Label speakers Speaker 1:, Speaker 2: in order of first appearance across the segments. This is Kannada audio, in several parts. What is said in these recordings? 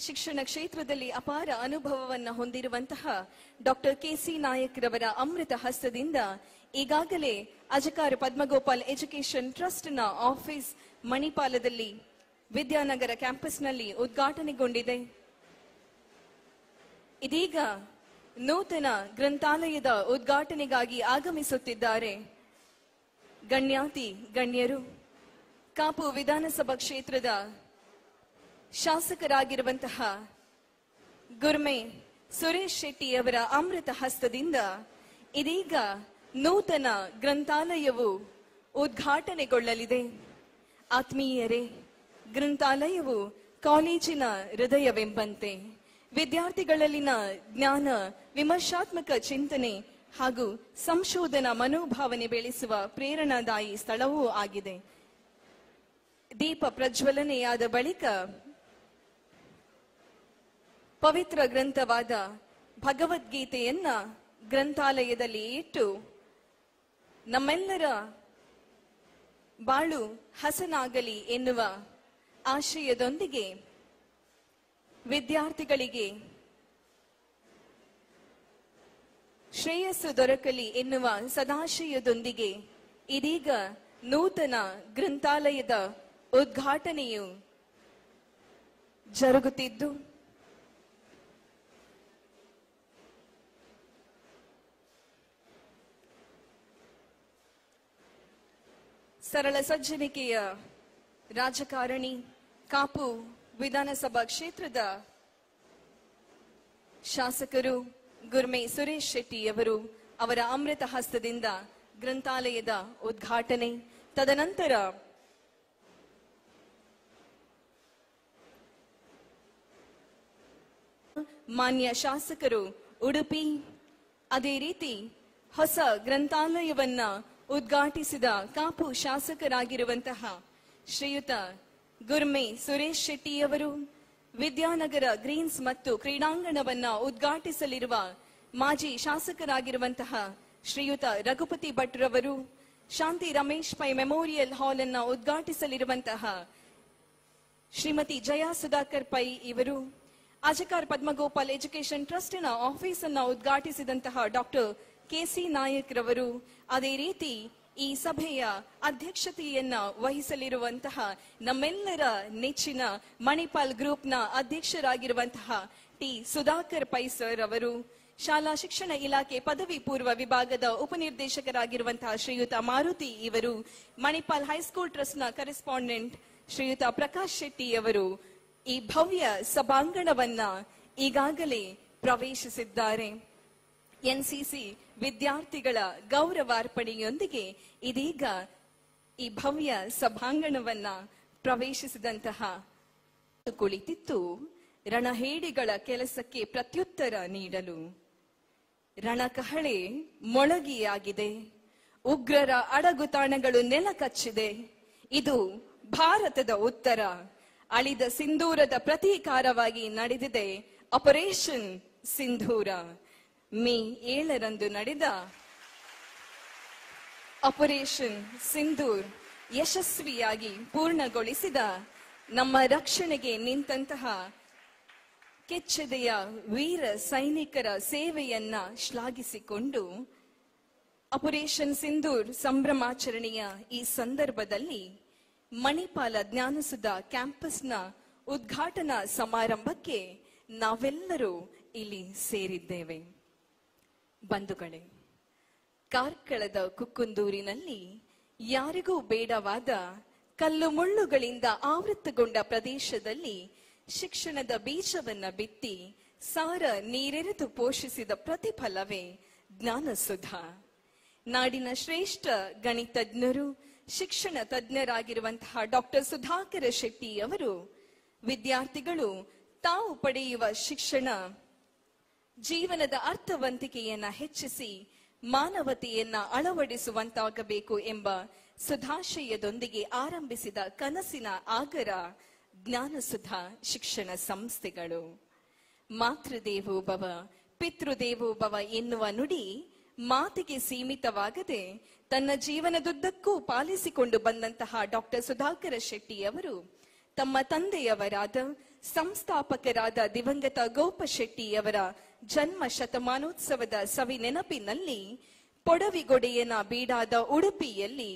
Speaker 1: ಶಿಕ್ಷಣ ಕ್ಷೇತ್ರದಲ್ಲಿ ಅಪಾರ ಅನುಭವವನ್ನು ಹೊಂದಿರುವಂತಹ ಡಾಕ್ಟರ್ ಕೆಸಿ ನಾಯಕ್ ರವರ ಅಮೃತ ಹಸ್ತದಿಂದ ಈಗಾಗಲೇ ಅಜಕಾರ ಪದ್ಮಗೋಪಾಲ್ ಎಜುಕೇಶನ್ ಟ್ರಸ್ಟ್ ನ ಆಫೀಸ್ ಮಣಿಪಾಲದಲ್ಲಿ ವಿದ್ಯಾನಗರ ಕ್ಯಾಂಪಸ್ನಲ್ಲಿ ಉದ್ಘಾಟನೆಗೊಂಡಿದೆ. ಇದೀಗ ನೂತನ ಗ್ರಂಥಾಲಯದ ಉದ್ಘಾಟನೆಗಾಗಿ ಆಗಮಿಸುತ್ತಿದ್ದಾರೆ ಗಣ್ಯಾತಿ ಗಣ್ಯರು. ಕಾಪು ವಿಧಾನಸಭಾ ಕ್ಷೇತ್ರದ ಶಾಸಕರಾಗಿರುವಂತಹ ಗುರ್ಮೆ ಸುರೇಶ್ ಶೆಟ್ಟಿ ಅವರ ಅಮೃತ ಹಸ್ತದಿಂದ ಇದೀಗ ನೂತನ ಗ್ರಂಥಾಲಯವು ಉದ್ಘಾಟನೆಗೊಳ್ಳಲಿದೆ. ಆತ್ಮೀಯರೇ, ಗ್ರಂಥಾಲಯವು ಕಾಲೇಜಿನ ಹೃದಯವೆಂಬಂತೆ ವಿದ್ಯಾರ್ಥಿಗಳಲ್ಲಿನ ಜ್ಞಾನ, ವಿಮರ್ಶಾತ್ಮಕ ಚಿಂತನೆ ಹಾಗೂ ಸಂಶೋಧನಾ ಮನೋಭಾವನೆ ಬೆಳೆಸುವ ಪ್ರೇರಣಾದಾಯಿ ಸ್ಥಳವೂ ಆಗಿದೆ. ದೀಪ ಪ್ರಜ್ವಲನೆಯಾದ ಬಳಿಕ ಪವಿತ್ರ ಗ್ರಂಥವಾದ ಭಗವದ್ಗೀತೆಯನ್ನ ಗ್ರಂಥಾಲಯದಲ್ಲಿ ಇಟ್ಟು ನಮ್ಮೆಲ್ಲರ ಬಾಳು ಹಸನಾಗಲಿ ಎನ್ನುವ ಆಶಯದೊಂದಿಗೆ ವಿದ್ಯಾರ್ಥಿಗಳಿಗೆ ಶ್ರೇಯಸ್ಸು ದೊರಕಲಿ ಎನ್ನುವ ಸದಾಶಯದೊಂದಿಗೆ ಇದೀಗ ನೂತನ ಗ್ರಂಥಾಲಯದ ಉದ್ಘಾಟನೆಯು ಜರುಗುತ್ತಿದ್ದು ಸರಳ ಸಜ್ಜನಿಕೆಯ ರಾಜಕಾರಣಿ, ಕಾಪು ವಿಧಾನಸಭಾ ಕ್ಷೇತ್ರದ ಶಾಸಕರು ಗುರ್ಮೆ ಸುರೇಶ್ ಶೆಟ್ಟಿ ಅವರು ಅವರ ಅಮೃತ ಹಸ್ತದಿಂದ ಗ್ರಂಥಾಲಯದ ಉದ್ಘಾಟನೆ. ತದನಂತರ ಮಾನ್ಯ ಶಾಸಕರು ಉಡುಪಿ, ಅದೇ ರೀತಿ ಹೊಸ ಗ್ರಂಥಾಲಯವನ್ನ ಉದ್ಘಾಟಿಸಿದ ಕಾಪು ಶಾಸಕರಾಗಿರುವಂತಹ ಶ್ರೀಯುತ ಗುರ್ಮೆ ಸುರೇಶ್ ಶೆಟ್ಟಿಯವರು, ವಿದ್ಯಾನಗರ ಗ್ರೀನ್ಸ್ ಮತ್ತು ಕ್ರೀಡಾಂಗಣವನ್ನ ಉದ್ಘಾಟಿಸಲಿರುವ ಮಾಜಿ ಶಾಸಕರಾಗಿರುವಂತಹ ಶ್ರೀಯುತ ರಘುಪತಿ ಭಟ್ ರವರು, ಶಾಂತಿ ರಮೇಶ್ ಪೈ ಮೆಮೋರಿಯಲ್ ಹಾಲ್ ಅನ್ನ ಉದ್ಘಾಟಿಸಲಿರುವಂತಹ ಶ್ರೀಮತಿ ಜಯಾ ಸುಧಾಕರ್ ಪೈ ಇವರು, ಅಜಕಾರ ಪದ್ಮಗೋಪಾಲ್ ಎಜುಕೇಶನ್ ಟ್ರಸ್ಟ್ ನ ಆಫೀಸ್ ಅನ್ನ ಉದ್ಘಾಟಿಸಿದಂತಹ ಡಾಕ್ಟರ್ ಕೆಸಿ ನಾಯಕ್ ರವರು, ಅದೇ ರೀತಿ ಈ ಸಭೆಯ ಅಧ್ಯಕ್ಷತೆಯನ್ನ ವಹಿಸಲಿರುವಂತಹ ನಮ್ಮೆಲ್ಲರ ನೆಚ್ಚಿನ ಮಣಿಪಾಲ್ ಗ್ರೂಪ್ನ ಅಧ್ಯಕ್ಷರಾಗಿರುವಂತಹ ಟಿ ಸುಧಾಕರ್ ಪೈ ಸರ್ ಅವರು, ಶಾಲಾ ಶಿಕ್ಷಣ ಇಲಾಖೆ ಪದವಿ ಪೂರ್ವ ವಿಭಾಗದ ಉಪನಿರ್ದೇಶಕರಾಗಿರುವಂತಹ ಶ್ರೀಯುತ ಮಾರುತಿ ಇವರು, ಮಣಿಪಾಲ್ ಹೈಸ್ಕೂಲ್ ಟ್ರಸ್ಟ್ ನ ಕರೆಸ್ಪಾಂಡೆಂಟ್ ಶ್ರೀಯುತ ಪ್ರಕಾಶ್ ಶೆಟ್ಟಿ ಅವರು ಈ ಭವ್ಯ ಸಭಾಂಗಣವನ್ನ ಈಗಾಗಲೇ ಪ್ರವೇಶಿಸಿದ್ದಾರೆ. ಎನ್ಸಿಸಿ ವಿದ್ಯಾರ್ಥಿಗಳ ಗೌರವಾರ್ಪಣೆಯೊಂದಿಗೆ ಇದೀಗ ಈ ಭವ್ಯ ಸಭಾಂಗಣವನ್ನ ಪ್ರವೇಶಿಸಿದಂತಹ ಕುಳಿತಿತ್ತು ರಣಹೇಡಿಗಳ ಕೆಲಸಕ್ಕೆ ಪ್ರತ್ಯುತ್ತರ ನೀಡಲು. ರಣಕಹಳೆ ಮೊಳಗಿಯಾಗಿದೆ, ಉಗ್ರರ ಅಡಗುತಾಣಗಳು ನೆಲ ಕಚ್ಚಿದೆ. ಇದು ಭಾರತದ ಉತ್ತರ. ಅಳಿದ ಸಿಂಧೂರದ ಪ್ರತೀಕಾರವಾಗಿ ನಡೆದಿದೆ ಆಪರೇಷನ್ ಸಿಂಧೂರ. ಮೇ 7ರಂದು ನಡೆದ ಆಪರೇಷನ್ ಸಿಂಧೂರ್ ಯಶಸ್ವಿಯಾಗಿ ಪೂರ್ಣಗೊಳಿಸಿದ ನಮ್ಮ ರಕ್ಷಣೆಗೆ ನಿಂತಹ ಕೆಚ್ಚೆದೆಯ ವೀರ ಸೈನಿಕರ ಸೇವೆಯನ್ನ ಶ್ಲಾಘಿಸಿಕೊಂಡು ಆಪರೇಷನ್ ಸಿಂಧೂರ್ ಸಂಭ್ರಮಾಚರಣೆಯ ಈ ಸಂದರ್ಭದಲ್ಲಿ ಮಣಿಪಾಲ ಜ್ಞಾನಸುಧಾ ಕ್ಯಾಂಪಸ್ನ ಉದ್ಘಾಟನಾ ಸಮಾರಂಭಕ್ಕೆ ನಾವೆಲ್ಲರೂ ಇಲ್ಲಿ ಸೇರಿದ್ದೇವೆ. ಬಂಧುಗಳೇ, ಕಾರ್ಕಳದ ಕುಕ್ಕುಂದೂರಿನಲ್ಲಿ ಯಾರಿಗೂ ಬೇಡವಾದ ಕಲ್ಲು ಮುಳ್ಳುಗಳಿಂದ ಆವೃತಗೊಂಡ ಪ್ರದೇಶದಲ್ಲಿ ಶಿಕ್ಷಣದ ಬೀಜವನ್ನ ಬಿತ್ತಿ ಸಾರ ನೀರೆರೆದು ಪೋಷಿಸಿದ ಪ್ರತಿಫಲವೇ ಜ್ಞಾನಸುಧಾ. ನಾಡಿನ ಶ್ರೇಷ್ಠ ಗಣಿತಜ್ಞರು, ಶಿಕ್ಷಣ ತಜ್ಞರಾಗಿರುವಂತಹ ಡಾಕ್ಟರ್ ಸುಧಾಕರ ಶೆಟ್ಟಿ ಅವರು ವಿದ್ಯಾರ್ಥಿಗಳು ತಾವು ಪಡೆಯುವ ಶಿಕ್ಷಣ ಜೀವನದ ಅರ್ಥವಂತಿಕೆಯನ್ನ ಹೆಚ್ಚಿಸಿ ಮಾನವತೆಯನ್ನ ಅಳವಡಿಸುವಂತಾಗಬೇಕು ಎಂಬ ಸುಧಾಶಯದೊಂದಿಗೆ ಆರಂಭಿಸಿದ ಕನಸಿನ ಆಗರ ಜ್ಞಾನಸುಧಾ ಶಿಕ್ಷಣ ಸಂಸ್ಥೆಗಳು. ಮಾತೃದೇವೋ ಭವ ಪಿತೃದೇವೋ ಭವ ಎನ್ನುವ ನುಡಿ ಮಾತಿಗೆ ಸೀಮಿತವಾಗದೆ ತನ್ನ ಜೀವನದುದ್ದಕ್ಕೂ ಪಾಲಿಸಿಕೊಂಡು ಬಂದಂತಹ ಡಾಕ್ಟರ್ ಸುಧಾಕರ ಶೆಟ್ಟಿ ಅವರು ತಮ್ಮ ತಂದೆಯವರಾದ ಸಂಸ್ಥಾಪಕರಾದ ದಿವಂಗತ ಗೋಪ ಶೆಟ್ಟಿಯವರ ಜನ್ಮ ಶತಮಾನೋತ್ಸವದ ಸವಿ ನೆನಪಿನಲ್ಲಿ ಪೊಡವಿಗೊಡೆಯನ ಬೀಡಾದ ಉಡುಪಿಯಲ್ಲಿ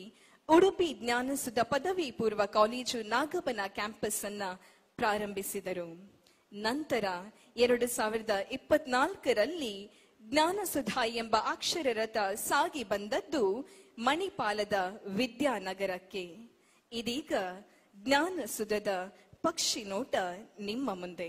Speaker 1: ಉಡುಪಿ ಜ್ಞಾನಸುಧ ಪದವಿ ಪೂರ್ವ ಕಾಲೇಜು ನಾಗಬನ ಕ್ಯಾಂಪಸ್ ಅನ್ನ ಪ್ರಾರಂಭಿಸಿದರು. ನಂತರ 2024ರಲ್ಲಿ ಜ್ಞಾನಸುಧಾ ಎಂಬ ಅಕ್ಷರರಥ ಸಾಗಿ ಬಂದದ್ದು ಮಣಿಪಾಲದ ವಿದ್ಯಾನಗರಕ್ಕೆ. ಇದೀಗ ಜ್ಞಾನಸುಧದ ಪಕ್ಷಿ ನೋಟ ನಿಮ್ಮ ಮುಂದೆ.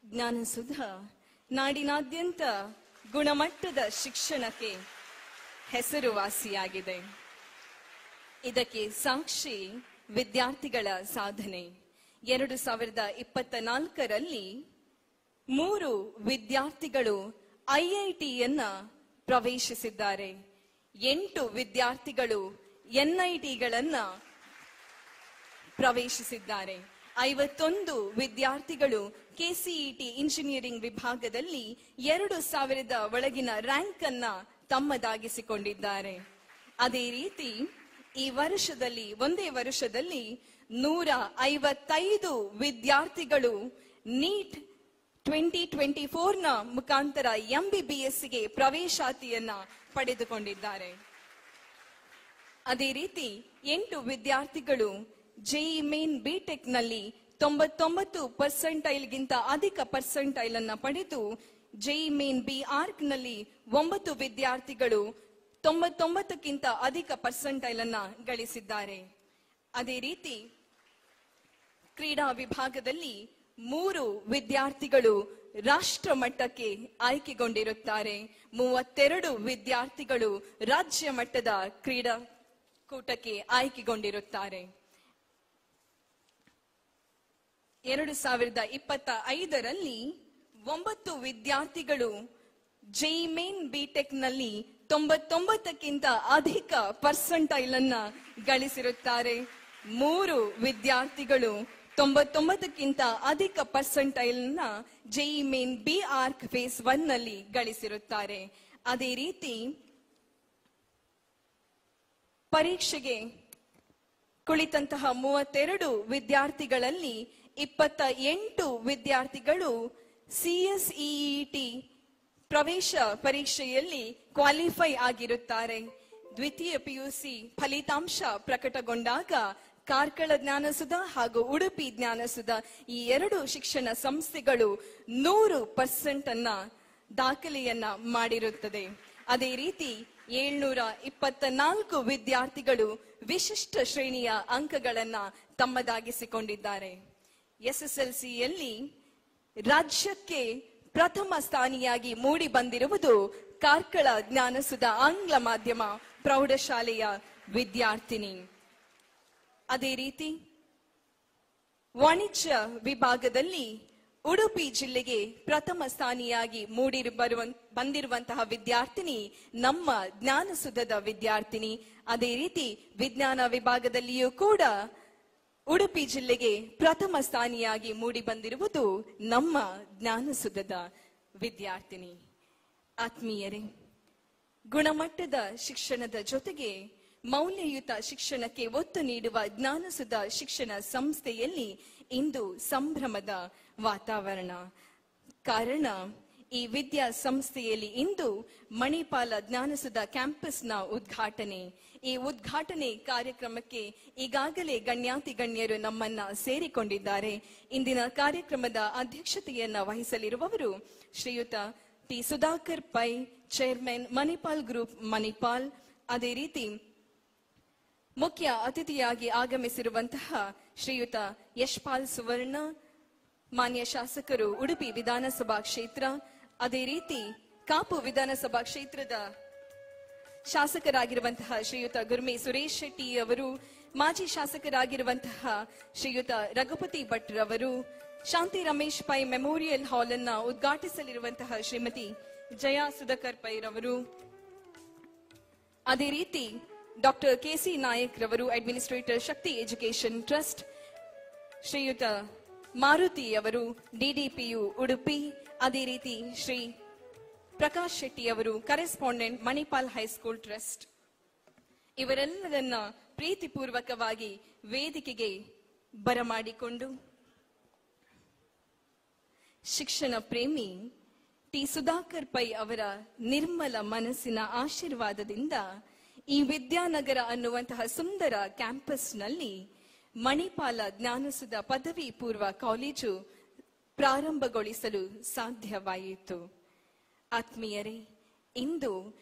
Speaker 1: ಜ್ಞಾನಸುಧಾ ನಾಡಿನಾದ್ಯಂತ ಗುಣಮಟ್ಟದ ಶಿಕ್ಷಣಕ್ಕೆ ಹೆಸರುವಾಸಿಯಾಗಿದೆ. ಇದಕ್ಕೆ ಸಾಕ್ಷಿ ವಿದ್ಯಾರ್ಥಿಗಳ ಸಾಧನೆ. 2024ರಲ್ಲಿ 3 ವಿದ್ಯಾರ್ಥಿಗಳು ಐಐಟಿಯನ್ನ ಪ್ರವೇಶಿಸಿದ್ದಾರೆ. 8 ವಿದ್ಯಾರ್ಥಿಗಳು ಎನ್ಐಟಿಗಳನ್ನ ಪ್ರವೇಶಿಸಿದ್ದಾರೆ. 51 ವಿದ್ಯಾರ್ಥಿಗಳು ಕೆಸಿಇಟಿ ಇಂಜಿನಿಯರಿಂಗ್ ವಿಭಾಗದಲ್ಲಿ 2000 ಒಳಗಿನ ರ್ಯಾಂಕ್ ಅನ್ನ ತಮ್ಮದಾಗಿಸಿಕೊಂಡಿದ್ದಾರೆ. ಅದೇ ರೀತಿ ಈ ವರ್ಷದಲ್ಲಿ ಒಂದೇ ವರ್ಷದಲ್ಲಿ 155 ವಿದ್ಯಾರ್ಥಿಗಳು ನೀಟ್ 2024ನ ಮುಖಾಂತರ ಎಂಬಿಬಿಎಸ್ಗೆ ಪ್ರವೇಶಾತಿಯನ್ನ ಪಡೆದುಕೊಂಡಿದ್ದಾರೆ. ಅದೇ ರೀತಿ 8 ವಿದ್ಯಾರ್ಥಿಗಳು ಜೆಇ ಮೇನ್ ಬಿಟೆಕ್ ನಲ್ಲಿ 99% ಅಧಿಕ ಪರ್ಸೆಂಟೈಲ್ ಅನ್ನ ಪಡೆದು ಜೆಇ ಮೇನ್ ಬಿ ಆರ್ಕ್ ನಲ್ಲಿ 9 ವಿದ್ಯಾರ್ಥಿಗಳು 99ಕ್ಕಿಂತ ಅಧಿಕ ಪರ್ಸೆಂಟೈಲ್ ಅನ್ನ ಗಳಿಸಿದ್ದಾರೆ. ಅದೇ ರೀತಿ ಕ್ರೀಡಾ ವಿಭಾಗದಲ್ಲಿ 3 ವಿದ್ಯಾರ್ಥಿಗಳು ರಾಷ್ಟ್ರ ಮಟ್ಟಕ್ಕೆ ಆಯ್ಕೆಗೊಂಡಿರುತ್ತಾರೆ. 32 ವಿದ್ಯಾರ್ಥಿಗಳು ರಾಜ್ಯ ಮಟ್ಟದ ಕೂಟಕ್ಕೆ ಆಯ್ಕೆಗೊಂಡಿರುತ್ತಾರೆ. 2025ರಲ್ಲಿ 9 ವಿದ್ಯಾರ್ಥಿಗಳು ಜೆಇ ಮೇನ್ ಬಿಟೆಕ್ ನಲ್ಲಿ 99ಕ್ಕಿಂತ ಅಧಿಕ ಪರ್ಸೆಂಟೈಲ್ ಅನ್ನ ಗಳಿಸಿರುತ್ತಾರೆ. 3 ವಿದ್ಯಾರ್ಥಿಗಳು 99ಕ್ಕಿಂತ ಅಧಿಕ ಪರ್ಸೆಂಟೈಲ್ ನ JEE main B Arch phase 1 ನಲ್ಲಿ ಗಳಿಸಿರುತ್ತಾರೆ. ಅದೇ ರೀತಿ ಪರೀಕ್ಷೆಗೆ ಕುಳಿತಂತಹ 32 ವಿದ್ಯಾರ್ಥಿಗಳಲ್ಲಿ 28 ವಿದ್ಯಾರ್ಥಿಗಳು ಸಿಎಸ್ಇಇಟಿ ಪ್ರವೇಶ ಪರೀಕ್ಷೆಯಲ್ಲಿ ಕ್ವಾಲಿಫೈ ಆಗಿರುತ್ತಾರೆ. ದ್ವಿತೀಯ ಪಿಯುಸಿ ಫಲಿತಾಂಶ ಪ್ರಕಟಗೊಂಡಾಗ ಕಾರ್ಕಳ ಜ್ಞಾನಸುಧ ಹಾಗೂ ಉಡುಪಿ ಜ್ಞಾನಸುಧ ಈ 2 ಶಿಕ್ಷಣ ಸಂಸ್ಥೆಗಳು 100% ಅನ್ನ ದಾಖಲೆಯನ್ನ ಮಾಡಿರುತ್ತದೆ. ಅದೇ ರೀತಿ 724 ವಿದ್ಯಾರ್ಥಿಗಳು ವಿಶಿಷ್ಟ ಶ್ರೇಣಿಯ ಅಂಕಗಳನ್ನ ತಮ್ಮದಾಗಿಸಿಕೊಂಡಿದ್ದಾರೆ. ಎಸ್ಎಸ್ಎಲ್ಸಿಯಲ್ಲಿ ರಾಜ್ಯಕ್ಕೆ ಪ್ರಥಮ ಸ್ಥಾನಿಯಾಗಿ ಮೂಡಿ ಬಂದಿರುವುದು ಕಾರ್ಕಳ ಜ್ಞಾನಸುಧ ಆಂಗ್ಲ ಮಾಧ್ಯಮ ಪ್ರೌಢಶಾಲೆಯ ವಿದ್ಯಾರ್ಥಿನಿ. ಅದೇ ರೀತಿ ವಾಣಿಜ್ಯ ವಿಭಾಗದಲ್ಲಿ ಉಡುಪಿ ಜಿಲ್ಲೆಗೆ ಪ್ರಥಮ ಸ್ಥಾನಿಯಾಗಿ ಬಂದಿರುವಂತಹ ವಿದ್ಯಾರ್ಥಿನಿ ನಮ್ಮ ಜ್ಞಾನಸುಧದ ವಿದ್ಯಾರ್ಥಿನಿ. ಅದೇ ರೀತಿ ವಿಜ್ಞಾನ ವಿಭಾಗದಲ್ಲಿಯೂ ಕೂಡ ಉಡುಪಿ ಜಿಲ್ಲೆಗೆ ಪ್ರಥಮ ಸ್ಥಾನಿಯಾಗಿ ಮೂಡಿ ಬಂದಿರುವುದು ನಮ್ಮ ಜ್ಞಾನಸುಧದ ವಿದ್ಯಾರ್ಥಿನಿ. ಆತ್ಮೀಯರೇ, ಗುಣಮಟ್ಟದ ಶಿಕ್ಷಣದ ಜೊತೆಗೆ ಮೌಲ್ಯಯುತ ಶಿಕ್ಷಣಕ್ಕೆ ಒತ್ತು ನೀಡುವ ಜ್ಞಾನಸುಧ ಶಿಕ್ಷಣ ಸಂಸ್ಥೆಯಲ್ಲಿ ಇಂದು ಸಂಭ್ರಮದ ವಾತಾವರಣ. ಕಾರಣ ಈ ವಿದ್ಯಾ ಸಂಸ್ಥೆಯಲ್ಲಿ ಇಂದು ಮಣಿಪಾಲ ಜ್ಞಾನಸುಧ ಕ್ಯಾಂಪಸ್ನ ಉದ್ಘಾಟನೆ. ಈ ಉದ್ಘಾಟನೆ ಕಾರ್ಯಕ್ರಮಕ್ಕೆ ಈಗಾಗಲೇ ಗಣ್ಯಾತಿ ಗಣ್ಯರು ನಮ್ಮನ್ನ ಸೇರಿಕೊಂಡಿದ್ದಾರೆ. ಇಂದಿನ ಕಾರ್ಯಕ್ರಮದ ಅಧ್ಯಕ್ಷತೆಯನ್ನ ವಹಿಸಲಿರುವವರು ಶ್ರೀಯುತ T Sudhakar Pai, chairman Manipal group Manipal. ಅದೇ ರೀತಿ ಮುಖ್ಯ ಅತಿಥಿಯಾಗಿ ಆಗಮಿಸಿರುವಂತಹ ಶ್ರೀಯುತ ಯಶ್ಪಾಲ್ ಸುವರ್ಣ, ಮಾನ್ಯ ಶಾಸಕರು ಉಡುಪಿ ವಿಧಾನಸಭಾ ಕ್ಷೇತ್ರ. ಅದೇ ರೀತಿ ಕಾಪು ವಿಧಾನಸಭಾ ಕ್ಷೇತ್ರದ ಶಾಸಕರಾಗಿರುವಂತಹ ಶ್ರೀಯುತ ಗುರ್ಮಿ ಸುರೇಶ್ ಶೆಟ್ಟಿ ಅವರು, ಮಾಜಿ ಶಾಸಕರಾಗಿರುವಂತಹ ಶ್ರೀಯುತ ರಘುಪತಿ ಭಟ್ ರವರು, ಶಾಂತಿ ರಮೇಶ್ ಪೈ ಮೆಮೋರಿಯಲ್ ಹಾಲ್ ಅನ್ನ ಉದ್ಘಾಟಿಸಲಿರುವಂತಹ ಶ್ರೀಮತಿ ಜಯಾ ಸುಧಾಕರ್ ಪೈ ರವರು, ಅದೇ ರೀತಿ ಡಾಕ್ಟರ್ ಕೆಸಿ ನಾಯಕ್ ರವರು, ಅಡ್ಮಿನಿಸ್ಟ್ರೇಟರ್ ಶಕ್ತಿ ಎಜುಕೇಶನ್ ಟ್ರಸ್ಟ್, ಶ್ರೀಯುತ ಮಾರುತಿ ಅವರು ಡಿಡಿಪಿಯು ಉಡುಪಿ, ಅದೇ ರೀತಿ ಶ್ರೀ ಪ್ರಕಾಶ್ ಶೆಟ್ಟಿ ಅವರು ಕರೆಸ್ಪಾಂಡೆಂಟ್ ಮಣಿಪಾಲ್ ಹೈಸ್ಕೂಲ್ ಟ್ರಸ್ಟ್. ಇವರೆಲ್ಲರನ್ನ ಪ್ರೀತಿಪೂರ್ವಕವಾಗಿ ವೇದಿಕೆಗೆ ಬರಮಾಡಿಕೊಂಡು ಶಿಕ್ಷಣ ಪ್ರೇಮಿ ಟಿ ಸುಧಾಕರ್ ಪೈ ಅವರ ನಿರ್ಮಲ ಮನಸ್ಸಿನ ಆಶೀರ್ವಾದದಿಂದ ಈ ವಿದ್ಯಾನಗರ ಅನ್ನುವಂತಹ ಸುಂದರ ಕ್ಯಾಂಪಸ್ನಲ್ಲಿ ಮಣಿಪಾಲ ಜ್ಞಾನಸುಧ ಪದವಿ ಪೂರ್ವ ಕಾಲೇಜು ಪ್ರಾರಂಭಗೊಳಿಸಲು ಸಾಧ್ಯವಾಯಿತು. ಆತ್ಮೀಯರೇ, ಇಂದು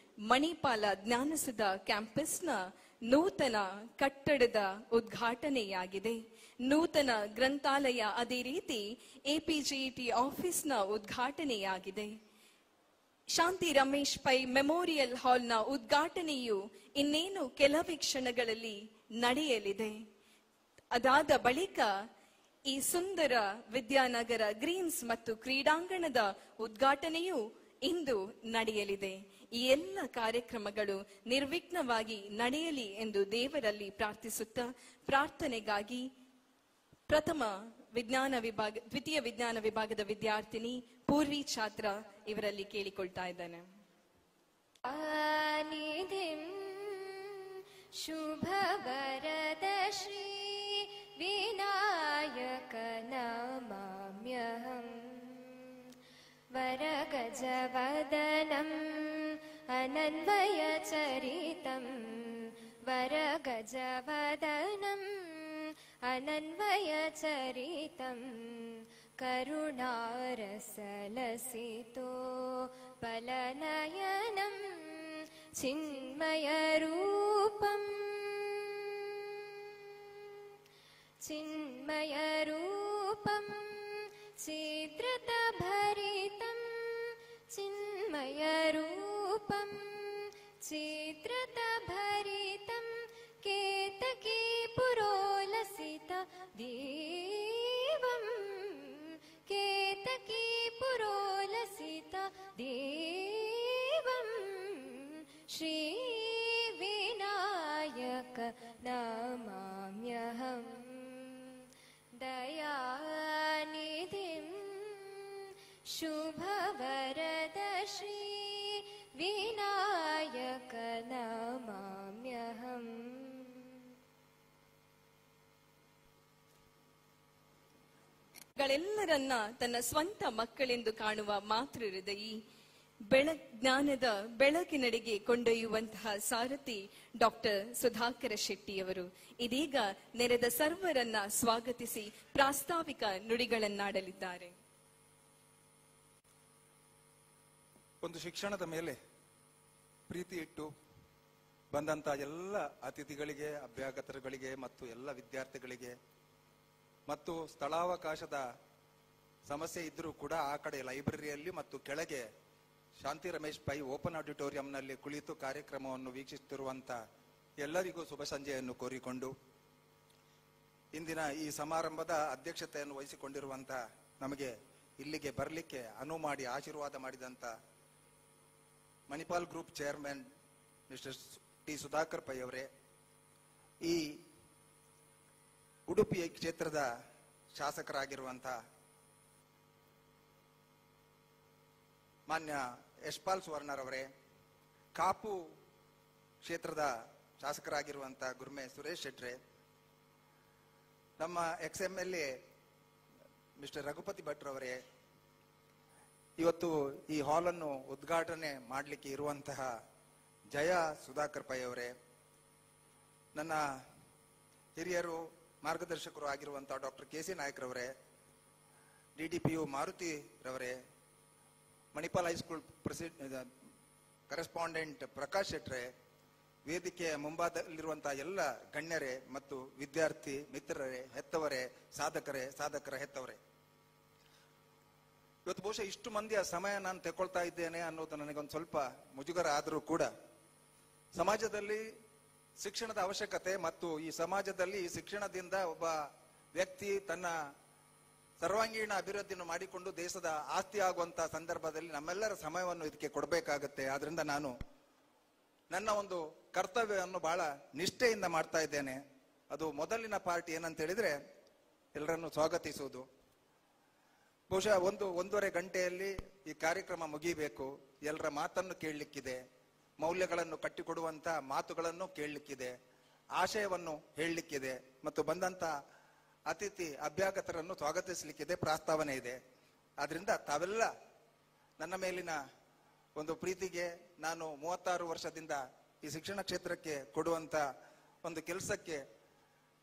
Speaker 1: ಮಣಿಪಾಲ ಜ್ಞಾನಸುಧ ಕ್ಯಾಂಪಸ್ನ ನೂತನ ಕಟ್ಟಡದ ಉದ್ಘಾಟನೆಯಾಗಿದೆ. ನೂತನ ಗ್ರಂಥಾಲಯ, ಅದೇ ರೀತಿ ಎಪಿಜಿಇಟಿ ಆಫೀಸ್ನ ಉದ್ಘಾಟನೆಯಾಗಿದೆ. ಶಾಂತಿ ರಮೇಶ್ ಪೈ ಮೆಮೋರಿಯಲ್ ಹಾಲ್ನ ಉದ್ಘಾಟನೆಯು ಇನ್ನೇನು ಕೆಲವೇ ಕ್ಷಣಗಳಲ್ಲಿ ನಡೆಯಲಿದೆ. ಅದಾದ ಬಳಿಕ ಈ ಸುಂದರ ವಿದ್ಯಾನಗರ ಗ್ರೀನ್ಸ್ ಮತ್ತು ಕ್ರೀಡಾಂಗಣದ ಉದ್ಘಾಟನೆಯು ಇಂದು ನಡೆಯಲಿದೆ. ಈ ಎಲ್ಲ ಕಾರ್ಯಕ್ರಮಗಳು ನಿರ್ವಿಘ್ನವಾಗಿ ನಡೆಯಲಿ ಎಂದು ದೇವರಲ್ಲಿ ಪ್ರಾರ್ಥಿಸುತ್ತಾ, ಪ್ರಾರ್ಥನೆಗಾಗಿ ಪ್ರಥಮ ವಿಜ್ಞಾನ ವಿಭಾಗ, ದ್ವಿತೀಯ ವಿಜ್ಞಾನ ವಿಭಾಗದ ವಿದ್ಯಾರ್ಥಿನಿ ಪೂರ್ವಿ ಛಾತ್ರ ಇವರಲ್ಲಿ ಕೇಳಿಕೊಳ್ತಾ ಇದ್ದಾನೆ.
Speaker 2: ಶುಭ ವರದ ಶ್ರೀ ವಿನಾಯಕ ನಮಾಮ್ಯಹಂ ವರಗಜವದನಂ ಅನನ್ವಯ ಚರಿತಂ ವರಗಜವದನಂ ಅನನ್ವಯ ಚರಿತಂ ಕರುಣಾರಸಲಸಿತೋ ಫಲನಯನಂ ಚಿನ್ಮಯ ರೂಪಂ ಚಿನ್ಮಯ ರೂಪಂ ಚಿತ್ರತ ಭರಿತಂ ಚಿನ್ಮಯ ರೂಪಂ ಚಿತ್ರತ ಭರಿತಂ नमाम्यहं दयानिधिं शुभवरद श्री विनायक नमाम्यहम्
Speaker 1: ಗಳೆಲ್ಲರನ್ನ ತನ್ನ ಸ್ವಂತ ಮಕ್ಕಳೆಂದು ಕಾಣುವ ಮಾತೃ ಹೃದಯಿ ಜ್ಞಾನದ ಬೆಳಕಿನಡೆಗೆ ಕೊಂಡೊಯ್ಯುವಂತಹ ಸಾರಥಿ ಡಾಕ್ಟರ್ ಸುಧಾಕರ ಶೆಟ್ಟಿಯವರು ಇದೀಗ ನೆರೆದ ಸರ್ವರನ್ನ ಸ್ವಾಗತಿಸಿ ಪ್ರಾಸ್ತಾವಿಕ ನುಡಿಗಳನ್ನಾಡಲಿದ್ದಾರೆ.
Speaker 3: ಒಂದು ಶಿಕ್ಷಣದ ಮೇಲೆ ಪ್ರೀತಿ ಇಟ್ಟು ಬಂದಂತ ಎಲ್ಲ ಅತಿಥಿಗಳಿಗೆ, ಅಭ್ಯಾಗತರುಗಳಿಗೆ ಮತ್ತು ಎಲ್ಲ ವಿದ್ಯಾರ್ಥಿಗಳಿಗೆ ಮತ್ತು ಸ್ಥಳಾವಕಾಶದ ಸಮಸ್ಯೆ ಇದ್ರೂ ಕೂಡ ಆ ಕಡೆ ಲೈಬ್ರರಿಯಲ್ಲಿ ಮತ್ತು ಕೆಳಗೆ ಶಾಂತಿ ರಮೇಶ್ ಪೈ ಓಪನ್ ಆಡಿಟೋರಿಯಂನಲ್ಲಿ ಕುಳಿತು ಕಾರ್ಯಕ್ರಮವನ್ನು ವೀಕ್ಷಿಸುತ್ತಿರುವಂತ ಎಲ್ಲರಿಗೂ ಶುಭ ಸಂಜೆಯನ್ನು ಕೋರಿಕೊಂಡು ಇಂದಿನ ಈ ಸಮಾರಂಭದ ಅಧ್ಯಕ್ಷತೆಯನ್ನು ವಹಿಸಿಕೊಂಡಿರುವಂತಹ ನಮಗೆ ಇಲ್ಲಿಗೆ ಬರಲಿಕ್ಕೆ ಅನುವು ಮಾಡಿ ಆಶೀರ್ವಾದ ಮಾಡಿದಂತ Manipal group chairman mister T Sudhakar Pai ಅವರೇ, ಈ ಉಡುಪಿ ಕ್ಷೇತ್ರದ ಶಾಸಕರಾಗಿರುವಂತಹ ಮಾನ್ಯ ಯಶ್ಪಾಲ್ ಸುವರ್ಣರವರೇ, ಕಾಪು ಕ್ಷೇತ್ರದ ಶಾಸಕರಾಗಿರುವಂತಹ ಗುರ್ಮೆ ಸುರೇಶ್ ಶೆಟ್ರೆ, ನಮ್ಮ XMLA ಮಿಸ್ಟರ್ ರಘುಪತಿ ಭಟ್ರವರೇ, ಇವತ್ತು ಈ ಹಾಲ್ ಅನ್ನು ಉದ್ಘಾಟನೆ ಮಾಡಲಿಕ್ಕೆ ಇರುವಂತಹ ಜಯ ಸುಧಾಕರ್ ಪೈ ಅವರೇ, ನನ್ನ ಹಿರಿಯರು ಮಾರ್ಗದರ್ಶಕರು ಆಗಿರುವಂತಹ ಡಾಕ್ಟರ್ KC ನಾಯ್ಕರವರೇ, DDPU ಮಾರುತಿ ರವರೇ, ಮಣಿಪಾಲ್ ಹೈಸ್ಕೂಲ್ ಕರೆಸ್ಪಾಂಡೆಂಟ್ ಪ್ರಕಾಶ್ ಶೆಟ್ರೆ, ವೇದಿಕೆಯ ಮುಂಭಾಗದಲ್ಲಿರುವಂತಹ ಎಲ್ಲ ಗಣ್ಯರೇ ಮತ್ತು ವಿದ್ಯಾರ್ಥಿ ಮಿತ್ರರೇ, ಹೆತ್ತವರೇ, ಸಾಧಕರ ಹೆತ್ತವರೇ, ಇವತ್ತು ಬಹುಶಃ ಇಷ್ಟು ಮಂದಿಯ ಸಮಯ ನಾನು ತೆಕೊಳ್ತಾ ಇದ್ದೇನೆ ಅನ್ನೋದು ನನಗೊಂದು ಸ್ವಲ್ಪ ಮುಜುಗರ ಆದರೂ ಕೂಡ ಸಮಾಜದಲ್ಲಿ ಶಿಕ್ಷಣದ ಅವಶ್ಯಕತೆ ಮತ್ತು ಈ ಸಮಾಜದಲ್ಲಿ ಈ ಶಿಕ್ಷಣದಿಂದ ಒಬ್ಬ ವ್ಯಕ್ತಿ ತನ್ನ ಸರ್ವಾಂಗೀಣ ಅಭಿವೃದ್ಧಿಯನ್ನು ಮಾಡಿಕೊಂಡು ದೇಶದ ಆಸ್ತಿ ಆಗುವಂತಹ ಸಂದರ್ಭದಲ್ಲಿ ನಮ್ಮೆಲ್ಲರ ಸಮಯವನ್ನು ಇದಕ್ಕೆ ಕೊಡಬೇಕಾಗತ್ತೆ. ಆದ್ರಿಂದ ನಾನು ನನ್ನ ಒಂದು ಕರ್ತವ್ಯವನ್ನು ಬಹಳ ನಿಷ್ಠೆಯಿಂದ ಮಾಡ್ತಾ ಇದ್ದೇನೆ. ಅದು ಮೊದಲಿನ ಪಾರ್ಟಿ ಏನಂತ ಹೇಳಿದ್ರೆ ಎಲ್ಲರನ್ನು ಸ್ವಾಗತಿಸುವುದು. ಬಹುಶಃ ಒಂದೂವರೆ ಗಂಟೆಯಲ್ಲಿ ಈ ಕಾರ್ಯಕ್ರಮ ಮುಗಿಬೇಕು. ಎಲ್ಲರ ಮಾತನ್ನು ಕೇಳಲಿಕ್ಕಿದೆ, ಮೌಲ್ಯಗಳನ್ನು ಕಟ್ಟಿಕೊಡುವಂತ ಮಾತುಗಳನ್ನು ಕೇಳಲಿಕ್ಕಿದೆ, ಆಶಯವನ್ನು ಹೇಳಲಿಕ್ಕಿದೆ ಮತ್ತು ಬಂದಂತ ಅತಿಥಿ ಅಭ್ಯಾಗತರನ್ನು ಸ್ವಾಗತಿಸಲಿಕ್ಕಿದೆ, ಪ್ರಾಸ್ತಾವನೆ ಇದೆ. ಆದ್ರಿಂದ ತಾವೆಲ್ಲ ನನ್ನ ಮೇಲಿನ ಒಂದು ಪ್ರೀತಿಗೆ, ನಾನು 36 ವರ್ಷದಿಂದ ಈ ಶಿಕ್ಷಣ ಕ್ಷೇತ್ರಕ್ಕೆ ಕೊಡುವಂತ ಒಂದು ಕೆಲಸಕ್ಕೆ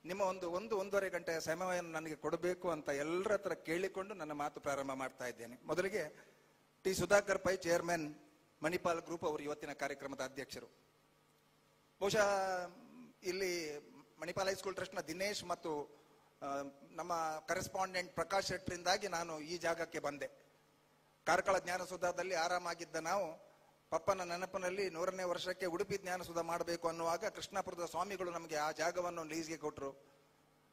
Speaker 3: ನಿಮ್ಮ ಒಂದೂವರೆ ಗಂಟೆಯ ಸಮಯವನ್ನು ನನಗೆ ಕೊಡಬೇಕು ಅಂತ ಎಲ್ಲರ ಹತ್ರ ಕೇಳಿಕೊಂಡು ನನ್ನ ಮಾತು ಪ್ರಾರಂಭ ಮಾಡ್ತಾ ಇದ್ದೇನೆ. ಮೊದಲಿಗೆ T Sudhakar Pai, chairman Manipal group ಅವರು ಇವತ್ತಿನ ಕಾರ್ಯಕ್ರಮದ ಅಧ್ಯಕ್ಷರು. ಬಹುಶಃ ಇಲ್ಲಿ ಮಣಿಪಾಲ್ ಹೈಸ್ಕೂಲ್ ಟ್ರಸ್ಟ್ ನ ದಿನೇಶ್ ಮತ್ತು ನಮ್ಮ ಕರೆಸ್ಪಾಂಡೆಂಟ್ ಪ್ರಕಾಶ್ ಶೆಟ್ರಿಂದಾಗಿ ನಾನು ಈ ಜಾಗಕ್ಕೆ ಬಂದೆ. ಕಾರ್ಕಳ ಜ್ಞಾನಸುಧಾದಲ್ಲಿ ಆರಾಮಾಗಿದ್ದ ನಾವು ಪಪ್ಪನ ನೆನಪಿನಲ್ಲಿ 100ನೇ ವರ್ಷಕ್ಕೆ ಉಡುಪಿ ಜ್ಞಾನಸುಧ ಮಾಡಬೇಕು ಅನ್ನುವಾಗ ಕೃಷ್ಣಾಪುರದ ಸ್ವಾಮಿಗಳು ನಮಗೆ ಆ ಜಾಗವನ್ನು ಲೀಸ್ಗೆ ಕೊಟ್ಟರು.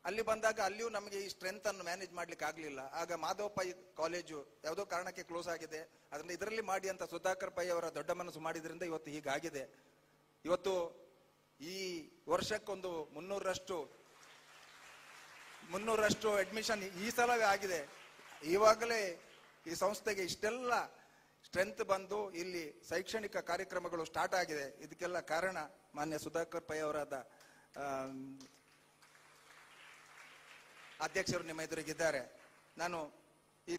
Speaker 3: ಅಲ್ಲಿ ಬಂದಾಗ ಅಲ್ಲಿಯೂ ನಮಗೆ ಈ ಸ್ಟ್ರೆಂತ್ ಅನ್ನು ಮ್ಯಾನೇಜ್ ಮಾಡ್ಲಿಕ್ಕೆ ಆಗ್ಲಿಲ್ಲ. ಆಗ ಮಾಧವ್ ಪೈ ಕಾಲೇಜು ಯಾವುದೋ ಕಾರಣಕ್ಕೆ ಕ್ಲೋಸ್ ಆಗಿದೆ. ಅದರಿಂದ ಇದರಲ್ಲಿ ಮಾಡಿ ಅಂತ ಸುಧಾಕರ್ ಪೈ ಅವರ ದೊಡ್ಡ ಮನಸ್ಸು ಮಾಡಿದ್ರಿಂದ ಇವತ್ತು ಹೀಗಾಗಿದೆ. ಇವತ್ತು ಈ ವರ್ಷಕ್ಕೊಂದು 300ರಷ್ಟು ಅಡ್ಮಿಷನ್ ಈ ಸಲವೇ ಆಗಿದೆ. ಇವಾಗಲೇ ಈ ಸಂಸ್ಥೆಗೆ ಇಷ್ಟೆಲ್ಲ ಸ್ಟ್ರೆಂತ್ ಬಂದು ಇಲ್ಲಿ ಶೈಕ್ಷಣಿಕ ಕಾರ್ಯಕ್ರಮಗಳು ಸ್ಟಾರ್ಟ್ ಆಗಿದೆ. ಇದಕ್ಕೆಲ್ಲ ಕಾರಣ ಮಾನ್ಯ ಸುಧಾಕರ್ ಪೈ ಅವರಾದ ಅಧ್ಯಕ್ಷರು ನಿಮ್ಮ ಎದುರಿಗಿದ್ದಾರೆ. ನಾನು ಈ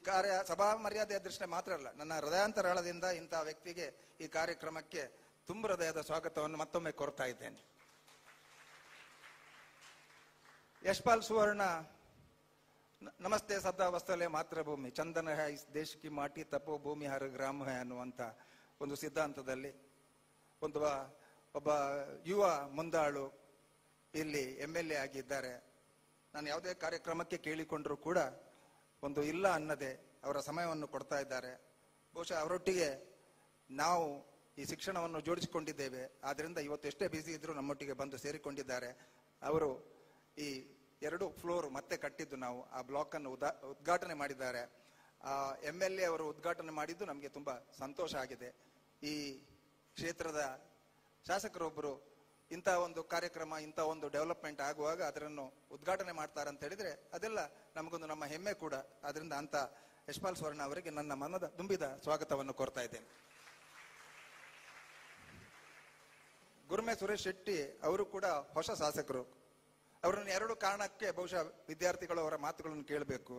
Speaker 3: ಸಭಾ ಮರ್ಯಾದೆಯ ದೃಷ್ಟಿ ಮಾತ್ರ ಅಲ್ಲ, ನನ್ನ ಹೃದಯಾಂತರಾಳದಿಂದ ಇಂತಹ ವ್ಯಕ್ತಿಗೆ ಈ ಕಾರ್ಯಕ್ರಮಕ್ಕೆ ತುಂಬ ಹೃದಯದ ಸ್ವಾಗತವನ್ನು ಮತ್ತೊಮ್ಮೆ ಕೋರ್ತಾ ಇದ್ದೇನೆ. ಯಶ್ಪಾಲ್ ಸುವರ್ಣ, ನಮಸ್ತೆ ಸದಾ ವಸ್ತಲೆ ಮಾತೃಭೂಮಿ, ಚಂದನ ಹೈ ಇಸ್ ದೇಶ ಕಿ ಮಾಟಿ, ತಪೋ ಭೂಮಿ ಹರ ಗ್ರಾಮ ಹೈ ಅನ್ನುವಂತ ಒಂದು ಸಿದ್ಧಾಂತದಲ್ಲಿ ಒಬ್ಬ ಯುವ ಮುಂದಾಳು ಇಲ್ಲಿ MLA ಆಗಿದ್ದಾರೆ. ನಾನು ಯಾವುದೇ ಕಾರ್ಯಕ್ರಮಕ್ಕೆ ಕೇಳಿಕೊಂಡ್ರು ಕೂಡ ಒಂದು ಇಲ್ಲ ಅನ್ನದೆ ಅವರ ಸಮಯವನ್ನು ಕೊಡ್ತಾ ಇದ್ದಾರೆ. ಬಹುಶಃ ಅವರೊಟ್ಟಿಗೆ ನಾವು ಈ ಶಿಕ್ಷಣವನ್ನು ಜೋಡಿಸಿಕೊಂಡಿದ್ದೇವೆ. ಆದ್ರಿಂದ ಇವತ್ತು ಎಷ್ಟೇ ಬಿಸಿ ಇದ್ರು ನಮ್ಮೊಟ್ಟಿಗೆ ಬಂದು ಸೇರಿಕೊಂಡಿದ್ದಾರೆ. ಅವರು ಈ 2 ಫ್ಲೋರ್ ಮತ್ತೆ ಕಟ್ಟಿದ್ದು ನಾವು ಆ ಬ್ಲಾಕ್ ಅನ್ನು ಉದ್ಘಾಟನೆ ಮಾಡಿದ್ದಾರೆ. MLA ಅವರು ಉದ್ಘಾಟನೆ ಮಾಡಿದ್ದು ನಮಗೆ ತುಂಬಾ ಸಂತೋಷ ಆಗಿದೆ. ಈ ಕ್ಷೇತ್ರದ ಶಾಸಕರೊಬ್ಬರು ಇಂಥ ಒಂದು ಕಾರ್ಯಕ್ರಮ, ಇಂಥ ಒಂದು ಡೆವಲಪ್ಮೆಂಟ್ ಆಗುವಾಗ ಅದನ್ನು ಉದ್ಘಾಟನೆ ಮಾಡ್ತಾರೆ ಅಂತ ಹೇಳಿದ್ರೆ ಅದೆಲ್ಲ ನಮಗೊಂದು ನಮ್ಮ ಹೆಮ್ಮೆ ಕೂಡ. ಅದರಿಂದ ಅಂತ ಯಶ್ಪಾಲ್ ಸುವರ್ಣ ಅವರಿಗೆ ನನ್ನ ಮನದ ತುಂಬಿದ ಸ್ವಾಗತವನ್ನು ಕೋರ್ತಾ ಇದ್ದೇನೆ. ಗುರುಮೆ ಸುರೇಶ್ ಶೆಟ್ಟಿ ಅವರು ಕೂಡ ಹೊಸ ಶಾಸಕರು. ಅವರನ್ನು ಎರಡು ಕಾರಣಕ್ಕೆ ಬಹುಶಃ ವಿದ್ಯಾರ್ಥಿಗಳು ಅವರ ಮಾತುಗಳನ್ನು ಕೇಳಬೇಕು.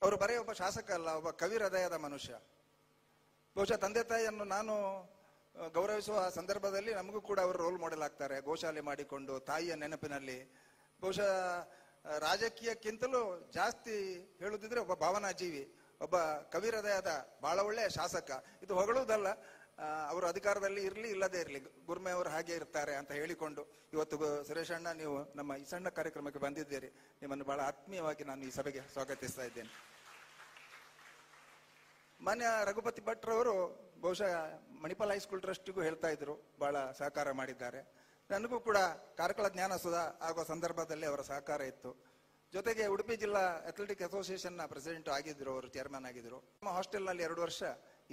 Speaker 3: ಅವರು ಬರೀ ಒಬ್ಬ ಶಾಸಕ ಅಲ್ಲ, ಒಬ್ಬ ಕವಿ ಹೃದಯದ ಮನುಷ್ಯ. ಬಹುಶಃ ತಂದೆ ತಾಯಿಯನ್ನು ನಾನು ಗೌರವಿಸುವ ಸಂದರ್ಭದಲ್ಲಿ ನಮಗೂ ಕೂಡ ಅವರು ರೋಲ್ ಮಾಡೆಲ್ ಆಗ್ತಾರೆ. ಗೋಶಾಲೆ ಮಾಡಿಕೊಂಡು ತಾಯಿಯ ನೆನಪಿನಲ್ಲಿ ಬಹುಶಃ ರಾಜಕೀಯಕ್ಕಿಂತಲೂ ಜಾಸ್ತಿ ಹೇಳುದಿದ್ರೆ ಒಬ್ಬ ಭಾವನಾ ಜೀವಿ, ಒಬ್ಬ ಕವಿ ಹೃದಯದ ಬಹಳ ಒಳ್ಳೆಯ ಶಾಸಕ. ಇದು ಹೊಗಳುವುದಲ್ಲ, ಅವರು ಅಧಿಕಾರದಲ್ಲಿ ಇರಲಿ ಇಲ್ಲದೆ ಇರಲಿ ಗುರುಮೆ ಅವರು ಹಾಗೆ ಇರ್ತಾರೆ ಅಂತ ಹೇಳಿಕೊಂಡು ಇವತ್ತು ಸುರೇಶ್ ಅಣ್ಣ ನೀವು ನಮ್ಮ ಈ ಸಣ್ಣ ಕಾರ್ಯಕ್ರಮಕ್ಕೆ ಬಂದಿದ್ದೀರಿ. ನಿಮ್ಮನ್ನು ಬಹಳ ಆತ್ಮೀಯವಾಗಿ ನಾನು ಈ ಸಭೆಗೆ ಸ್ವಾಗತಿಸ್ತಾ ಇದ್ದೇನೆ. ಮಾನ್ಯ ರಘುಪತಿ ಭಟ್ರವರು ಬಹುಶಃ ಮಣಿಪಾಲ್ ಹೈಸ್ಕೂಲ್ ಟ್ರಸ್ಟಿಗೂ ಹೇಳ್ತಾ ಇದ್ರು, ಬಹಳ ಸಹಕಾರ ಮಾಡಿದ್ದಾರೆ. ನನಗೂ ಕೂಡ ಕಾರ್ಕಳ ಜ್ಞಾನ ಸುಧಾ ಆಗುವ ಸಂದರ್ಭದಲ್ಲಿ ಅವರ ಸಹಕಾರ ಇತ್ತು. ಜೊತೆಗೆ ಉಡುಪಿ ಜಿಲ್ಲಾ ಅಥ್ಲೆಟಿಕ್ ಅಸೋಸಿಯೇಷನ್ ನ ಪ್ರೆಸಿಡೆಂಟ್ ಆಗಿದ್ರು, ಅವರು ಚೇರ್ಮನ್ ಆಗಿದ್ರು. ನಮ್ಮ ಹಾಸ್ಟೆಲ್ ನಲ್ಲಿ 2 ವರ್ಷ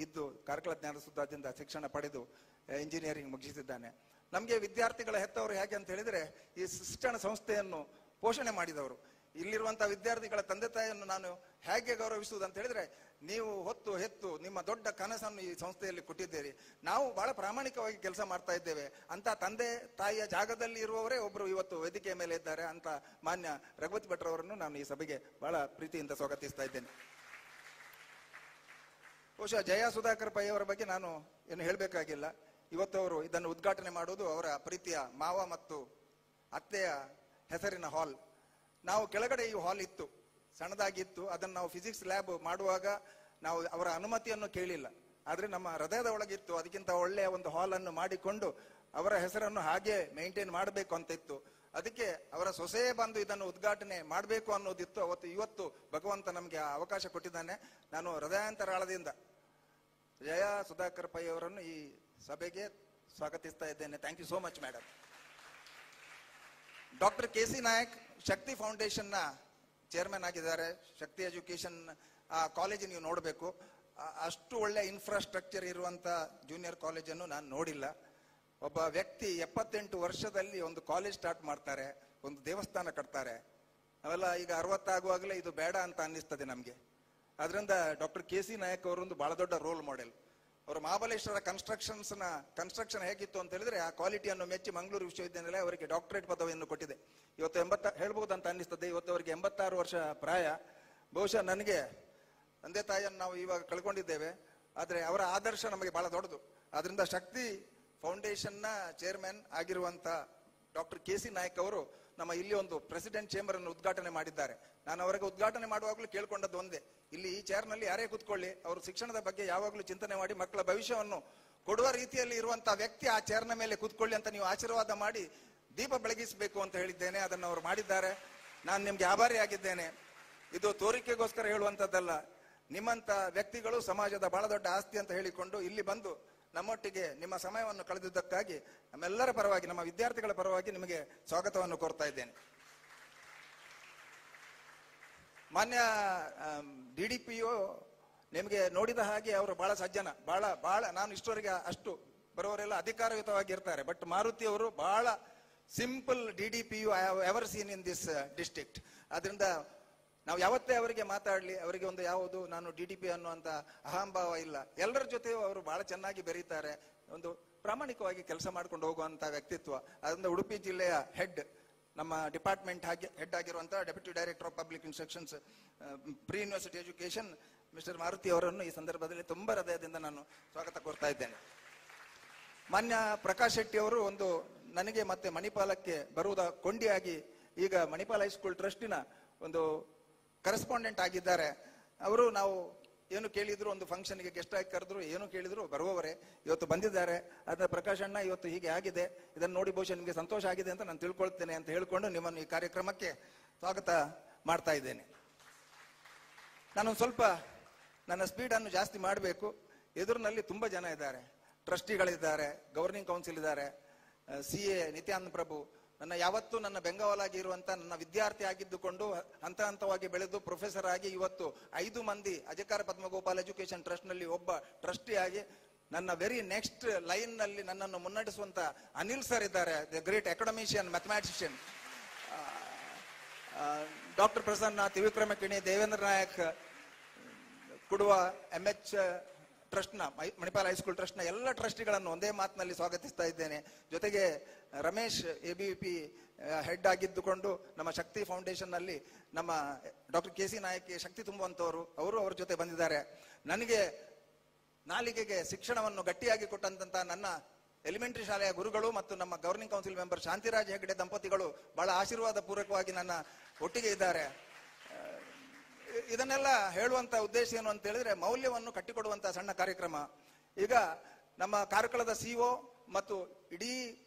Speaker 3: ಇದ್ದು ಕಾರ್ಕಳ ಜ್ಞಾನ ಸುಧಾದಿಂದ ಶಿಕ್ಷಣ ಪಡೆದು ಇಂಜಿನಿಯರಿಂಗ್ ಮುಗಿಸಿದ್ದಾನೆ. ನಮಗೆ ವಿದ್ಯಾರ್ಥಿಗಳ ಹೆತ್ತವರು ಹೇಗೆ ಅಂತ ಹೇಳಿದ್ರೆ ಈ ಶಿಕ್ಷಣ ಸಂಸ್ಥೆಯನ್ನು ಪೋಷಣೆ ಮಾಡಿದವರು. ಇಲ್ಲಿರುವಂತಹ ವಿದ್ಯಾರ್ಥಿಗಳ ತಂದೆ ತಾಯಿಯನ್ನು ನಾನು ಹೇಗೆ ಗೌರವಿಸುವುದು ಅಂತ ಹೇಳಿದ್ರೆ, ನೀವು ಹೊತ್ತು ಹೆತ್ತು ನಿಮ್ಮ ದೊಡ್ಡ ಕನಸನ್ನು ಈ ಸಂಸ್ಥೆಯಲ್ಲಿ ಕೊಟ್ಟಿದ್ದೀರಿ. ನಾವು ಬಹಳ ಪ್ರಾಮಾಣಿಕವಾಗಿ ಕೆಲಸ ಮಾಡ್ತಾ ಇದ್ದೇವೆ ಅಂತ ತಂದೆ ತಾಯಿಯ ಜಾಗದಲ್ಲಿ ಇರುವವರೇ ಒಬ್ರು ಇವತ್ತು ವೇದಿಕೆಯ ಮೇಲೆ ಇದ್ದಾರೆ ಅಂತ ಮಾನ್ಯ ರಘುಪತಿ ಭಟ್ರವರನ್ನು ನಾನು ಈ ಸಭೆಗೆ ಬಹಳ ಪ್ರೀತಿಯಿಂದ ಸ್ವಾಗತಿಸ್ತಾ ಇದ್ದೇನೆ. ಬಹುಶಃ ಜಯ ಸುಧಾಕರ್ ಪೈ ಅವರ ಬಗ್ಗೆ ನಾನು ಏನು ಹೇಳಬೇಕಾಗಿಲ್ಲ. ಇವತ್ತು ಅವರು ಇದನ್ನು ಉದ್ಘಾಟನೆ ಮಾಡುವುದು ಅವರ ಪ್ರೀತಿಯ ಮಾವ ಮತ್ತು ಅತ್ತೆಯ ಹೆಸರಿನ ಹಾಲ್. ನಾವು ಕೆಳಗಡೆ ಈ ಹಾಲ್ ಇತ್ತು, ಸಣ್ಣದಾಗಿತ್ತು. ಅದನ್ನು ನಾವು ಫಿಸಿಕ್ಸ್ ಲ್ಯಾಬ್ ಮಾಡುವಾಗ ನಾವು ಅವರ ಅನುಮತಿಯನ್ನು ಕೇಳಿಲ್ಲ, ಆದ್ರೆ ನಮ್ಮ ಹೃದಯದ ಒಳಗಿತ್ತು ಅದಕ್ಕಿಂತ ಒಳ್ಳೆಯ ಒಂದು ಹಾಲ್ ಅನ್ನು ಮಾಡಿಕೊಂಡು ಅವರ ಹೆಸರನ್ನು ಹಾಗೆ ಮೇಂಟೈನ್ ಮಾಡಬೇಕು ಅಂತ ಇತ್ತು. ಅದಕ್ಕೆ ಅವರ ಸೊಸೆ ಬಂದು ಇದನ್ನು ಉದ್ಘಾಟನೆ ಮಾಡಬೇಕು ಅನ್ನೋದಿತ್ತು ಅವತ್ತು. ಇವತ್ತು ಭಗವಂತ ನಮಗೆ ಆ ಅವಕಾಶ ಕೊಟ್ಟಿದ್ದಾನೆ. ನಾನು ಹೃದಯಾಂತರಾಳದಿಂದ ಜಯ ಸುಧಾಕರ್ ಪೈ ಅವರನ್ನು ಈ ಸಭೆಗೆ ಸ್ವಾಗತಿಸ್ತಾ ಇದ್ದೇನೆ. Thank you so much madam. Doctor KC Nayak Shakti foundation ನ ಚೇರ್ಮನ್ ಆಗಿದ್ದಾರೆ. ಶಕ್ತಿ ಎಜುಕೇಶನ್ ಆ ಕಾಲೇಜ್ ನೀವು ನೋಡಬೇಕು, ಅಷ್ಟು ಒಳ್ಳೆ ಇನ್ಫ್ರಾಸ್ಟ್ರಕ್ಚರ್ ಇರುವಂತ ಜೂನಿಯರ್ ಕಾಲೇಜನ್ನು ನಾನು ನೋಡಿಲ್ಲ. ಒಬ್ಬ ವ್ಯಕ್ತಿ 78 ವರ್ಷದಲ್ಲಿ ಒಂದು ಕಾಲೇಜ್ ಸ್ಟಾರ್ಟ್ ಮಾಡ್ತಾರೆ, ಒಂದು ದೇವಸ್ಥಾನ ಕಟ್ತಾರೆ. ಅವೆಲ್ಲ ಈಗ 60 ಆಗುವಾಗಲೇ ಇದು ಬೇಡ ಅಂತ ಅನ್ನಿಸ್ತದೆ ನಮ್ಗೆ. ಅದರಿಂದ ಡಾಕ್ಟರ್ KC ನಾಯಕ್ ಅವರೊಂದು ಬಹಳ ದೊಡ್ಡ ರೋಲ್ ಮಾಡೆಲ್. ಅವರು ಮಹಾಬಲೇಶ್ವರ ಕನ್ಸ್ಟ್ರಕ್ಷನ್ ಹೇಗಿತ್ತು ಅಂತ ಹೇಳಿದ್ರೆ ಆ ಕ್ವಾಲಿಟಿಯನ್ನು ಮೆಚ್ಚಿ ಮಂಗಳೂರು ವಿಶ್ವವಿದ್ಯಾನಿಲಯ ಅವರಿಗೆ ಡಾಕ್ಟರೇಟ್ ಪದವಿಯನ್ನು ಕೊಟ್ಟಿದೆ. ಇವತ್ತು 80 ಹೇಳ್ಬಹುದು ಅಂತ ಅನ್ನಿಸ್ತದೆ. ಇವತ್ತು ಅವರಿಗೆ 86 ವರ್ಷ ಪ್ರಾಯ. ಬಹುಶಃ ನನಗೆ ತಂದೆ ತಾಯಿಯನ್ನು ನಾವು ಇವಾಗ ಕಳ್ಕೊಂಡಿದ್ದೇವೆ, ಆದ್ರೆ ಅವರ ಆದರ್ಶ ನಮಗೆ ಬಹಳ ದೊಡ್ಡದು. ಆದ್ರಿಂದ ಶಕ್ತಿ ಫೌಂಡೇಶನ್ ನ ಚೇರ್ಮನ್ ಆಗಿರುವಂತ ಡಾಕ್ಟರ್ KC ನಾಯಕ್ ಅವರು ನಮ್ಮ ಇಲ್ಲಿ ಒಂದು ಪ್ರೆಸಿಡೆಂಟ್ ಚೇಂಬರ್ ಅನ್ನು ಉದ್ಘಾಟನೆ ಮಾಡಿದ್ದಾರೆ. ನಾನು ಅವರಿಗೆ ಉದ್ಘಾಟನೆ ಮಾಡುವಾಗಲೂ ಕೇಳ್ಕೊಂಡದ್ದು ಒಂದೇ, ಇಲ್ಲಿ ಈ ಚೇರ್ ನಲ್ಲಿ ಯಾರೇ ಕೂತ್ಕೊಳ್ಳಿ, ಅವರು ಶಿಕ್ಷಣದ ಬಗ್ಗೆ ಯಾವಾಗಲೂ ಚಿಂತನೆ ಮಾಡಿ ಮಕ್ಕಳ ಭವಿಷ್ಯವನ್ನು ಕೊಡುವ ರೀತಿಯಲ್ಲಿ ಇರುವಂತಹ ವ್ಯಕ್ತಿ ಆ ಚೇರ್ನ ಮೇಲೆ ಕೂತ್ಕೊಳ್ಳಿ ಅಂತ ನೀವು ಆಶೀರ್ವಾದ ಮಾಡಿ ದೀಪ ಬೆಳಗಿಸಬೇಕು ಅಂತ ಹೇಳಿದ್ದೇನೆ. ಅದನ್ನು ಅವರು ಮಾಡಿದ್ದಾರೆ. ನಾನು ನಿಮ್ಗೆ ಆಭಾರಿಯಾಗಿದ್ದೇನೆ. ಇದು ತೋರಿಕೆಗೋಸ್ಕರ ಹೇಳುವಂತದ್ದಲ್ಲ. ನಿಮ್ಮಂತ ವ್ಯಕ್ತಿಗಳು ಸಮಾಜದ ಬಹಳ ದೊಡ್ಡ ಆಸ್ತಿ ಅಂತ ಹೇಳಿಕೊಂಡು ಇಲ್ಲಿ ಬಂದು ನಮ್ಮೊಟ್ಟಿಗೆ ನಿಮ್ಮ ಸಮಯವನ್ನು ಕಳೆದಿದ್ದಕ್ಕಾಗಿ ನಮ್ಮೆಲ್ಲರ ಪರವಾಗಿ, ನಮ್ಮ ವಿದ್ಯಾರ್ಥಿಗಳ ಪರವಾಗಿ ನಿಮಗೆ ಸ್ವಾಗತವನ್ನು ಕೋರ್ತಾ ಇದ್ದೇನೆ. ಮಾನ್ಯ DDPO ನಿಮಗೆ ನೋಡಿದ ಹಾಗೆ ಅವರು ಬಹಳ ಸಜ್ಜನ, ಬಹಳ ನಾನು ಇಷ್ಟವರೆಗೆ ಅಷ್ಟು ಬರುವವರೆಲ್ಲ ಅಧಿಕಾರಯುತವಾಗಿ ಇರ್ತಾರೆ. ಬಟ್ ಮಾರುತಿ ಅವರು ಬಹಳ simple DDPO I have ever seen in this district. ಅದರಿಂದ ನಾವು ಯಾವತ್ತೇ ಅವರಿಗೆ ಮಾತಾಡ್ಲಿ, ಅವರಿಗೆ ಒಂದು ಯಾವುದು ನಾನು DDP ಅನ್ನುವಂತ ಅಹಂಭಾವ ಇಲ್ಲ. ಎಲ್ಲರ ಜೊತೆಯೂ ಅವರು ಬಹಳ ಚೆನ್ನಾಗಿ ಬೆರೀತಾರೆ. ಒಂದು ಪ್ರಾಮಾಣಿಕವಾಗಿ ಕೆಲಸ ಮಾಡ್ಕೊಂಡು ಹೋಗುವಂತ ವ್ಯಕ್ತಿತ್ವ. ಅದರಿಂದ ಉಡುಪಿ ಜಿಲ್ಲೆಯ ಹೆಡ್, ನಮ್ಮ ಡಿಪಾರ್ಟ್ಮೆಂಟ್ ಹೆಡ್ ಆಗಿರುವಂತಹ deputy director of public instructions pre university education mister Maruti ಅವರನ್ನು ಈ ಸಂದರ್ಭದಲ್ಲಿ ತುಂಬಾ ಹೃದಯದಿಂದ ನಾನು ಸ್ವಾಗತ ಕೋರ್ತಾ ಇದ್ದೇನೆ. ಮಾನ್ಯ ಪ್ರಕಾಶ್ ಶೆಟ್ಟಿ ಅವರು ಒಂದು ನನಗೆ ಮತ್ತೆ ಮಣಿಪಾಲಕ್ಕೆ ಬರುವುದ ಕೊಂಡಿಯಾಗಿ ಈಗ ಮಣಿಪಾಲ್ ಹೈಸ್ಕೂಲ್ ಟ್ರಸ್ಟಿನ ಒಂದು ಕರೆಸ್ಪಾಂಡೆಂಟ್ ಆಗಿದ್ದಾರೆ. ಅವರು ನಾವು ಏನು ಕೇಳಿದ್ರು, ಒಂದು ಫಂಕ್ಷನ್ಗೆ ಗೆಸ್ಟ್ ಆಗಿ ಕರೆದ್ರು, ಏನು ಕೇಳಿದ್ರು ಬರುವವರೇ. ಇವತ್ತು ಬಂದಿದ್ದಾರೆ. ಅದನ್ನ ಪ್ರಕಾಶ್ ಅಣ್ಣ ಇವತ್ತು ಹೀಗೆ ಆಗಿದೆ, ಇದನ್ನು ನೋಡಿ ಬಹುಶಃ ನಿಮಗೆ ಸಂತೋಷ ಆಗಿದೆ ಅಂತ ನಾನು ತಿಳ್ಕೊಳ್ತೇನೆ ಅಂತ ಹೇಳಿಕೊಂಡು ನಿಮ್ಮನ್ನು ಈ ಕಾರ್ಯಕ್ರಮಕ್ಕೆ ಸ್ವಾಗತ ಮಾಡ್ತಾ ಇದ್ದೇನೆ. ನಾನೊಂದು ಸ್ವಲ್ಪ ನನ್ನ ಸ್ಪೀಡನ್ನು ಜಾಸ್ತಿ ಮಾಡಬೇಕು. ಎದುರಿನಲ್ಲಿ ತುಂಬಾ ಜನ ಇದ್ದಾರೆ, ಟ್ರಸ್ಟಿಗಳಿದ್ದಾರೆ, ಗವರ್ನಿಂಗ್ ಕೌನ್ಸಿಲ್ ಇದ್ದಾರೆ, CA ನಿತ್ಯಾನಂದ ಪ್ರಭು, ನನ್ನ ಯಾವತ್ತೂ ನನ್ನ ಬೆಂಗಾವಲಾಗಿ ಇರುವಂತ ನನ್ನ ವಿದ್ಯಾರ್ಥಿ ಆಗಿದ್ದುಕೊಂಡು ಹಂತ ಹಂತವಾಗಿ ಬೆಳೆದು ಪ್ರೊಫೆಸರ್ ಆಗಿ ಇವತ್ತು 5 ಮಂದಿ ಅಜಕಾರ ಪದ್ಮಗೋಪಾಲ್ ಎಜುಕೇಶನ್ ಟ್ರಸ್ಟ್ ನಲ್ಲಿ ಒಬ್ಬ ಟ್ರಸ್ಟಿ ಆಗಿ ನನ್ನ ವೆರಿ ನೆಕ್ಸ್ಟ್ ಲೈನ್ ನಲ್ಲಿ ನನ್ನನ್ನು ಮುನ್ನಡೆಸುವಂತ ಅನಿಲ್ ಸರ್ ಇದ್ದಾರೆ, the great academician, mathematician. Doctor Prasanna, Trivikrama Kini, Devendra Nayak, Kuduva, MH ಟ್ರಸ್ಟ್ನ, ಮಣಿಪಾಲ್ ಹೈಸ್ಕೂಲ್ ಟ್ರಸ್ಟ್ನ ಎಲ್ಲ ಟ್ರಸ್ಟಿಗಳನ್ನು ಒಂದೇ ಮಾತಿನಲ್ಲಿ ಸ್ವಾಗತಿಸ್ತಾ ಇದ್ದೇನೆ. ಜೊತೆಗೆ ರಮೇಶ್ ABVP ಹೆಡ್ ಆಗಿದ್ದುಕೊಂಡು ನಮ್ಮ ಶಕ್ತಿ ಫೌಂಡೇಶನ್ ನಲ್ಲಿ ನಮ್ಮ ಡಾಕ್ಟರ್ KC ನಾಯಕ್ ಶಕ್ತಿ ತುಂಬುವಂತವರು, ಅವರು ಅವ್ರ ಜೊತೆ ಬಂದಿದ್ದಾರೆ. ನನಗೆ ನಾಲಿಗೆಗೆ ಶಿಕ್ಷಣವನ್ನು ಗಟ್ಟಿಯಾಗಿ ಕೊಟ್ಟಂತ ನನ್ನ ಎಲಿಮೆಂಟರಿ ಶಾಲೆಯ ಗುರುಗಳು ಮತ್ತು ನಮ್ಮ ಗವರ್ನಿಂಗ್ ಕೌನ್ಸಿಲ್ ಮೆಂಬರ್ ಶಾಂತಿರಾಜ್ ಹೆಗ್ಡೆ ದಂಪತಿಗಳು ಬಹಳ ಆಶೀರ್ವಾದ ಪೂರ್ವಕವಾಗಿ ನನ್ನ ಒಟ್ಟಿಗೆ ಇದ್ದಾರೆ. ಇದನ್ನೆಲ್ಲ ಹೇಳುವಂತ ಉದ್ದೇಶ ಏನು ಅಂತ ಹೇಳಿದ್ರೆ, ಮೌಲ್ಯವನ್ನು ಕಟ್ಟಿಕೊಡುವಂತ ಸಣ್ಣ ಕಾರ್ಯಕ್ರಮ. ಈಗ ನಮ್ಮ ಕಾರ್ಕಳದ CO ಮತ್ತು ಇಡೀ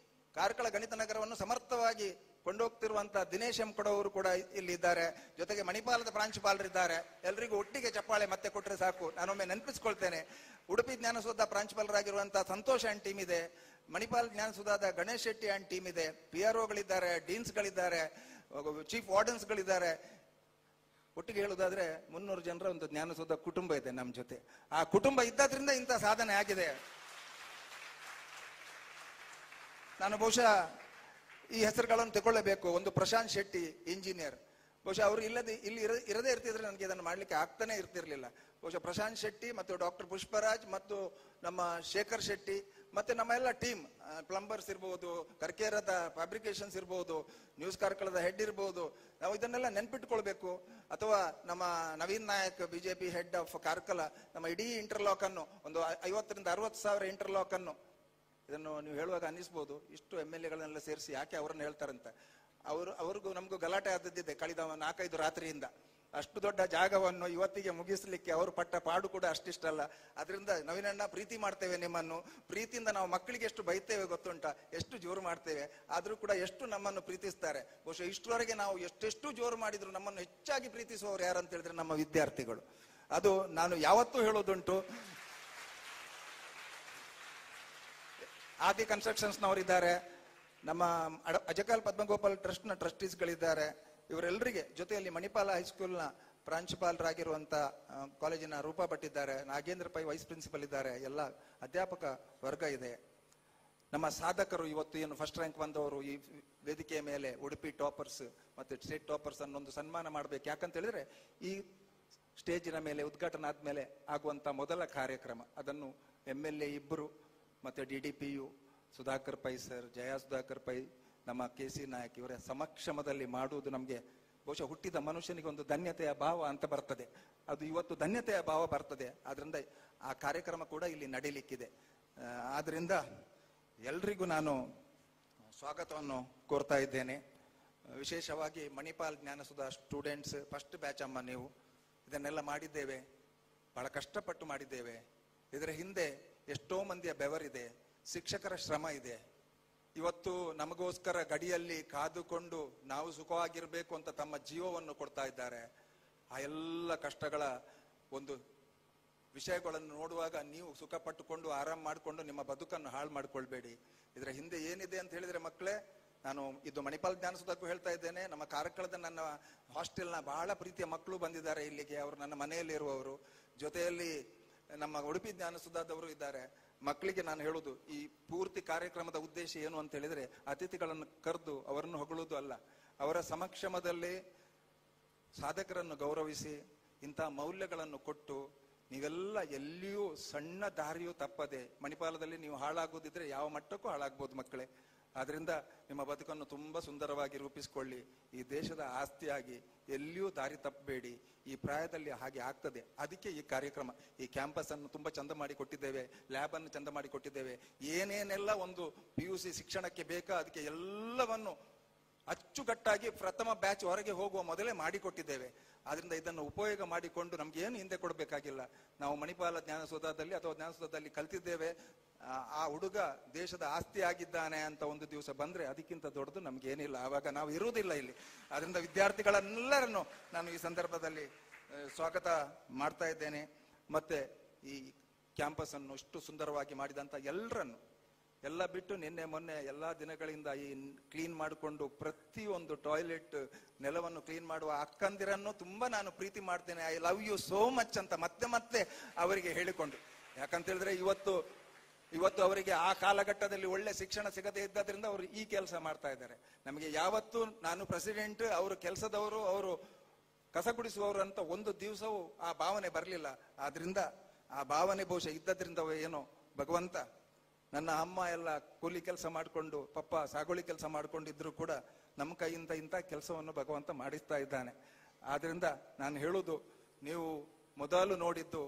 Speaker 3: ಕಾರ್ಕಳ ಗಣಿತ ನಗರವನ್ನು ಸಮರ್ಥವಾಗಿ ಕೊಂಡೋಗ್ತಿರುವಂತ ದಿನೇಶ್ ಎಂ ಕೊಡವರು ಕೂಡ ಇಲ್ಲಿ ಇದ್ದಾರೆ. ಜೊತೆಗೆ ಮಣಿಪಾಲದ ಪ್ರಾಂಶುಪಾಲರಿದ್ದಾರೆ. ಎಲ್ರಿಗೂ ಒಟ್ಟಿಗೆ ಚಪ್ಪಾಳೆ ಮತ್ತೆ ಕೊಟ್ಟರೆ ಸಾಕು. ನಾನೊಮ್ಮೆ ನೆನಪಿಸ್ಕೊಳ್ತೇನೆ, ಉಡುಪಿ ಜ್ಞಾನಸೌಧ ಪ್ರಾಂಶುಪಾಲರಾಗಿರುವಂತಹ ಸಂತೋಷ್ ಅಂಡ್ ಟೀಮ್ ಇದೆ, ಮಣಿಪಾಲ್ ಜ್ಞಾನಸೌಧದ ಗಣೇಶ್ ಶೆಟ್ಟಿ ಅಂಡ್ ಟೀಮ್ ಇದೆ, PROಗಳಿದ್ದಾರೆ, ಡೀನ್ಸ್ಗಳಿದ್ದಾರೆ, ಚೀಫ್ ವಾರ್ಡನ್ಸ್ಗಳಿದ್ದಾರೆ. ಒಟ್ಟಿಗೆ ಹೇಳುವುದಾದ್ರೆ 300 ಜನರ ಒಂದು ಜ್ಞಾನಸೌಧ ಕುಟುಂಬ ಇದೆ ನಮ್ಮ ಜೊತೆ. ಆ ಕುಟುಂಬ ಇದ್ದದ್ರಿಂದ ಇಂಥ ಸಾಧನೆ ಆಗಿದೆ. ನಾನು ಬಹುಶಃ ಈ ಹೆಸರುಗಳನ್ನು ತಗೊಳ್ಳಬೇಕು. ಒಂದು ಪ್ರಶಾಂತ್ ಶೆಟ್ಟಿ, ಇಂಜಿನಿಯರ್. ಬಹುಶಃ ಅವರು ಇಲ್ಲಿ ಇರದೇ ಇರ್ತಿದ್ರೆ ನನಗೆ ಇದನ್ನು ಮಾಡ್ಲಿಕ್ಕೆ ಆಗ್ತಾನೆ ಇರ್ತಿರ್ಲಿಲ್ಲ. ಬಹುಶಃ ಪ್ರಶಾಂತ್ ಶೆಟ್ಟಿ ಮತ್ತು ಡಾಕ್ಟರ್ ಪುಷ್ಪರಾಜ್ ಮತ್ತು ನಮ್ಮ ಶೇಖರ್ ಶೆಟ್ಟಿ ಮತ್ತೆ ನಮ್ಮ ಎಲ್ಲ ಟೀಮ್, ಪ್ಲಂಬರ್ಸ್ ಇರ್ಬೋದು, ಕರ್ಕೇರದ ಫ್ಯಾಬ್ರಿಕೇಶನ್ಸ್ ಇರ್ಬೋದು, ನ್ಯೂಸ್ ಕಾರ್ಕಳದ ಹೆಡ್ ಇರ್ಬೋದು, ನಾವು ಇದನ್ನೆಲ್ಲ ನೆನ್ಪಿಟ್ಕೊಳ್ಬೇಕು. ಅಥವಾ ನಮ್ಮ Naveen Nayak, BJP head of Karkala, ನಮ್ಮ ಇಡೀ ಇಂಟರ್ಲಾಕ್ ಅನ್ನು ಒಂದು 50,000 ರಿಂದ 60,000 ಇಂಟರ್ಲಾಕ್ ಅನ್ನು, ಇದನ್ನು ನೀವು ಹೇಳುವಾಗ ಅನ್ನಿಸ್ಬೋದು ಇಷ್ಟು MLAಗಳನ್ನೆಲ್ಲ ಸೇರಿಸಿ ಯಾಕೆ ಅವರನ್ನು ಹೇಳ್ತಾರಂತ. ಅವ್ರಿಗೂ ನಮಗೂ ಗಲಾಟೆ ಆದದ್ದಿದೆ ಕಳೆದ 4-5 ರಾತ್ರಿಯಿಂದ. ಅಷ್ಟು ದೊಡ್ಡ ಜಾಗವನ್ನು ಇವತ್ತಿಗೆ ಮುಗಿಸ್ಲಿಕ್ಕೆ ಅವರು ಪಟ್ಟ ಪಾಡು ಕೂಡ ಅಷ್ಟಿಷ್ಟಲ್ಲ. ಅದರಿಂದ ನವೀನಣ್ಣ, ಪ್ರೀತಿ ಮಾಡ್ತೇವೆ ನಿಮ್ಮನ್ನು. ಪ್ರೀತಿಯಿಂದ ನಾವು ಮಕ್ಕಳಿಗೆ ಎಷ್ಟು ಬೈತೇವೆ ಗೊತ್ತುಂಟ, ಎಷ್ಟು ಜೋರು ಮಾಡ್ತೇವೆ, ಆದ್ರೂ ಕೂಡ ಎಷ್ಟು ನಮ್ಮನ್ನು ಪ್ರೀತಿಸ್ತಾರೆ. ಬಹುಶಃ ಇಷ್ಟರವರೆಗೆ ನಾವು ಎಷ್ಟೆಷ್ಟು ಜೋರು ಮಾಡಿದ್ರು ನಮ್ಮನ್ನು ಹೆಚ್ಚಾಗಿ ಪ್ರೀತಿಸುವವರು ಯಾರಂತ ಹೇಳಿದ್ರೆ ನಮ್ಮ ವಿದ್ಯಾರ್ಥಿಗಳು. ಅದು ನಾನು ಯಾವತ್ತೂ ಹೇಳೋದುಂಟು. ಆದಿ ಕನ್ಸ್ಟ್ರಕ್ಷನ್ಸ್ನವರಿದ್ದಾರೆ, ನಮ್ಮ ಅಜಕಾಲ್ ಪದ್ಮಗೋಪಾಲ್ ಟ್ರಸ್ಟ್ನ ಟ್ರಸ್ಟೀಸ್ಗಳಿದ್ದಾರೆ. ಇವರೆಲ್ಲರಿಗೆ ಜೊತೆಯಲ್ಲಿ ಮಣಿಪಾಲ ಹೈಸ್ಕೂಲ್ನ ಪ್ರಾಂಶುಪಾಲರಾಗಿರುವಂತ ಕಾಲೇಜಿನ ರೂಪಾ ಭಟ್ ಇದ್ದಾರೆ, ನಾಗೇಂದ್ರ ಪೈ ವೈಸ್ ಪ್ರಿನ್ಸಿಪಲ್ ಇದ್ದಾರೆ, ಎಲ್ಲ ಅಧ್ಯಾಪಕ ವರ್ಗ ಇದೆ. ನಮ್ಮ ಸಾಧಕರು ಇವತ್ತು ಏನು ಫಸ್ಟ್ ರ್ಯಾಂಕ್ ಬಂದವರು ಈ ವೇದಿಕೆಯ ಮೇಲೆ ಉಡುಪಿ ಟಾಪರ್ಸ್ ಮತ್ತೆ ಸ್ಟೇಟ್ ಟಾಪರ್ಸ್ ಅನ್ನೊಂದು ಸನ್ಮಾನ ಮಾಡ್ಬೇಕು. ಯಾಕಂತ ಹೇಳಿದ್ರೆ ಈ ಸ್ಟೇಜಿನ ಮೇಲೆ ಉದ್ಘಾಟನೆ ಆದ್ಮೇಲೆ ಆಗುವಂತ ಮೊದಲ ಕಾರ್ಯಕ್ರಮ. ಅದನ್ನು MLA ಇಬ್ಬರು ಮತ್ತೆ DDPU ಸುಧಾಕರ್ ಪೈ ಸರ್, ಜಯಾ ಸುಧಾಕರ್ ಪೈ, ನಮ್ಮ KC ನಾಯಕ್ ಇವರ ಸಮಕ್ಷಮದಲ್ಲಿ ಮಾಡುವುದು ನಮಗೆ ಬಹುಶಃ ಹುಟ್ಟಿದ ಮನುಷ್ಯನಿಗೆ ಒಂದು ಧನ್ಯತೆಯ ಭಾವ ಅಂತ ಬರ್ತದೆ. ಅದು ಇವತ್ತು ಧನ್ಯತೆಯ ಭಾವ ಬರ್ತದೆ. ಆದ್ರಿಂದ ಆ ಕಾರ್ಯಕ್ರಮ ಕೂಡ ಇಲ್ಲಿ ನಡೀಲಿಕ್ಕಿದೆ. ಆದ್ರಿಂದ ಎಲ್ರಿಗೂ ನಾನು ಸ್ವಾಗತವನ್ನು ಕೋರ್ತಾ ಇದ್ದೇನೆ. ವಿಶೇಷವಾಗಿ Manipal Jnanasoudha students first batch ಅಮ್ಮ, ನೀವು ಇದನ್ನೆಲ್ಲ ಮಾಡಿದ್ದೇವೆ, ಬಹಳ ಕಷ್ಟಪಟ್ಟು ಮಾಡಿದ್ದೇವೆ. ಇದರ ಹಿಂದೆ ಎಷ್ಟೋ ಮಂದಿಯ ಬೆವರಿದೆ, ಶಿಕ್ಷಕರ ಶ್ರಮ ಇದೆ. ಇವತ್ತು ನಮಗೋಸ್ಕರ ಗಡಿಯಲ್ಲಿ ಕಾದುಕೊಂಡು ನಾವು ಸುಖವಾಗಿರ್ಬೇಕು ಅಂತ ತಮ್ಮ ಜೀವವನ್ನು ಕೊಡ್ತಾ ಇದ್ದಾರೆ. ಆ ಎಲ್ಲ ಕಷ್ಟಗಳ ಒಂದು ವಿಷಯಗಳನ್ನು ನೋಡುವಾಗ ನೀವು ಸುಖ ಪಟ್ಟುಕೊಂಡು ಆರಾಮ್ ಮಾಡಿಕೊಂಡು ನಿಮ್ಮ ಬದುಕನ್ನು ಹಾಳು ಮಾಡ್ಕೊಳ್ಬೇಡಿ. ಇದರ ಹಿಂದೆ ಏನಿದೆ ಅಂತ ಹೇಳಿದ್ರೆ ಮಕ್ಕಳೇ, ನಾನು ಇದು ಮಣಿಪಾಲ್ ಜ್ಞಾನಸೌಧಕ್ಕೂ ಹೇಳ್ತಾ ಇದ್ದೇನೆ, ನಮ್ಮ ಕಾರ್ಕಳದ ನನ್ನ ಹಾಸ್ಟೆಲ್ನ ಬಹಳ ಪ್ರೀತಿಯ ಮಕ್ಕಳು ಬಂದಿದ್ದಾರೆ ಇಲ್ಲಿಗೆ. ಅವರು ನನ್ನ ಮನೆಯಲ್ಲಿ ಇರುವವರು, ಜೊತೆಯಲ್ಲಿ ನಮ್ಮ ಉಡುಪಿ ಜ್ಞಾನಸೌಧದವರು ಇದ್ದಾರೆ. ಮಕ್ಕಳಿಗೆ ನಾನು ಹೇಳುದು, ಈ ಪೂರ್ತಿ ಕಾರ್ಯಕ್ರಮದ ಉದ್ದೇಶ ಏನು ಅಂತ ಹೇಳಿದ್ರೆ ಅತಿಥಿಗಳನ್ನು ಕರೆದು ಅವರನ್ನು ಹೊಗಳುವುದು ಅಲ್ಲ, ಅವರ ಸಮಕ್ಷಮದಲ್ಲಿ ಸಾಧಕರನ್ನು ಗೌರವಿಸಿ ಇಂತಹ ಮೌಲ್ಯಗಳನ್ನು ಕೊಟ್ಟು ನೀವೆಲ್ಲ ಎಲ್ಲಿಯೂ ಸಣ್ಣ ದಾರಿಯೂ ತಪ್ಪದೆ, ಮಣಿಪಾಲದಲ್ಲಿ ನೀವು ಹಾಳಾಗೋದಿದ್ರೆ ಯಾವ ಮಟ್ಟಕ್ಕೂ ಹಾಳಾಗ್ಬೋದು ಮಕ್ಕಳೇ. ಆದ್ರಿಂದ ನಿಮ್ಮ ಬದುಕನ್ನು ತುಂಬಾ ಸುಂದರವಾಗಿ ರೂಪಿಸಿಕೊಳ್ಳಿ. ಈ ದೇಶದ ಆಸ್ತಿಯಾಗಿ ಎಲ್ಲಿಯೂ ದಾರಿ ತಪ್ಪಬೇಡಿ. ಈ ಪ್ರಾಯದಲ್ಲಿ ಹಾಗೆ ಆಗ್ತದೆ. ಅದಕ್ಕೆ ಈ ಕಾರ್ಯಕ್ರಮ, ಈ ಕ್ಯಾಂಪಸ್ ಅನ್ನು ತುಂಬಾ ಚಂದ ಮಾಡಿ ಕೊಟ್ಟಿದ್ದೇವೆ, ಲ್ಯಾಬ್ ಅನ್ನು ಚಂದ ಮಾಡಿ ಕೊಟ್ಟಿದ್ದೇವೆ. ಏನೇನೆಲ್ಲ ಒಂದು PUC ಶಿಕ್ಷಣಕ್ಕೆ ಬೇಕಾ ಅದಕ್ಕೆ ಎಲ್ಲವನ್ನು ಅಚ್ಚುಕಟ್ಟಾಗಿ ಪ್ರಥಮ ಬ್ಯಾಚ್ ಹೊರಗೆ ಹೋಗುವ ಮೊದಲೇ ಮಾಡಿಕೊಟ್ಟಿದ್ದೇವೆ. ಆದ್ರಿಂದ ಇದನ್ನು ಉಪಯೋಗ ಮಾಡಿಕೊಂಡು ನಮ್ಗೆ ಏನು ಹಿಂದೆ ಕೊಡಬೇಕಾಗಿಲ್ಲ. ನಾವು ಮಣಿಪಾಲ ಜ್ಞಾನಸೌಧದಲ್ಲಿ ಅಥವಾ ಜ್ಞಾನಸೌಧದಲ್ಲಿ ಕಲ್ತಿದ್ದೇವೆ, ಆ ಹುಡುಗ ದೇಶದ ಆಸ್ತಿ ಆಗಿದ್ದಾನೆ ಅಂತ ಒಂದು ದಿವಸ ಬಂದ್ರೆ ಅದಕ್ಕಿಂತ ದೊಡ್ಡದು ನಮ್ಗೆ ಏನಿಲ್ಲ, ಆವಾಗ ನಾವು ಇರುವುದಿಲ್ಲ ಇಲ್ಲಿ. ಅದರಿಂದ ವಿದ್ಯಾರ್ಥಿಗಳನ್ನೆಲ್ಲರನ್ನು ನಾನು ಈ ಸಂದರ್ಭದಲ್ಲಿ ಸ್ವಾಗತ ಮಾಡ್ತಾ ಇದ್ದೇನೆ. ಮತ್ತೆ ಈ ಕ್ಯಾಂಪಸ್ ಅನ್ನು ಇಷ್ಟು ಸುಂದರವಾಗಿ ಮಾಡಿದಂತ ಎಲ್ಲರನ್ನು ಎಲ್ಲ ಬಿಟ್ಟು ನಿನ್ನೆ ಮೊನ್ನೆ ಎಲ್ಲಾ ದಿನಗಳಿಂದ ಈ ಕ್ಲೀನ್ ಮಾಡಿಕೊಂಡು ಪ್ರತಿಯೊಂದು ಟಾಯ್ಲೆಟ್ ನೆಲವನ್ನು ಕ್ಲೀನ್ ಮಾಡುವ ಅಕ್ಕಂದಿರನ್ನು ತುಂಬಾ ನಾನು ಪ್ರೀತಿ ಮಾಡ್ತೇನೆ. I love you so much ಅಂತ ಮತ್ತೆ ಮತ್ತೆ ಅವರಿಗೆ ಹೇಳಿಕೊಂಡು. ಯಾಕಂತ ಹೇಳಿದ್ರೆ ಇವತ್ತು ಇವತ್ತು ಅವರಿಗೆ ಆ ಕಾಲಘಟ್ಟದಲ್ಲಿ ಒಳ್ಳೆ ಶಿಕ್ಷಣ ಸಿಗದೇ ಇದ್ದರಿಂದ ಅವರು ಈ ಕೆಲಸ ಮಾಡ್ತಾ ಇದ್ದಾರೆ. ನಮಗೆ ಯಾವತ್ತೂ ನಾನು ಪ್ರೆಸಿಡೆಂಟ್, ಅವರು ಕೆಲಸದವರು, ಅವರು ಕಸ ಗುಡಿಸುವವರು ಅಂತ ಒಂದು ದಿವಸವೂ ಆ ಭಾವನೆ ಬರಲಿಲ್ಲ. ಆದ್ರಿಂದ ಆ ಭಾವನೆ ಬಹುಶಃ ಇದ್ದದ್ರಿಂದ ಏನೋ ಭಗವಂತ, ನನ್ನ ಅಮ್ಮ ಎಲ್ಲ ಕೂಲಿ ಕೆಲಸ ಮಾಡಿಕೊಂಡು, ಪಪ್ಪ ಸಾಗುವಳಿ ಕೆಲಸ ಮಾಡ್ಕೊಂಡಿದ್ರು ಕೂಡ ನಮ್ಮ ಕೈಯಿಂದ ಇಂಥ ಕೆಲಸವನ್ನು ಭಗವಂತ ಮಾಡಿಸ್ತಾ ಇದ್ದಾನೆ. ಆದ್ರಿಂದ ನಾನು ಹೇಳುವುದು, ನೀವು ಮೊದಲು ನೋಡಿದ್ದು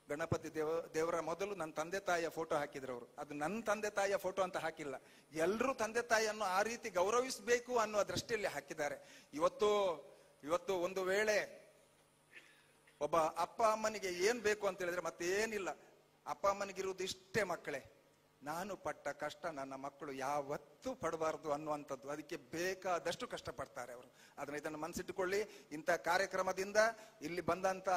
Speaker 3: ಗಣಪತಿ ದೇವರ ಮೊದಲು ನನ್ನ ತಂದೆ ತಾಯಿಯ ಫೋಟೋ ಹಾಕಿದ್ರು ಅವರು. ಅದು ನನ್ನ ತಂದೆ ತಾಯಿಯ ಫೋಟೋ ಅಂತ ಹಾಕಿಲ್ಲ, ಎಲ್ಲರೂ ತಂದೆ ತಾಯಿಯನ್ನು ಆ ರೀತಿ ಗೌರವಿಸಬೇಕು ಅನ್ನುವ ದೃಷ್ಟಿಯಲ್ಲಿ ಹಾಕಿದ್ದಾರೆ. ಇವತ್ತು ಒಂದು ವೇಳೆ ಒಬ್ಬ ಅಪ್ಪ ಅಮ್ಮನಿಗೆ ಏನ್ ಬೇಕು ಅಂತ ಹೇಳಿದ್ರೆ ಮತ್ತೆ ಏನಿಲ್ಲ, ಅಪ್ಪ ಅಮ್ಮನಿಗಿರುವುದು ಇಷ್ಟೇ ಮಕ್ಕಳೇ, ನಾನು ಪಟ್ಟ ಕಷ್ಟ ನನ್ನ ಮಕ್ಕಳು ಯಾವತ್ತೂ ಪಡಬಾರ್ದು ಅನ್ನುವಂಥದ್ದು. ಅದಕ್ಕೆ ಬೇಕಾದಷ್ಟು ಕಷ್ಟಪಡ್ತಾರೆ ಅವರು. ಇದನ್ನು ಮನಸ್ಸಿಟ್ಟುಕೊಳ್ಳಿ. ಇಂಥ ಕಾರ್ಯಕ್ರಮದಿಂದ ಇಲ್ಲಿ ಬಂದಂತ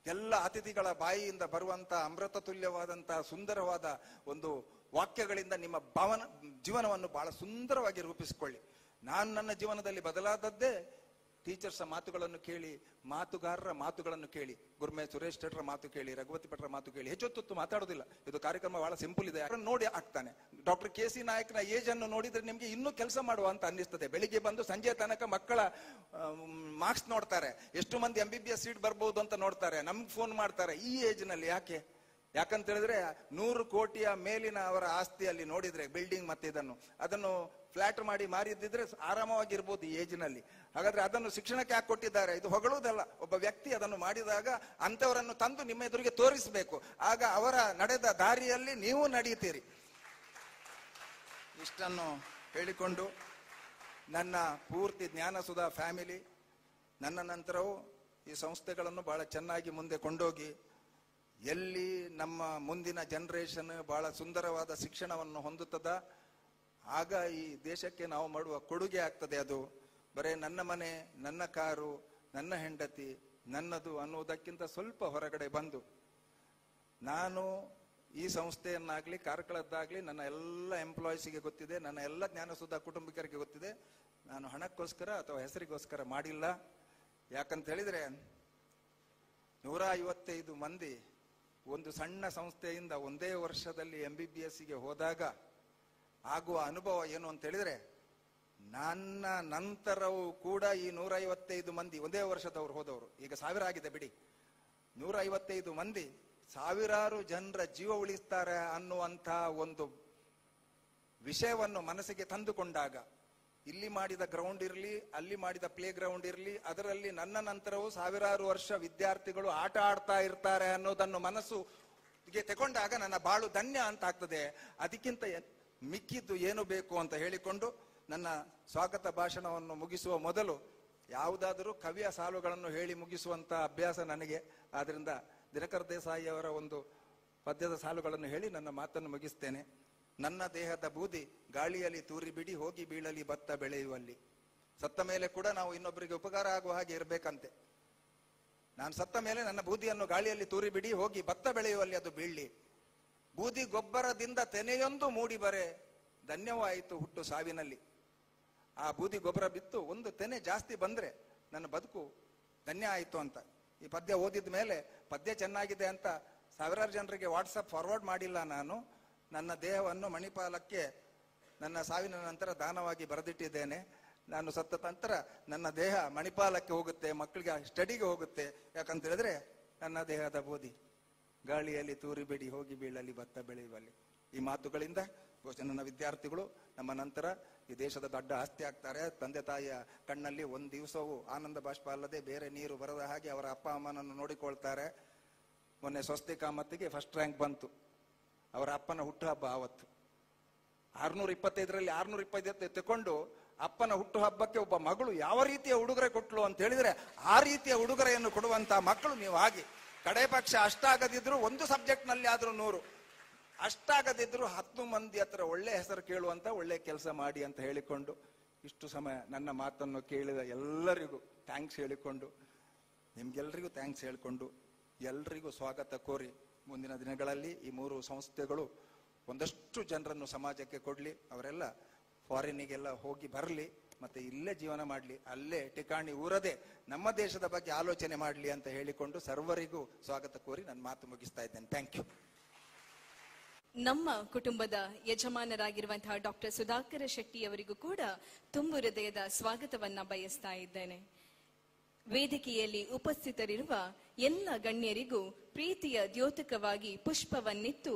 Speaker 3: ಎಲ್ಲ ಅತಿಥಿಗಳ ಬಾಯಿಯಿಂದ ಬರುವಂತ ಅಮೃತ ತುಲ್ಯವಾದಂತಹ ಸುಂದರವಾದ ಒಂದು ವಾಕ್ಯಗಳಿಂದ ನಿಮ್ಮ ಜೀವನವನ್ನು ಬಹಳ ಸುಂದರವಾಗಿ ರೂಪಿಸಿಕೊಳ್ಳಿ. ನಾನು ನನ್ನ ಜೀವನದಲ್ಲಿ ಬದಲಾದದ್ದೇ ಟೀಚರ್ಸ್ ಮಾತುಗಳನ್ನು ಕೇಳಿ, ಮಾತುಗಾರರ ಮಾತುಗಳನ್ನು ಕೇಳಿ, ಗುರ್ಮೆ ಸುರೇಶ್ ಶೆಟ್ಟರ ಮಾತು ಕೇಳಿ, ರಘುಪತಿ ಭಟ್ರ ಮಾತು ಕೇಳಿ. ಹೆಚ್ಚೊತ್ತು ಮಾತಾಡೋದಿಲ್ಲ, ಇದು ಕಾರ್ಯಕ್ರಮ ಬಹಳ ಸಿಂಪಲ್ ಇದೆ. ನೋಡಿ ಆಗ್ತಾನೆ. Doctor KC. ನಾಯಕನ ಏಜ್ ಅನ್ನು ನೋಡಿದ್ರೆ ನಿಮ್ಗೆ ಇನ್ನೂ ಕೆಲಸ ಮಾಡುವ ಅಂತ ಅನ್ನಿಸ್ತದೆ. ಬೆಳಿಗ್ಗೆ ಬಂದು ಸಂಜೆ ತನಕ ಮಕ್ಕಳ ಮಾರ್ಕ್ಸ್ ನೋಡ್ತಾರೆ, ಎಷ್ಟು ಮಂದಿ MBBS ಸೀಟ್ ಬರ್ಬೋದು ಅಂತ ನೋಡ್ತಾರೆ, ನಮ್ಗೆ ಫೋನ್ ಮಾಡ್ತಾರೆ. ಈ ಏಜ್ ನಲ್ಲಿ ಯಾಕಂತ ಹೇಳಿದ್ರೆ 100 ಕೋಟಿಯ ಮೇಲಿನ ಅವರ ಆಸ್ತಿಯಲ್ಲಿ ನೋಡಿದ್ರೆ ಬಿಲ್ಡಿಂಗ್ ಮತ್ತೆ ಅದನ್ನು ಫ್ಲಾಟ್ ಮಾಡಿ ಮಾರಿದ್ದಿದ್ರೆ ಆರಾಮವಾಗಿರ್ಬೋದು ಈ ಏಜ್ ನಲ್ಲಿ. ಹಾಗಾದ್ರೆ ಅದನ್ನು ಶಿಕ್ಷಣಕ್ಕೆ ಯಾಕೆ ಕೊಟ್ಟಿದ್ದಾರೆ? ಇದು ಹೊಗಳುವುದಲ್ಲ. ಒಬ್ಬ ವ್ಯಕ್ತಿ ಅದನ್ನು ಮಾಡಿದಾಗ ಅಂತವರನ್ನು ತಂದು ನಿಮ್ಮ ಎದುರಿಗೆ ತೋರಿಸಬೇಕು. ಆಗ ಅವರ ನಡೆದ ದಾರಿಯಲ್ಲಿ ನೀವು ನಡೆಯುತ್ತೀರಿ. ಇಷ್ಟನ್ನು ಹೇಳಿಕೊಂಡು ನನ್ನ ಪೂರ್ತಿ ಜ್ಞಾನಸುಧಾ ಫ್ಯಾಮಿಲಿ ನನ್ನ ನಂತರವೂ ಈ ಸಂಸ್ಥೆಗಳನ್ನು ಬಹಳ ಚೆನ್ನಾಗಿ ಮುಂದೆ ಕೊಂಡೋಗಿ, ಎಲ್ಲಿ ನಮ್ಮ ಮುಂದಿನ ಜನರೇಷನ್ ಬಹಳ ಸುಂದರವಾದ ಶಿಕ್ಷಣವನ್ನು ಹೊಂದುತ್ತದ, ಆಗ ಈ ದೇಶಕ್ಕೆ ನಾವು ಮಾಡುವ ಕೊಡುಗೆ ಆಗ್ತದೆ. ಅದು ಬರೇ ನನ್ನ ಮನೆ, ನನ್ನ ಕಾರು, ನನ್ನ ಹೆಂಡತಿ, ನನ್ನದು ಅನ್ನುವುದಕ್ಕಿಂತ ಸ್ವಲ್ಪ ಹೊರಗಡೆ ಬಂದು, ನಾನು ಈ ಸಂಸ್ಥೆಯನ್ನಾಗ್ಲಿ ಕಾರ್ಕಳದ್ದಾಗ್ಲಿ ನನ್ನ ಎಲ್ಲ ಎಂಪ್ಲಾಯೀಸ್ಗೆ ಗೊತ್ತಿದೆ, ನನ್ನ ಎಲ್ಲ ಜ್ಞಾನಸುಧಾ ಕುಟುಂಬಿಕರಿಗೆ ಗೊತ್ತಿದೆ, ನಾನು ಹಣಕ್ಕೋಸ್ಕರ ಅಥವಾ ಹೆಸರಿಗೋಸ್ಕರ ಮಾಡಿಲ್ಲ. ಯಾಕಂತ ಹೇಳಿದ್ರೆ 155 ಮಂದಿ ಒಂದು ಸಣ್ಣ ಸಂಸ್ಥೆಯಿಂದ ಒಂದೇ ವರ್ಷದಲ್ಲಿ MBBSಗೆ ಹೋದಾಗ ಆಗುವ ಅನುಭವ ಏನು ಅಂತ ಹೇಳಿದ್ರೆ, ನನ್ನ ನಂತರವೂ ಕೂಡ ಈ 155 ಮಂದಿ ಒಂದೇ ವರ್ಷದವರು ಹೋದವರು, ಈಗ 1000 ಆಗಿದೆ ಬಿಡಿ, 155 ಮಂದಿ ಸಾವಿರಾರು ಜನರ ಜೀವ ಉಳಿಸ್ತಾರೆ ಅನ್ನುವಂಥ ಒಂದು ವಿಷಯವನ್ನು ಮನಸ್ಸಿಗೆ ತಂದುಕೊಂಡಾಗ, ಇಲ್ಲಿ ಮಾಡಿದ ಗ್ರೌಂಡ್ ಇರಲಿ, ಅಲ್ಲಿ ಮಾಡಿದ ಪ್ಲೇ ಗ್ರೌಂಡ್ ಇರಲಿ, ಅದರಲ್ಲಿ ನನ್ನ ನಂತರವೂ ಸಾವಿರಾರು ವರ್ಷ ವಿದ್ಯಾರ್ಥಿಗಳು ಆಟ ಆಡ್ತಾ ಇರ್ತಾರೆ ಅನ್ನೋದನ್ನು ಮನಸ್ಸುಗೆ ತಗೊಂಡಾಗ ನನ್ನ ಬಾಳು ಧನ್ಯ ಅಂತ ಆಗ್ತದೆ. ಅದಕ್ಕಿಂತ ಮಿಕ್ಕಿದ್ದು ಏನು ಬೇಕು ಅಂತ ಹೇಳಿಕೊಂಡು ನನ್ನ ಸ್ವಾಗತ ಭಾಷಣವನ್ನು ಮುಗಿಸುವ ಮೊದಲು ಯಾವುದಾದರೂ ಕವಿಯ ಸಾಲುಗಳನ್ನು ಹೇಳಿ ಮುಗಿಸುವಂತ ಅಭ್ಯಾಸ ನನಗೆ. ಆದ್ರಿಂದ ದಿನಕರ್ ದೇಸಾಯಿ ಅವರ ಒಂದು ಪದ್ಯದ ಸಾಲುಗಳನ್ನು ಹೇಳಿ ನನ್ನ ಮಾತನ್ನು ಮುಗಿಸ್ತೇನೆ. ನನ್ನ ದೇಹದ ಬೂದಿ ಗಾಳಿಯಲ್ಲಿ ತೂರಿ ಬಿಡಿ, ಹೋಗಿ ಬೀಳಲಿ ಭತ್ತ ಬೆಳೆಯುವಲ್ಲಿ. ಸತ್ತ ಮೇಲೆ ಕೂಡ ನಾವು ಇನ್ನೊಬ್ಬರಿಗೆ ಉಪಕಾರ ಆಗುವ ಹಾಗೆ ಇರಬೇಕಂತೆ. ನಾನು ಸತ್ತ ಮೇಲೆ ನನ್ನ ಬೂದಿಯನ್ನು ಗಾಳಿಯಲ್ಲಿ ತೂರಿ ಬಿಡಿ, ಹೋಗಿ ಭತ್ತ ಬೆಳೆಯುವಲ್ಲಿ ಅದು ಬೀಳಲಿ. ಬೂದಿ ಗೊಬ್ಬರದಿಂದ ತೆನೆಯೊಂದು ಮೂಡಿ ಬರೆ, ಧನ್ಯವಾಯಿತು ಹುಟ್ಟು ಸಾವಿನಲ್ಲಿ. ಆ ಬೂದಿ ಗೊಬ್ಬರ ಬಿತ್ತು ಒಂದು ತೆನೆ ಜಾಸ್ತಿ ಬಂದ್ರೆ ನನ್ನ ಬದುಕು ಧನ್ಯ ಆಯಿತು ಅಂತ. ಈ ಪದ್ಯ ಓದಿದ ಮೇಲೆ ಪದ್ಯ ಚೆನ್ನಾಗಿದೆ ಅಂತ ಸಾವಿರಾರು ಜನರಿಗೆ ವಾಟ್ಸಪ್ ಫಾರ್ವರ್ಡ್ ಮಾಡಿಲ್ಲ. ನಾನು ನನ್ನ ದೇಹವನ್ನು ಮಣಿಪಾಲಕ್ಕೆ ನನ್ನ ಸಾವಿನ ನಂತರ ದಾನವಾಗಿ ಬರೆದಿಟ್ಟಿದ್ದೇನೆ. ನಾನು ಸತ್ತ ನಂತರ ನನ್ನ ದೇಹ ಮಣಿಪಾಲಕ್ಕೆ ಹೋಗುತ್ತೆ, ಮಕ್ಕಳಿಗೆ ಸ್ಟಡಿಗೆ ಹೋಗುತ್ತೆ. ಯಾಕಂತ ಹೇಳಿದ್ರೆ ನನ್ನ ದೇಹದ ಬೂದಿ ಗಾಳಿಯಲ್ಲಿ ತೂರಿಬೇಡಿ, ಹೋಗಿ ಬೀಳಲಿ ಭತ್ತ ಬೆಳೆಯುವಲ್ಲಿ. ಈ ಮಾತುಗಳಿಂದ ನನ್ನ ವಿದ್ಯಾರ್ಥಿಗಳು ನಮ್ಮ ನಂತರ ಈ ದೇಶದ ದೊಡ್ಡ ಆಸ್ತಿ ಆಗ್ತಾರೆ. ತಂದೆ ತಾಯಿಯ ಕಣ್ಣಲ್ಲಿ ಒಂದು ದಿವಸವೂ ಆನಂದ ಬಾಷ್ಪ ಅಲ್ಲದೆ ಬೇರೆ ನೀರು ಬರದ ಹಾಗೆ ಅವರ ಅಪ್ಪ ಅಮ್ಮನನ್ನು ನೋಡಿಕೊಳ್ತಾರೆ. ಮೊನ್ನೆ ಸ್ವಸ್ತಿಕಾಮತ್ತಿಗೆ ಫಸ್ಟ್ ರ್ಯಾಂಕ್ ಬಂತು. ಅವರ ಅಪ್ಪನ ಹುಟ್ಟುಹಬ್ಬ ಆವತ್ತು 625ರಲ್ಲಿ 625 ತಕೊಂಡು ಅಪ್ಪನ ಹುಟ್ಟುಹಬ್ಬಕ್ಕೆ ಒಬ್ಬ ಮಗಳು ಯಾವ ರೀತಿಯ ಉಡುಗೊರೆ ಕೊಟ್ಲು ಅಂತ ಹೇಳಿದ್ರೆ ಆ ರೀತಿಯ ಉಡುಗೊರೆಯನ್ನು ಕೊಡುವಂತ ಮಕ್ಕಳು ನೀವು ಆಗಿ. ಕಡೆ ಪಕ್ಷ ಅಷ್ಟಾಗದಿದ್ರು ಒಂದು ಸಬ್ಜೆಕ್ಟ್ ನಲ್ಲಿ ಆದ್ರೂ 100, ಅಷ್ಟಾಗದಿದ್ರು 10 ಮಂದಿ ಹತ್ರ ಒಳ್ಳೆ ಹೆಸರು ಕೇಳುವಂತ ಒಳ್ಳೆ ಕೆಲಸ ಮಾಡಿ ಅಂತ ಹೇಳಿಕೊಂಡು ಇಷ್ಟು ಸಮಯ ನನ್ನ ಮಾತನ್ನು ಕೇಳಿದ ಎಲ್ಲರಿಗೂ ಥ್ಯಾಂಕ್ಸ್ ಹೇಳಿಕೊಂಡು, ನಿಮ್ಗೆಲ್ರಿಗೂ ಥ್ಯಾಂಕ್ಸ್ ಹೇಳಿಕೊಂಡು ಎಲ್ರಿಗೂ ಸ್ವಾಗತ ಕೋರಿ, ಮುಂದಿನ ದಿನಗಳಲ್ಲಿ ಈ 3 ಸಂಸ್ಥೆಗಳು ಒಂದಷ್ಟು ಜನರನ್ನು ಸಮಾಜಕ್ಕೆ ಕೊಡ್ಲಿ. ಅವರೆಲ್ಲ ಫಾರಿನ್ನಿಗೆಲ್ಲ ಹೋಗಿ ಬರಲಿ, ಮತ್ತೆ ಇಲ್ಲೇ ಜೀವನ ಮಾಡಲಿ, ಅಲ್ಲೇ ಠಿಕಾಣಿ ಊರದೆ ನಮ್ಮ ದೇಶದ ಬಗ್ಗೆ ಆಲೋಚನೆ ಮಾಡಲಿ ಅಂತ ಹೇಳಿಕೊಂಡು ಸರ್ವರಿಗೂ ಸ್ವಾಗತ ಕೋರಿ ನನ್ನ ಮಾತು ಮುಗಿಸ್ತಾ ಇದ್ದೇನೆ. Thank you.
Speaker 1: ನಮ್ಮ ಕುಟುಂಬದ ಯಜಮಾನರಾಗಿರುವಂತಹ ಡಾಕ್ಟರ್ ಸುಧಾಕರ ಶೆಟ್ಟಿ ಅವರಿಗೂ ಕೂಡ ತುಂಬು ಹೃದಯದ ಸ್ವಾಗತವನ್ನ ಬಯಸ್ತಾ ಇದ್ದೇನೆ. ವೇದಿಕೆಯಲ್ಲಿ ಉಪಸ್ಥಿತರಿರುವ ಎಲ್ಲ ಗಣ್ಯರಿಗೂ ಪ್ರೀತಿಯ ದ್ಯೋತಕವಾಗಿ ಪುಷ್ಪವನ್ನಿತ್ತು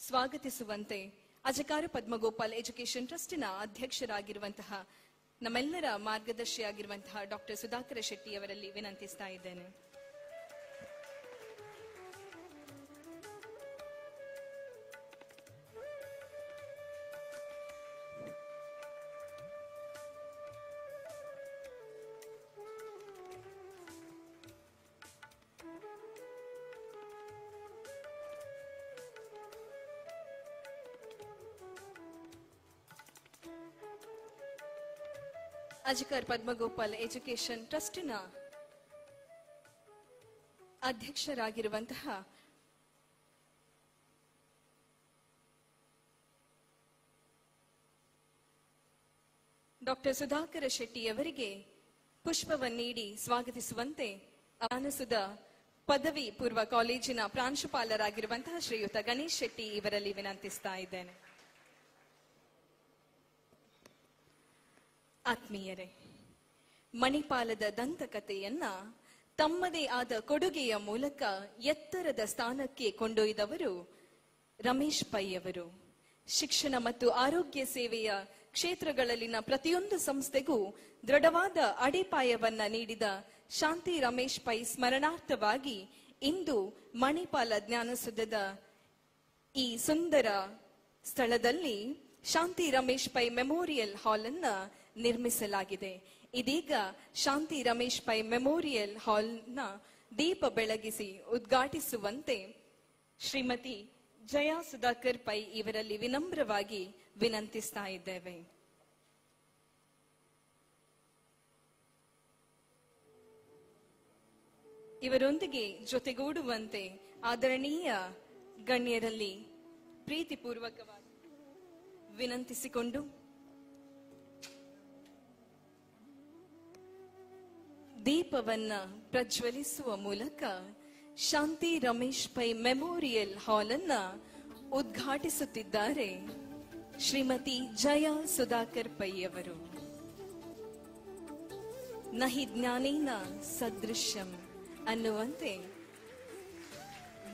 Speaker 1: ಸ್ವಾಗತಿಸುವಂತೆ ಅಜಕಾರ ಪದ್ಮಗೋಪಾಲ್ ಎಜುಕೇಶನ್ ಟ್ರಸ್ಟಿನ ಅಧ್ಯಕ್ಷರಾಗಿರುವಂತಹ ನಮ್ಮೆಲ್ಲರ ಮಾರ್ಗದರ್ಶಿಯಾಗಿರುವಂತಹ ಡಾಕ್ಟರ್ ಸುಧಾಕರ ಶೆಟ್ಟಿ ಅವರಲ್ಲಿ ವಿನಂತಿಸ್ತಾ ಇದ್ದೇನೆ. ಅಜಕರ್ ಪದ್ಮಗೋಪಾಲ್ ಎಜುಕೇಶನ್ ಟ್ರಸ್ಟಿನ ಅಧ್ಯಕ್ಷರಾಗಿರುವಂತಹ ಡಾಕ್ಟರ್ ಸುಧಾಕರ ಶೆಟ್ಟಿ ಅವರಿಗೆ ಪುಷ್ಪವನ್ನೀಡಿ ಸ್ವಾಗತಿಸುವಂತೆ ಆನಸುದ ಪದವಿ ಪೂರ್ವ ಕಾಲೇಜಿನ ಪ್ರಾಂಶುಪಾಲರಾಗಿರುವಂತಹ ಶ್ರೀಯುತ ಗಣೇಶ್ ಶೆಟ್ಟಿ ಇವರಲ್ಲಿ ವಿನಂತಿಸ್ತಾ ಇದ್ದೇನೆ. ಆತ್ಮೀಯರೇ, ಮಣಿಪಾಲದ ದಂತಕಥೆಯನ್ನ ತಮ್ಮದೇ ಆದ ಕೊಡುಗೆಯ ಮೂಲಕ ಎತ್ತರದ ಸ್ಥಾನಕ್ಕೆ ಕೊಂಡೊಯ್ದವರು ರಮೇಶ್ ಪೈ ಅವರು. ಶಿಕ್ಷಣ ಮತ್ತು ಆರೋಗ್ಯ ಸೇವೆಯ ಕ್ಷೇತ್ರಗಳಲ್ಲಿನ ಪ್ರತಿಯೊಂದು ಸಂಸ್ಥೆಗೂ ದೃಢವಾದ ಅಡಿಪಾಯವನ್ನ ನೀಡಿದ ಶಾಂತಿ ರಮೇಶ್ ಪೈ ಸ್ಮರಣಾರ್ಥವಾಗಿ ಇಂದು ಮಣಿಪಾಲ ಜ್ಞಾನಸುಧದ ಈ ಸುಂದರ ಸ್ಥಳದಲ್ಲಿ ಶಾಂತಿ ರಮೇಶ್ ಪೈ ಮೆಮೋರಿಯಲ್ ಹಾಲ್ ಅನ್ನ ನಿರ್ಮಿಸಲಾಗಿದೆ. ಇದೀಗ ಶಾಂತಿ ರಮೇಶ್ ಪೈ ಮೆಮೋರಿಯಲ್ ಹಾಲ್ನ ದೀಪ ಬೆಳಗಿಸಿ ಉದ್ಘಾಟಿಸುವಂತೆ ಶ್ರೀಮತಿ ಜಯಾ ಸುಧಾಕರ್ ಪೈ ಇವರಲ್ಲಿ ವಿನಮ್ರವಾಗಿ ವಿನಂತಿಸ್ತಾ ಇದ್ದೇವೆ. ಇವರೊಂದಿಗೆ ಜೊತೆಗೂಡುವಂತೆ ಆದರಣೀಯ ಗಣ್ಯರಲ್ಲಿ ಪ್ರೀತಿಪೂರ್ವಕವಾಗಿ ವಿನಂತಿಸಿಕೊಂಡು ದೀಪವನ್ನ ಪ್ರಜ್ವಲಿಸುವ ಮೂಲಕ ಶಾಂತಿ ರಮೇಶ್ ಪೈ ಮೆಮೋರಿಯಲ್ ಹಾಲ್ ಅನ್ನ ಉದ್ಘಾಟಿಸುತ್ತಿದ್ದಾರೆ ಶ್ರೀಮತಿ ಜಯಾ ಸುಧಾಕರ್ ಪೈ ಅವರು. ನಹಿ ಜ್ಞಾನೇನ ಸದೃಶ್ಯಂ ಅನ್ನುವಂತೆ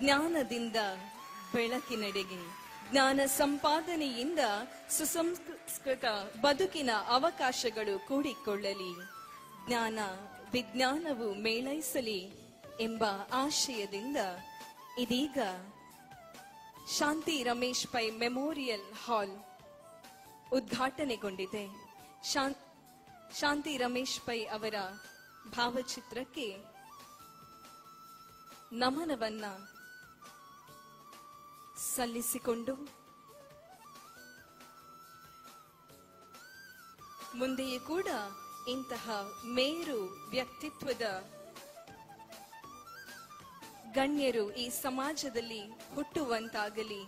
Speaker 1: ಜ್ಞಾನದಿಂದ ಬೆಳಕಿನೆಡೆಗೆ, ಜ್ಞಾನ ಸಂಪಾದನೆಯಿಂದ ಸುಸಂಸ್ಕೃತ ಬದುಕಿನ ಅವಕಾಶಗಳು ಕೂಡಿಕೊಳ್ಳಲಿ, ಜ್ಞಾನ ವಿಜ್ಞಾನವು ಮೇಳೈಸಲಿ ಎಂಬ ಆಶಯದಿಂದ ಇದೀಗ ಶಾಂತಿ ರಮೇಶ್ ಪೈ ಮೆಮೋರಿಯಲ್ ಹಾಲ್ ಉದ್ಘಾಟನೆಗೊಂಡಿದೆ. ಶಾಂತಿ ರಮೇಶ್ ಪೈ ಅವರ ಭಾವಚಿತ್ರಕ್ಕೆ ನಮನವನ್ನ ಸಲ್ಲಿಸಿಕೊಂಡು ಮುಂದೆಯೂ ಕೂಡ ಇಂತಹ ಮೇರು ವ್ಯಕ್ತಿತ್ವದ ಗಣ್ಯರು ಈ ಸಮಾಜದಲ್ಲಿ ಹುಟ್ಟುವಂತಾಗಲಿ,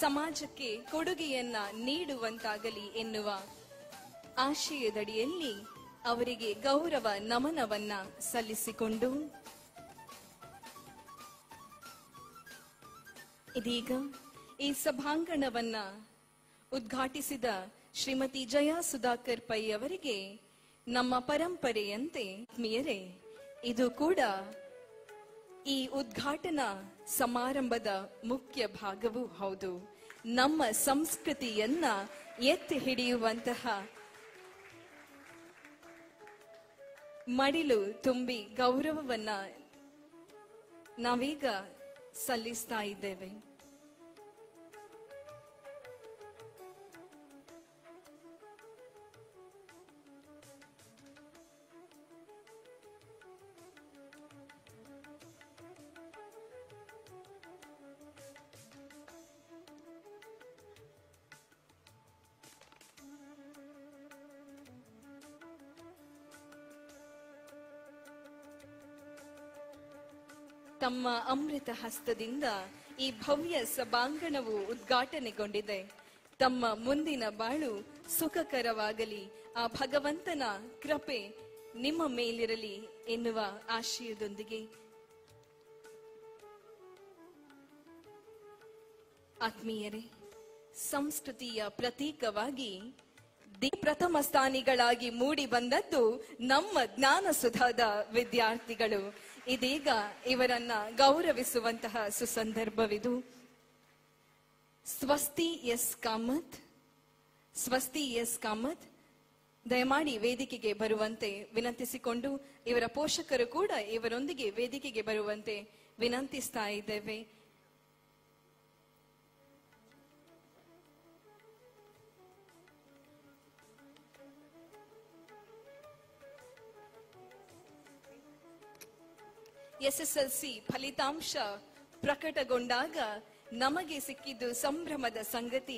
Speaker 1: ಸಮಾಜಕ್ಕೆ ಕೊಡುಗೆಯನ್ನ ನೀಡುವಂತಾಗಲಿ ಎನ್ನುವ ಆಶಯದಡಿಯಲ್ಲಿ ಅವರಿಗೆ ಗೌರವ ನಮನವನ್ನ ಸಲ್ಲಿಸಿಕೊಂಡು ಇದೀಗ ಈ ಸಭಾಂಗಣವನ್ನ ಉದ್ಘಾಟಿಸಿದ ಶ್ರೀಮತಿ ಜಯಾ ಸುಧಾಕರ್ ಪೈ ಅವರಿಗೆ ನಮ್ಮ ಪರಂಪರೆಯಂತೆ ಆತ್ಮೀಯರೇ, ಇದು ಕೂಡ ಈ ಉದ್ಘಾಟನಾ ಸಮಾರಂಭದ ಮುಖ್ಯ ಭಾಗವೂ ಹೌದು. ನಮ್ಮ ಸಂಸ್ಕೃತಿಯನ್ನ ಎತ್ತಿ ಹಿಡಿಯುವಂತಹ ಮಡಿಲು ತುಂಬಿ ಗೌರವವನ್ನ ನಾವೀಗ ಸಲ್ಲಿಸ್ತಾ ಇದ್ದೇವೆ. ತಮ್ಮ ಅಮೃತ ಹಸ್ತದಿಂದ ಈ ಭವ್ಯ ಸಭಾಂಗಣವು ಉದ್ಘಾಟನೆಗೊಂಡಿದೆ. ತಮ್ಮ ಮುಂದಿನ ಬಾಳು ಸುಖಕರವಾಗಲಿ, ಆ ಭಗವಂತನ ಕೃಪೆ ನಿಮ್ಮ ಮೇಲಿರಲಿ ಎನ್ನುವ ಆಶಯದೊಂದಿಗೆ ಆತ್ಮೀಯರೇ, ಸಂಸ್ಕೃತಿಯ ಪ್ರತೀಕವಾಗಿ ಪ್ರಥಮ ಸ್ಥಾನಿಗಳಾಗಿ ಮೂಡಿ ಬಂದದ್ದು ನಮ್ಮ ಜ್ಞಾನಸುಧಾದ ವಿದ್ಯಾರ್ಥಿಗಳು. ಇದೀಗ ಇವರನ್ನ ಗೌರವಿಸುವಂತಹ ಸುಸಂದರ್ಭವಿದು. ಸ್ವಸ್ತಿ ಎಸ್ ಕಾಮತ್, ಸ್ವಸ್ತಿ ಎಸ್ ಕಾಮತ್ ದಯಮಾಡಿ ವೇದಿಕೆಗೆ ಬರುವಂತೆ ವಿನಂತಿಸಿಕೊಂಡು, ಇವರ ಪೋಷಕರು ಕೂಡ ಇವರೊಂದಿಗೆ ವೇದಿಕೆಗೆ ಬರುವಂತೆ ವಿನಂತಿಸ್ತಾ ಇದ್ದೇವೆ. SSLC ಫಲಿತಾಂಶ ಪ್ರಕಟಗೊಂಡಾಗ ನಮಗೆ ಸಿಕ್ಕಿದ್ದು ಸಂಭ್ರಮದ ಸಂಗತಿ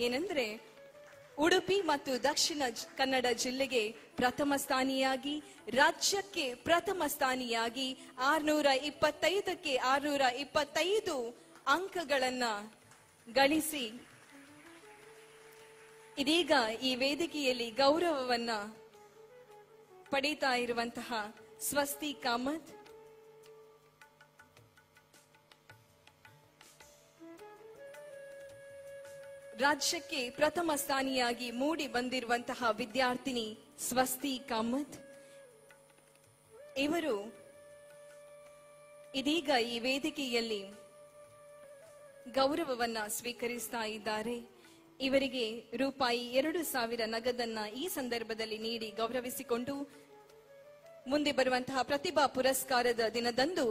Speaker 1: ಏನೆಂದ್ರೆ, ಉಡುಪಿ ಮತ್ತು ದಕ್ಷಿಣ ಕನ್ನಡ ಜಿಲ್ಲೆಗೆ ಪ್ರಥಮ ಸ್ಥಾನಿಯಾಗಿ, ರಾಜ್ಯಕ್ಕೆ ಪ್ರಥಮ ಸ್ಥಾನಿಯಾಗಿ 625ಕ್ಕೆ 625 ಅಂಕಗಳನ್ನ ಗಳಿಸಿ ಇದೀಗ ಈ ವೇದಿಕೆಯಲ್ಲಿ ಗೌರವವನ್ನ ಪಡೀತಾ ಇರುವಂತಹ ಸ್ವಸ್ತಿ ಕಾಮತ್, ರಾಜ್ಯಕ್ಕೆ ಪ್ರಥಮ ಸ್ಥಾನಿಯಾಗಿ ಮೂಡಿ ಬಂದಿರುವಂತಹ ವಿದ್ಯಾರ್ಥಿನಿ ಸ್ವಸ್ತಿ ಕಾಮತ್, ಇವರು ಇದೀಗ ಈ ವೇದಿಕೆಯಲ್ಲಿ ಗೌರವವನ್ನ ಸ್ವೀಕರಿಸ್ತಾ ಇದ್ದಾರೆ. ಇವರಿಗೆ ರೂಪಾಯಿ 2,000 ನಗದನ್ನ ಈ ಸಂದರ್ಭದಲ್ಲಿ ನೀಡಿ ಗೌರವಿಸಿಕೊಂಡು, ಮುಂದೆ ಬರುವಂತಹ ಪ್ರತಿಭಾ ಪುರಸ್ಕಾರದ ದಿನದಂದು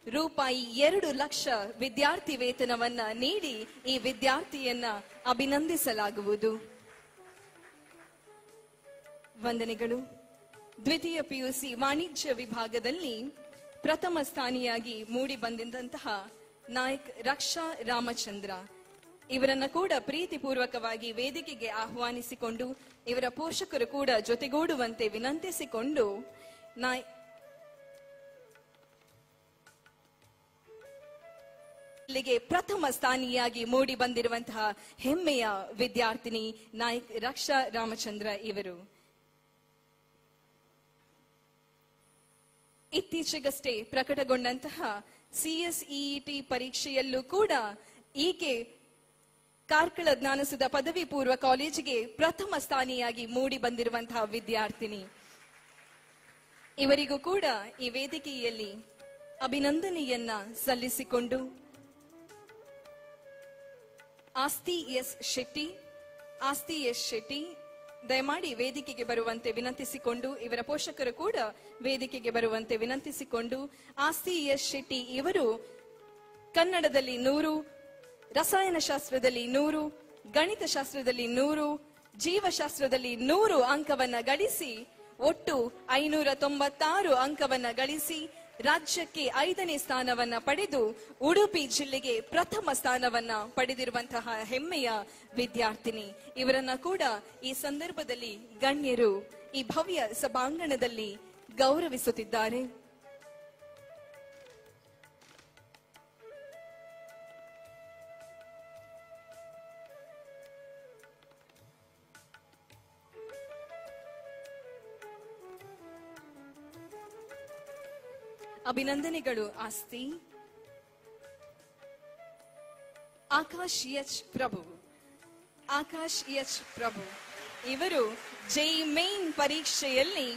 Speaker 1: ರೂಪಾಯಿ 2 ಲಕ್ಷ ವಿದ್ಯಾರ್ಥಿ ವೇತನವನ್ನ ನೀಡಿ ಈ ವಿದ್ಯಾರ್ಥಿಯನ್ನ ಅಭಿನಂದಿಸಲಾಗುವುದು. ವಂದನೆಗಳು. ದ್ವಿತೀಯ PUC ವಾಣಿಜ್ಯ ವಿಭಾಗದಲ್ಲಿ ಪ್ರಥಮ ಸ್ಥಾನಿಯಾಗಿ ಮೂಡಿ ಬಂದಿದ್ದಂತಹ ನಾಯಕ್ ರಕ್ಷಾ ರಾಮಚಂದ್ರ, ಇವರನ್ನ ಕೂಡ ಪ್ರೀತಿಪೂರ್ವಕವಾಗಿ ವೇದಿಕೆಗೆ ಆಹ್ವಾನಿಸಿಕೊಂಡು, ಇವರ ಪೋಷಕರು ಕೂಡ ಜೊತೆಗೂಡುವಂತೆ ವಿನಂತಿಸಿಕೊಂಡು, ಇಲ್ಲಿಗೆ ಪ್ರಥಮ ಸ್ಥಾನಿಯಾಗಿ ಮೂಡಿ ಬಂದಿರುವಂತಹ ಹೆಮ್ಮೆಯ ವಿದ್ಯಾರ್ಥಿನಿ ನಾಯಕ್ ರಕ್ಷಾ ರಾಮಚಂದ್ರ ಇವರು. ಇತ್ತೀಚೆಗಷ್ಟೇ ಪ್ರಕಟಗೊಂಡಂತಹ CSEET ಪರೀಕ್ಷೆಯಲ್ಲೂ ಕೂಡ ಈಕೆ ಕಾರ್ಕಳ ಜ್ಞಾನಸುಧ ಪದವಿ ಪೂರ್ವ ಕಾಲೇಜಿಗೆ ಪ್ರಥಮ ಸ್ಥಾನಿಯಾಗಿ ಮೂಡಿ ಬಂದಿರುವಂತಹ ವಿದ್ಯಾರ್ಥಿನಿ. ಇವರಿಗೂ ಕೂಡ ಈ ವೇದಿಕೆಯಲ್ಲಿ ಅಭಿನಂದನೆಯನ್ನ ಸಲ್ಲಿಸಿಕೊಂಡು, ಆಸ್ತಿ ಎಸ್ ಶೆಟ್ಟಿ ದಯಮಾಡಿ ವೇದಿಕೆಗೆ ಬರುವಂತೆ ವಿನಂತಿಸಿಕೊಂಡು, ಇವರ ಪೋಷಕರು ಕೂಡ ವೇದಿಕೆಗೆ ಬರುವಂತೆ ವಿನಂತಿಸಿಕೊಂಡು, ಆಸ್ತಿ ಎಸ್ ಶೆಟ್ಟಿ ಇವರು ಕನ್ನಡದಲ್ಲಿ 100, ರಸಾಯನಶಾಸ್ತ್ರದಲ್ಲಿ 100, ಗಣಿತಶಾಸ್ತ್ರದಲ್ಲಿ 100, ಜೀವಶಾಸ್ತ್ರದಲ್ಲಿ 100 ಅಂಕವನ್ನ ಗಳಿಸಿ ಒಟ್ಟು 596 ಅಂಕವನ್ನ ಗಳಿಸಿ ರಾಜ್ಯಕ್ಕೆ 5ನೇ ಸ್ಥಾನವನ್ನ ಪಡೆದು ಉಡುಪಿ ಜಿಲ್ಲೆಗೆ ಪ್ರಥಮ ಸ್ಥಾನವನ್ನ ಪಡೆದಿರುವಂತಹ ಹೆಮ್ಮೆಯ ವಿದ್ಯಾರ್ಥಿನಿ. ಇವರನ್ನ ಕೂಡ ಈ ಸಂದರ್ಭದಲ್ಲಿ ಗಣ್ಯರು ಈ ಭವ್ಯ ಸಭಾಂಗಣದಲ್ಲಿ ಗೌರವಿಸುತ್ತಿದ್ದಾರೆ. ಅಭಿನಂದನೆಗಳು ಆಸ್ತಿ. ಆಕಾಶ್ ಎಚ್ ಪ್ರಭು ಇವರು JEE ಮೇನ್ ಪರೀಕ್ಷೆಯಲ್ಲಿ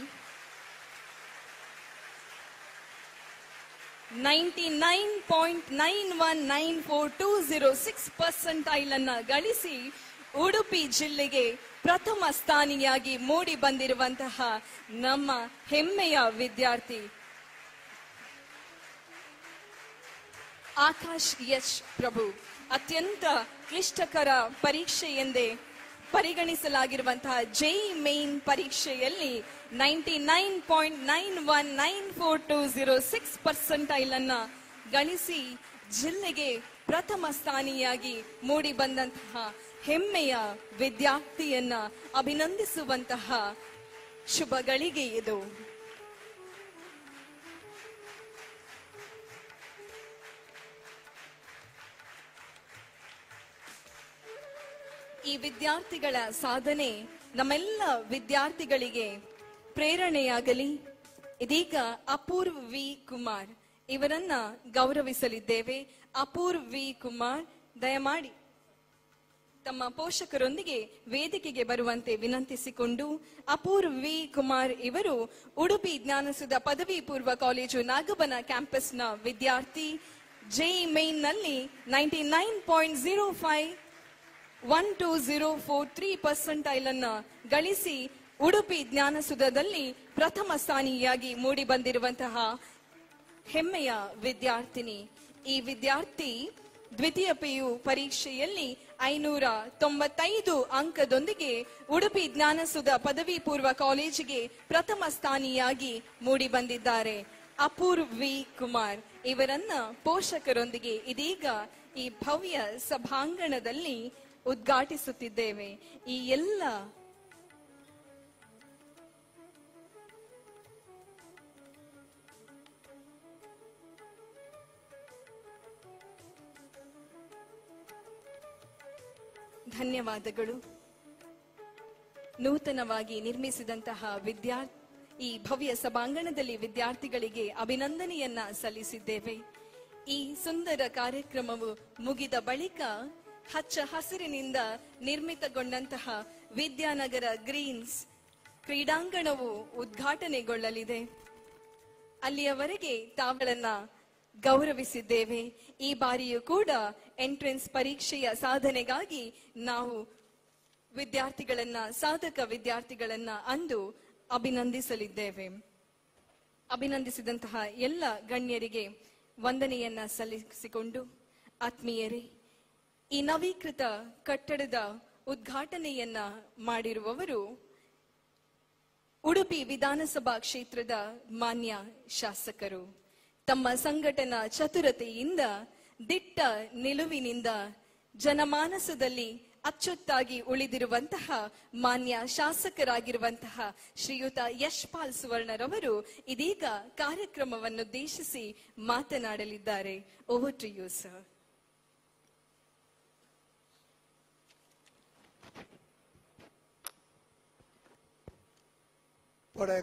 Speaker 1: 99.919420 ಅನ್ನ ಗಳಿಸಿ ಉಡುಪಿ ಜಿಲ್ಲೆಗೆ ಪ್ರಥಮ ಸ್ಥಾನಿಯಾಗಿ ಮೂಡಿ ಬಂದಿರುವಂತಹ ನಮ್ಮ ಹೆಮ್ಮೆಯ ವಿದ್ಯಾರ್ಥಿ ಆಕಾಶ್ ಎಚ್ ಪ್ರಭು. ಅತ್ಯಂತ ಕ್ಲಿಷ್ಟಕರ ಪರೀಕ್ಷೆ ಎಂದೇ ಪರಿಗಣಿಸಲಾಗಿರುವಂತಹ JEE ಮೇನ್ ಪರೀಕ್ಷೆಯಲ್ಲಿ 99.919420 ಅನ್ನ ಗಳಿಸಿ ಜಿಲ್ಲೆಗೆ ಪ್ರಥಮ ಸ್ಥಾನಿಯಾಗಿ ಮೂಡಿ ಬಂದಂತಹ ಹೆಮ್ಮೆಯ ವಿದ್ಯಾರ್ಥಿಯನ್ನ ಅಭಿನಂದಿಸುವಂತಹ ಶುಭ ಗಳಿಗೆ ಇದು. ಈ ವಿದ್ಯಾರ್ಥಿಗಳ ಸಾಧನೆ ನಮ್ಮೆಲ್ಲ ವಿದ್ಯಾರ್ಥಿಗಳಿಗೆ ಪ್ರೇರಣೆಯಾಗಲಿ. ಇದೀಗ ಅಪೂರ್ವ್ ವಿ ಕುಮಾರ್ ಇವರನ್ನ ಗೌರವಿಸಲಿದ್ದೇವೆ. ಅಪೂರ್ವ್ ವಿ ಕುಮಾರ್ ದಯಮಾಡಿ ತಮ್ಮ ಪೋಷಕರೊಂದಿಗೆ ವೇದಿಕೆಗೆ ಬರುವಂತೆ ವಿನಂತಿಸಿಕೊಂಡು ಅಪೂರ್ವ್ ವಿ ಕುಮಾರ್ ಇವರು ಉಡುಪಿ ಜ್ಞಾನಸುಧ ಪದವಿ ಪೂರ್ವ ಕಾಲೇಜು ನಾಗಬನ ಕ್ಯಾಂಪಸ್ನ ವಿದ್ಯಾರ್ಥಿ. ಜೆಇ ಮೇನ್ ನಲ್ಲಿ 99.051204 ಅನ್ನ ಗಳಿಸಿ ಉಡುಪಿ ಜ್ಞಾನಸುಧದಲ್ಲಿ ಪ್ರಥಮ ಸ್ಥಾನಿಯಾಗಿ ಮೂಡಿ ಬಂದಿರುವಂತಹ ಹೆಮ್ಮೆಯ ವಿದ್ಯಾರ್ಥಿನಿ. ಈ ವಿದ್ಯಾರ್ಥಿ ದ್ವಿತೀಯ ಪಿಯು ಪರೀಕ್ಷೆಯಲ್ಲಿ 595 ಅಂಕದೊಂದಿಗೆ ಉಡುಪಿ ಜ್ಞಾನಸುಧ ಪದವಿ ಪೂರ್ವ ಕಾಲೇಜಿಗೆ ಪ್ರಥಮ ಸ್ಥಾನಿಯಾಗಿ ಮೂಡಿ ಬಂದಿದ್ದಾರೆ. ಅಪೂರ್ವ್ ವಿ ಕುಮಾರ್ ಇವರನ್ನ ಪೋಷಕರೊಂದಿಗೆ ಇದೀಗ ಈ ಭವ್ಯ ಸಭಾಂಗಣದಲ್ಲಿ ಉದ್ಘಾಟಿಸುತ್ತಿದ್ದೇವೆ. ಈ ಎಲ್ಲ ಧನ್ಯವಾದಗಳು. ನೂತನವಾಗಿ ನಿರ್ಮಿಸಿದಂತಹ ಈ ಭವ್ಯ ಸಭಾಂಗಣದಲ್ಲಿ ವಿದ್ಯಾರ್ಥಿಗಳಿಗೆ ಅಭಿನಂದನೆಯನ್ನ ಸಲ್ಲಿಸಿದ್ದೇವೆ. ಈ ಸುಂದರ ಕಾರ್ಯಕ್ರಮವು ಮುಗಿದ ಬಳಿಕ ಹಚ್ಚ ಹಸಿರಿನಿಂದ ನಿರ್ಮಿತಗೊಂಡಂತಹ ವಿದ್ಯಾನಗರ ಗ್ರೀನ್ಸ್ ಕ್ರೀಡಾಂಗಣವು ಉದ್ಘಾಟನೆಗೊಳ್ಳಲಿದೆ. ಅಲ್ಲಿಯವರೆಗೆ ತಾವುಗಳನ್ನ ಗೌರವಿಸಿದ್ದೇವೆ. ಈ ಬಾರಿಯೂ ಕೂಡ ಎಂಟ್ರೆನ್ಸ್ ಪರೀಕ್ಷೆಯ ಸಾಧನೆಗಾಗಿ ನಾವು ಸಾಧಕ ವಿದ್ಯಾರ್ಥಿಗಳನ್ನ ಅಂದು ಅಭಿನಂದಿಸಲಿದ್ದೇವೆ. ಅಭಿನಂದಿಸಿದಂತಹ ಎಲ್ಲ ಗಣ್ಯರಿಗೆ ವಂದನೆಯನ್ನ ಸಲ್ಲಿಸಿಕೊಂಡು, ಆತ್ಮೀಯರೇ, ಈ ನವೀಕೃತ ಕಟ್ಟಡದ ಉದ್ಘಾಟನೆಯನ್ನ ಮಾಡಿರುವವರು ಉಡುಪಿ ವಿಧಾನಸಭಾ ಕ್ಷೇತ್ರದ ಮಾನ್ಯ ಶಾಸಕರು. ತಮ್ಮ ಸಂಘಟನಾ ಚತುರತೆಯಿಂದ, ದಿಟ್ಟ ನಿಲುವಿನಿಂದ ಜನಮಾನಸದಲ್ಲಿ ಅಚ್ಚೊತ್ತಾಗಿ ಉಳಿದಿರುವಂತಹ ಮಾನ್ಯ ಶಾಸಕರಾಗಿರುವಂತಹ ಶ್ರೀಯುತ ಯಶ್ಪಾಲ್ ಸುವರ್ಣರವರು ಇದೀಗ ಕಾರ್ಯಕ್ರಮವನ್ನುದ್ದೇಶಿಸಿ ಮಾತನಾಡಲಿದ್ದಾರೆ. Over to you sir.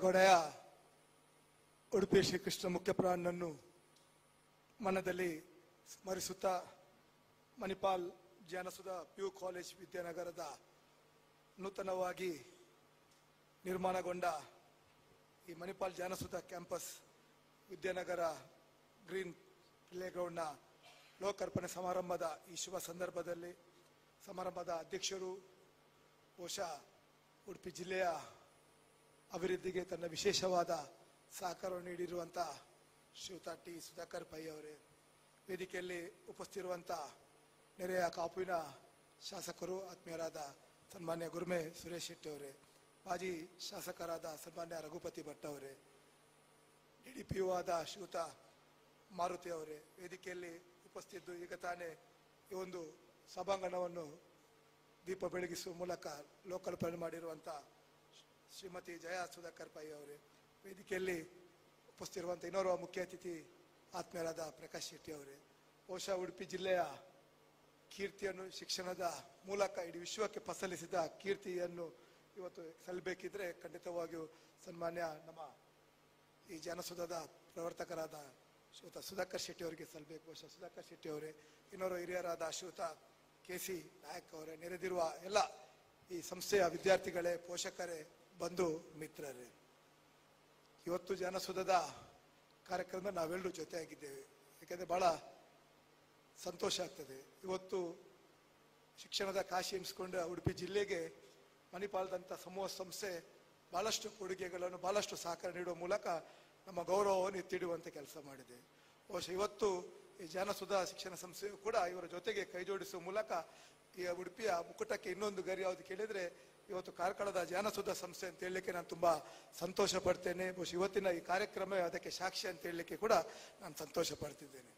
Speaker 4: ಒಡೆಯ ಉಡುಪಿ ಶ್ರೀಕೃಷ್ಣ ಮುಖ್ಯಪ್ರಾಣನನ್ನು ಮನದಲ್ಲಿ ಸ್ಮರಿಸುತ್ತಾ ಮಣಿಪಾಲ್ ಜ್ಞಾನಸುಧ ಪಿಯು ಕಾಲೇಜ್ ವಿದ್ಯಾನಗರದ ನೂತನವಾಗಿ ನಿರ್ಮಾಣಗೊಂಡ ಈ ಮಣಿಪಾಲ್ ಜ್ಞಾನಸುಧ ಕ್ಯಾಂಪಸ್ ವಿದ್ಯಾನಗರ ಗ್ರೀನ್ ಪ್ಲೇಗ್ರೌಂಡ್ನ ಲೋಕಾರ್ಪಣೆ ಸಮಾರಂಭದ ಈ ಶುಭ ಸಂದರ್ಭದಲ್ಲಿ ಸಮಾರಂಭದ ಅಧ್ಯಕ್ಷರು ಬಹುಶಃ ಉಡುಪಿ ಜಿಲ್ಲೆಯ ಅಭಿವೃದ್ಧಿಗೆ ತನ್ನ ವಿಶೇಷವಾದ ಸಹಕಾರವನ್ನು ನೀಡಿರುವಂಥ ಶ್ರೀಯುತ ಟಿ ಸುಧಾಕರ್ ಪೈ ಅವರೇ, ವೇದಿಕೆಯಲ್ಲಿ ಉಪಸ್ಥಿತಿರುವಂಥ ನೆರೆಯ ಕಾಪುವಿನ ಶಾಸಕರು ಆತ್ಮೀಯರಾದ ಸನ್ಮಾನ್ಯ ಗುರುಮೆ ಸುರೇಶ್ ಶೆಟ್ಟಿ ಅವರೇ, ಮಾಜಿ ಶಾಸಕರಾದ ಸನ್ಮಾನ್ಯ ರಘುಪತಿ ಭಟ್ ಅವರೇ, ಡಿಡಿಪಿಯು ಆದ ಶ್ರೀಯುತ ಮಾರುತಿ ಅವರೇ, ವೇದಿಕೆಯಲ್ಲಿ ಉಪಸ್ಥಿತಿದ್ದು ಈಗ ತಾನೇ ಈ ಒಂದು ಸಭಾಂಗಣವನ್ನು ದೀಪ ಬೆಳಗಿಸುವ ಮೂಲಕ ಲೋಕಾರ್ಪಣೆ ಮಾಡಿರುವಂಥ ಶ್ರೀಮತಿ ಜಯಾ ಸುಧಾಕರ್ ಪೈ ಅವರೇ, ವೇದಿಕೆಯಲ್ಲಿ ಉಪಸ್ಥಿತಿರುವಂಥ ಇನ್ನೋರ್ವ ಮುಖ್ಯ ಅತಿಥಿ ಆತ್ಮೀಯರಾದ ಪ್ರಕಾಶ್ ಶೆಟ್ಟಿ ಅವರೇ, ಬಹುಶಃ ಉಡುಪಿ ಜಿಲ್ಲೆಯ ಕೀರ್ತಿಯನ್ನು ಶಿಕ್ಷಣದ ಮೂಲಕ ಇಡೀ ವಿಶ್ವಕ್ಕೆ ಫಸಲಿಸಿದ ಕೀರ್ತಿಯನ್ನು ಇವತ್ತು ಸಲ್ಲಬೇಕಿದ್ರೆ ಖಂಡಿತವಾಗಿಯೂ ಸನ್ಮಾನ್ಯ ನಮ್ಮ ಈ ಜ್ಞಾನಸುಧದ ಪ್ರವರ್ತಕರಾದ ಶ್ರೀಯುತ ಸುಧಾಕರ್ ಶೆಟ್ಟಿ ಅವರಿಗೆ ಸಲ್ಲಬೇಕು. ಬಹುಶಃ ಸುಧಾಕರ್ ಶೆಟ್ಟಿ ಅವರೇ, ಇನ್ನೋರು ಹಿರಿಯರಾದ ಶ್ರೀಯುತ KC ನಾಯಕ್ ಅವರೇ, ನೆರೆದಿರುವ ಎಲ್ಲ ಈ ಸಂಸ್ಥೆಯ ವಿದ್ಯಾರ್ಥಿಗಳೇ, ಪೋಷಕರೇ, ಬಂಧು ಮಿತ್ರರೇ, ಇವತ್ತು ಜ್ಞಾನಸುಧದ ಕಾರ್ಯಕ್ರಮ ನಾವೆಲ್ಲರೂ ಜೊತೆಯಾಗಿದ್ದೇವೆ. ಯಾಕೆಂದರೆ ಬಹಳ ಸಂತೋಷ ಆಗ್ತದೆ. ಇವತ್ತು ಶಿಕ್ಷಣದ ಕಾಶಿ ಎನಿಸ್ಕೊಂಡ ಉಡುಪಿ ಜಿಲ್ಲೆಗೆ ಮಣಿಪಾಲದಂಥ ಸಮೂಹ ಸಂಸ್ಥೆ ಬಹಳಷ್ಟು ಕೊಡುಗೆಗಳನ್ನು ಬಹಳಷ್ಟು ಸಹಕಾರ ನೀಡುವ ಮೂಲಕ ನಮ್ಮ ಗೌರವವನ್ನು ಎತ್ತಿಡುವಂಥ ಕೆಲಸ ಮಾಡಿದೆ. ಬಹುಶಃ ಇವತ್ತು ಈ ಜ್ಞಾನಸುಧ ಶಿಕ್ಷಣ ಸಂಸ್ಥೆಯು ಕೂಡ ಇವರ ಜೊತೆಗೆ ಕೈ ಜೋಡಿಸುವ ಮೂಲಕ ಈ ಉಡುಪಿಯ ಮುಕುಟಕ್ಕೆ ಇನ್ನೊಂದು ಗರಿ ಯಾವುದು ಕೇಳಿದ್ರೆ ಇವತ್ತು ಕಾರ್ಕಳದ ಜ್ಞಾನಸುಧ ಸಂಸ್ಥೆ ಅಂತ ಹೇಳಲಿಕ್ಕೆ ನಾನು ತುಂಬಾ ಸಂತೋಷ ಪಡ್ತೇನೆ. ಬಹುಶಃ ಇವತ್ತಿನ ಈ ಕಾರ್ಯಕ್ರಮ ಅದಕ್ಕೆ ಸಾಕ್ಷಿ ಅಂತ ಹೇಳಲಿಕ್ಕೆ ಕೂಡ ನಾನು ಸಂತೋಷ ಪಡ್ತಿದ್ದೇನೆ.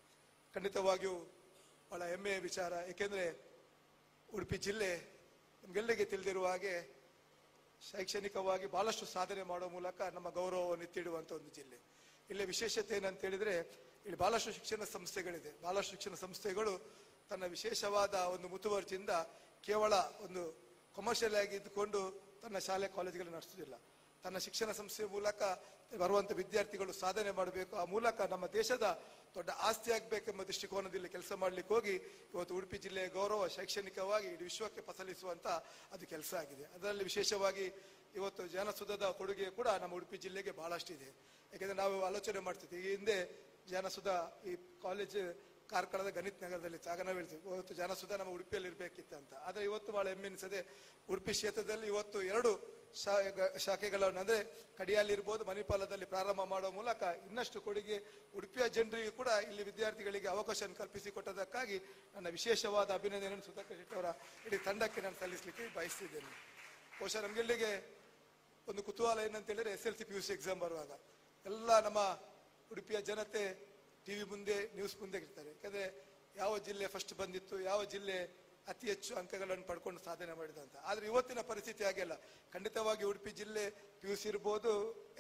Speaker 4: ಖಂಡಿತವಾಗಿಯೂ ಬಹಳ ಹೆಮ್ಮೆಯ ವಿಚಾರ. ಏಕೆಂದ್ರೆ ಉಡುಪಿ ಜಿಲ್ಲೆ ನಮ್ಗೆಲ್ಲರಿಗೆ ತಿಳಿದಿರುವ ಹಾಗೆ ಶೈಕ್ಷಣಿಕವಾಗಿ ಬಹಳಷ್ಟು ಸಾಧನೆ ಮಾಡುವ ಮೂಲಕ ನಮ್ಮ ಗೌರವವನ್ನು ಎತ್ತಿಡುವಂತ ಒಂದು ಜಿಲ್ಲೆ. ಇಲ್ಲಿ ವಿಶೇಷತೆ ಏನಂತ ಹೇಳಿದ್ರೆ, ಇಲ್ಲಿ ಬಹಳಷ್ಟು ಶಿಕ್ಷಣ ಸಂಸ್ಥೆಗಳಿದೆ. ಬಹಳಷ್ಟು ಶಿಕ್ಷಣ ಸಂಸ್ಥೆಗಳು ತನ್ನ ವಿಶೇಷವಾದ ಒಂದು ಮುತುವರ್ಜಿಯಿಂದ ಕೇವಲ ಒಂದು ಕಮರ್ಷಿಯಲ್ ಆಗಿ ಇದ್ದುಕೊಂಡು ತನ್ನ ಶಾಲೆ ಕಾಲೇಜುಗಳನ್ನು ನಡೆಸುವುದಿಲ್ಲ. ತನ್ನ ಶಿಕ್ಷಣ ಸಂಸ್ಥೆಯ ಮೂಲಕ ಬರುವಂತ ವಿದ್ಯಾರ್ಥಿಗಳು ಸಾಧನೆ ಮಾಡಬೇಕು, ಆ ಮೂಲಕ ನಮ್ಮ ದೇಶದ ದೊಡ್ಡ ಆಸ್ತಿ ಆಗ್ಬೇಕೆಂಬ ದೃಷ್ಟಿಕೋನದಲ್ಲಿ ಕೆಲಸ ಮಾಡ್ಲಿಕ್ಕೆ ಹೋಗಿ ಇವತ್ತು ಉಡುಪಿ ಜಿಲ್ಲೆಯ ಗೌರವ ಶೈಕ್ಷಣಿಕವಾಗಿ ಇಡೀ ವಿಶ್ವಕ್ಕೆ ಫಸಲಿಸುವಂತ ಅದು ಕೆಲಸ ಆಗಿದೆ. ಅದರಲ್ಲಿ ವಿಶೇಷವಾಗಿ ಇವತ್ತು ಜ್ಞಾನಸುಧದ ಕೊಡುಗೆ ಕೂಡ ನಮ್ಮ ಉಡುಪಿ ಜಿಲ್ಲೆಗೆ ಬಹಳಷ್ಟಿದೆ. ಯಾಕೆಂದ್ರೆ ನಾವು ಆಲೋಚನೆ ಮಾಡ್ತಿದ್ವಿ, ಈ ಹಿಂದೆ ಜ್ಞಾನಸುಧ ಈ ಕಾಲೇಜ್ ಕಾರ್ಕಳದ ಗಣಿತ ನಗರದಲ್ಲಿ ಆಗ ನಾವು ಹೇಳ್ತೀವಿ ಇವತ್ತು ಜ್ಞಾನಸುಧ ನಮ್ಮ ಉಡುಪಿಯಲ್ಲಿ ಇರ್ಬೇಕಿತ್ತು ಅಂತ. ಆದ್ರೆ ಇವತ್ತು ಬಹಳ ಹೆಮ್ಮೆ ಎನಿಸದೆ ಉಡುಪಿ ಕ್ಷೇತ್ರದಲ್ಲಿ ಇವತ್ತು 2 ಶಾಖೆಗಳನ್ನು ಅಂದ್ರೆ ಕಡಿಯಲ್ಲಿ ಇರ್ಬೋದು, ಮಣಿಪಾಲದಲ್ಲಿ ಪ್ರಾರಂಭ ಮಾಡುವ ಮೂಲಕ ಇನ್ನಷ್ಟು ಕೊಡುಗೆ ಉಡುಪಿಯ ಜನರಿಗೆ ಕೂಡ ಇಲ್ಲಿ ವಿದ್ಯಾರ್ಥಿಗಳಿಗೆ ಅವಕಾಶ ಕಲ್ಪಿಸಿಕೊಟ್ಟದಕ್ಕಾಗಿ ನನ್ನ ವಿಶೇಷವಾದ ಅಭಿನಂದನೆಯನ್ನು ಸುಧಾಕರ್ ಶೆಟ್ಟಿ ಅವರ ಇಡೀ ತಂಡಕ್ಕೆ ನಾನು ಸಲ್ಲಿಸಲಿಕ್ಕೆ ಬಯಸ್ತಿದ್ದೇನೆ. ಬಹುಶಃ ನಮ್ಗೆಲ್ಲಿಗೆ ಒಂದು ಕುತೂಹಲ ಏನಂತ ಹೇಳಿದ್ರೆ SLC PUC ಎಕ್ಸಾಮ್ ಬರುವಾಗ ಎಲ್ಲ ನಮ್ಮ ಉಡುಪಿಯ ಜನತೆ ಟಿವಿ ಮುಂದೆ ನ್ಯೂಸ್ ಮುಂದೆ ಇರ್ತಾರೆ. ಯಾಕಂದ್ರೆ ಯಾವ ಜಿಲ್ಲೆ ಫಸ್ಟ್ ಬಂದಿತ್ತು, ಯಾವ ಜಿಲ್ಲೆ ಅತಿ ಹೆಚ್ಚು ಅಂಕಗಳನ್ನು ಪಡ್ಕೊಂಡು ಸಾಧನೆ ಮಾಡಿದ ಅಂತ. ಆದ್ರೆ ಇವತ್ತಿನ ಪರಿಸ್ಥಿತಿ ಹಾಗೆಲ್ಲ. ಖಂಡಿತವಾಗಿ ಉಡುಪಿ ಜಿಲ್ಲೆ PUC ಇರ್ಬೋದು,